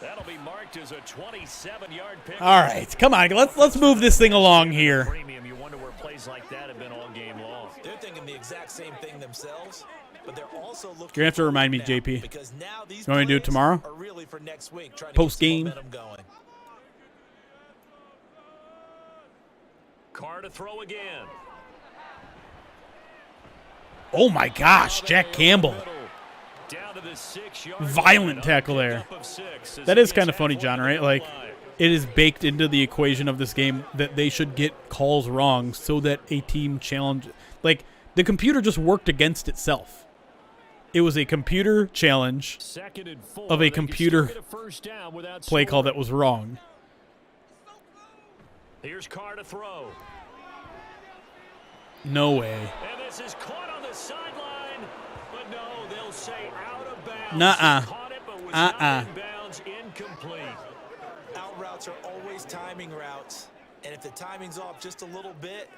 That'll be marked as a 27-yard pick. All right, come on, let's move this thing along here. Premium. You wonder where plays like that have been all game long. They're thinking the exact same thing themselves, but they're also looking. You're gonna have to remind me, now, JP. because now these You want me to do it plays tomorrow? Are really for next week, trying to Post get some game? momentum going. Carr to throw again. Oh my gosh, Jack Campbell. Down to the 6-yard Violent line. tackle there. Pickup of 6 as That he is gets kind of funny, halfway John, to right? the Like, line. it is baked into the equation of this game that they should get calls wrong so that a team challenge. Like, the computer just worked against itself. It was a computer challenge 2nd and 4. of a They could computer still get a first down without play call that scoring. was wrong. Here's Carr to throw. No way. And this is caught on the sideline. But no, they'll say out of bounds. Nuh-uh. He caught it, but was Uh-uh. not in bounds. Incomplete. Out routes are always timing routes, and if the timing's off just a little bit,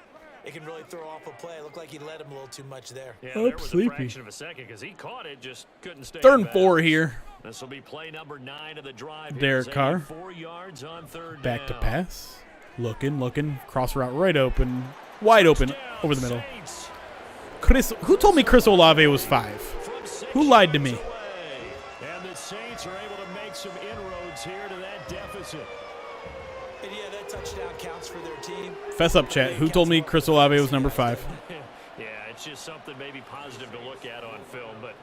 it can really throw off a play. It looked like he led him a little too much there. Yeah, I'm there was sleepy. a fraction of a second because he caught it, just couldn't stay. 3rd in and 4 bounds. here. This will be play number 9 of the drive. Derek Here's Carr. 4 yards on 3rd Back to down. pass. Looking. Cross route right open. Wide open. Down, Over the middle. Saints. Who told me Chris Olave was 5? From 6 Who lied to me? yards away. And the Saints are able to make some inroads here to that deficit. And yeah, that touchdown counts for their team. Fess up, chat. Who told me Chris Olave was number 5? Yeah, it's just something maybe positive to look at on film, but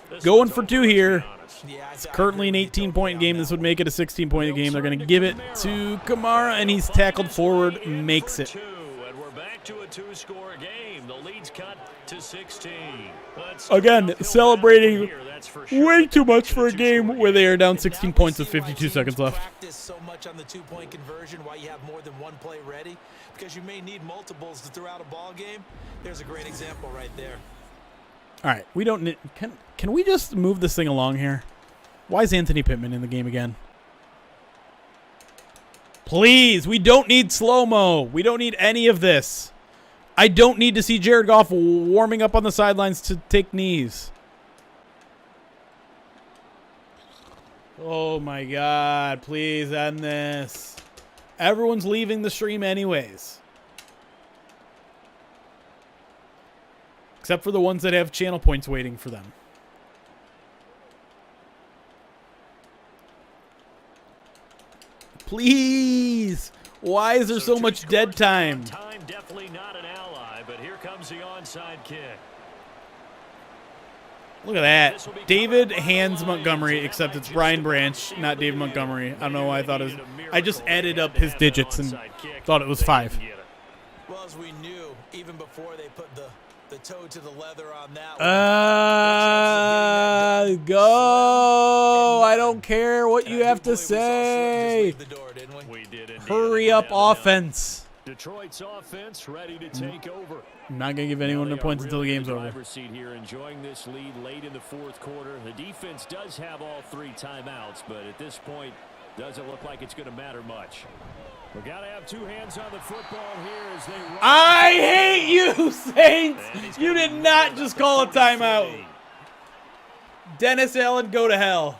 this Going one's for over, 2 let's be here. honest. Yeah, It's currently an 18-point game. This would make it a 16-point game. They're going to give it to Kamara, and he's tackled forward, makes it. 2, and we're back to a 2-score game. The lead's cut to 16. Let's Again, uphill celebrating battle here, that's for sure. way too much It's for a game 2-score where they are down 16 And now points we with see why 52 teams seconds left. Practice so much on the 2-point conversion, why you have more than one play ready, because you may need multiples to throw out a ball game. There's a great example right there. All right, we don't need, can we just move this thing along here? Why is Anthony Pittman in the game again? Please, we don't need slow-mo. We don't need any of this. I don't need to see Jared Goff warming up on the sidelines to take knees. Oh my God, please end this. Everyone's leaving the stream anyways. Except for the ones that have channel points waiting for them. Please. Why is there so much dead time? Time definitely not an ally, but here comes the onside kick. Look at that. David hands Montgomery, except it's Brian Branch, not Dave Montgomery. I don't know why I thought it was. I just added up his digits and thought it was 5. Well, as we knew, even before they put the toe to the leather on that one. Go. I don't care what you have to say. Hurry up, offense. Detroit's offense ready to take over. I'm not going to give anyone their points until the game's over. Seat here, enjoying this lead late in the fourth quarter. The defense does have all 3 timeouts, but at this point, doesn't look like it's going to matter much. We got to have 2 hands on the football here as they run. I hate you, Saints. You did not just call a timeout. Dennis Allen, go to hell.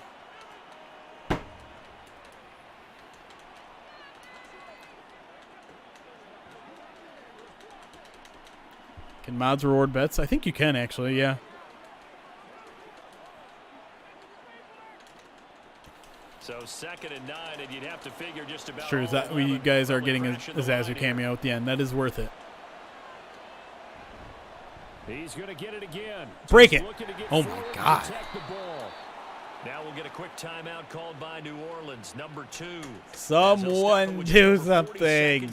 Can mods reward bets? I think you can, actually, yeah. So 2nd and 9, and you'd have to figure just about. True, is that you guys are getting a Zazu cameo at the end. That is worth it. He's going to get it again. Break it. Oh, my God. Now we'll get a quick timeout called by New Orleans, number 2. Someone do something.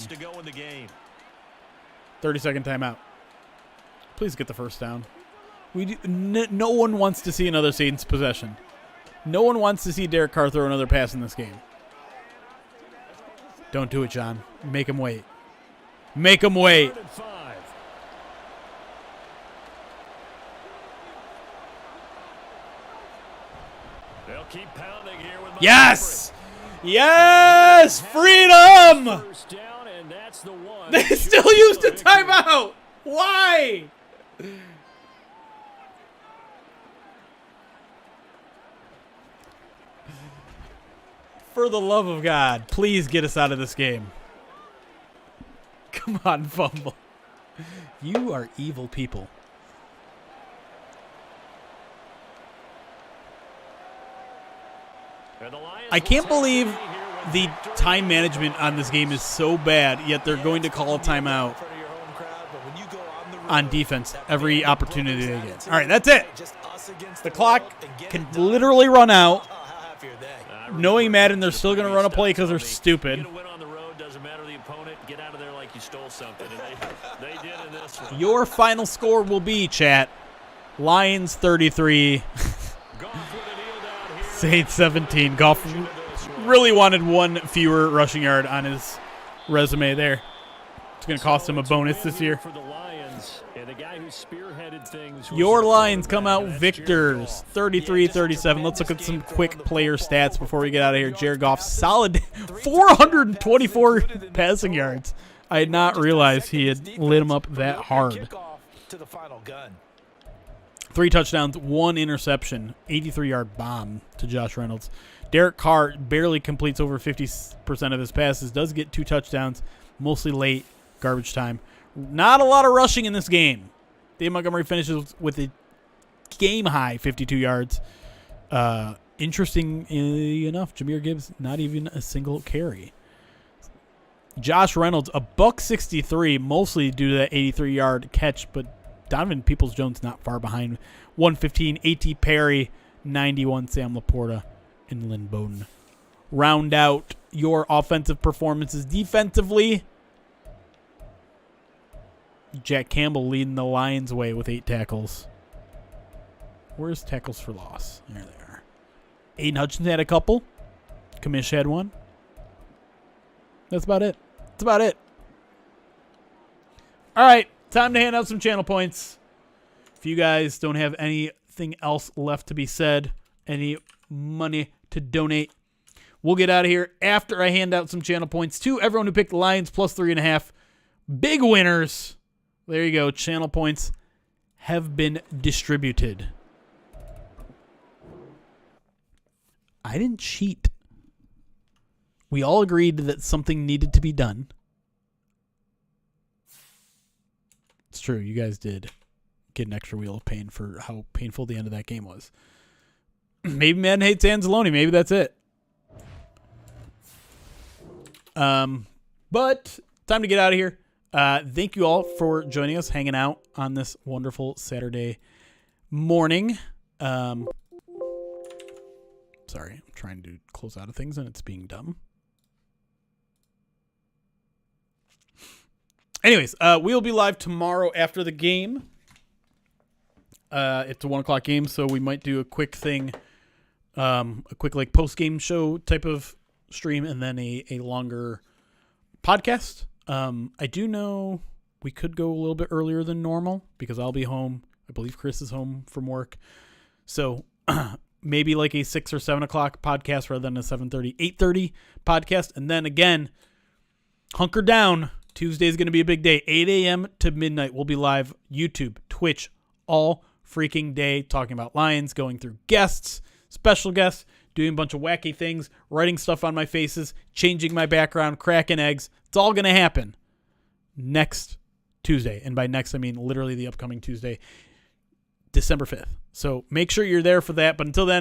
30-second timeout. Please get the first down. No one wants to see another Saints possession. No one wants to see Derek Carr throw another pass in this game. Don't do it, John. Make him wait. Make him wait. They'll keep pounding here with yes! Yes! Freedom! First down, and that's the one. They still used a timeout. Why? For the love of God, please get us out of this game. Come on, fumble. You are evil people. I can't believe the time management on this game is so bad, yet they're going to call a timeout on defense every opportunity they get. All right, that's it. The clock can literally run out. Knowing Madden, they're still going to run a play because they're stupid. Your final score will be, chat, Lions 33, Saints 17. Goff really wanted 1 fewer rushing yard on his resume there. It's going to cost him a bonus this year. Your Lions come out victors, 33-37. Let's look at some quick player stats before we get out of here. Jared Goff, solid 424 passing yards. I had not realized he had lit him up that hard. 3 touchdowns, 1 interception, 83-yard bomb to Josh Reynolds. Derek Carr barely completes over 50% of his passes, does get 2 touchdowns, mostly late, garbage time. Not a lot of rushing in this game. Dave Montgomery finishes with a game-high 52 yards. Interestingly enough, Jahmyr Gibbs, not even a single carry. Josh Reynolds, a $163, mostly due to that 83-yard catch, but Donovan Peoples-Jones not far behind. 115, A.T. Perry, 91, Sam Laporta, and Lynn Bowden. Round out your offensive performances. Defensively, Jack Campbell leading the Lions' way with 8 tackles. Where's tackles for loss? There they are. Aiden Hutchinson had a couple. Kamish had 1. That's about it. That's about it. All right, time to hand out some channel points. If you guys don't have anything else left to be said, any money to donate, we'll get out of here after I hand out some channel points to everyone who picked the Lions plus 3.5. Big winners. There you go. Channel points have been distributed. I didn't cheat. We all agreed that something needed to be done. It's true. You guys did get an extra wheel of pain for how painful the end of that game was. Maybe Madden hates Anzalone. Maybe that's it. But time to get out of here. Thank you all for joining us, hanging out on this wonderful Saturday morning. Sorry, I'm trying to close out of things and it's being dumb. Anyways, we'll be live tomorrow after the game. It's a 1 o'clock game, so we might do a quick thing, a quick like post-game show type of stream, and then a longer podcast. I do know we could go a little bit earlier than normal because I'll be home. I believe Chris is home from work. So maybe like a 6 or 7 o'clock podcast rather than a 7:30, 8:30 podcast. And then again, hunker down. Tuesday is going to be a big day. 8 a.m. to midnight. We'll be live YouTube, Twitch, all freaking day talking about Lions, going through guests, special guests, doing a bunch of wacky things, writing stuff on my faces, changing my background, cracking eggs. It's all going to happen next Tuesday. And by next, I mean literally the upcoming Tuesday, December 5th. So make sure you're there for that. But until then,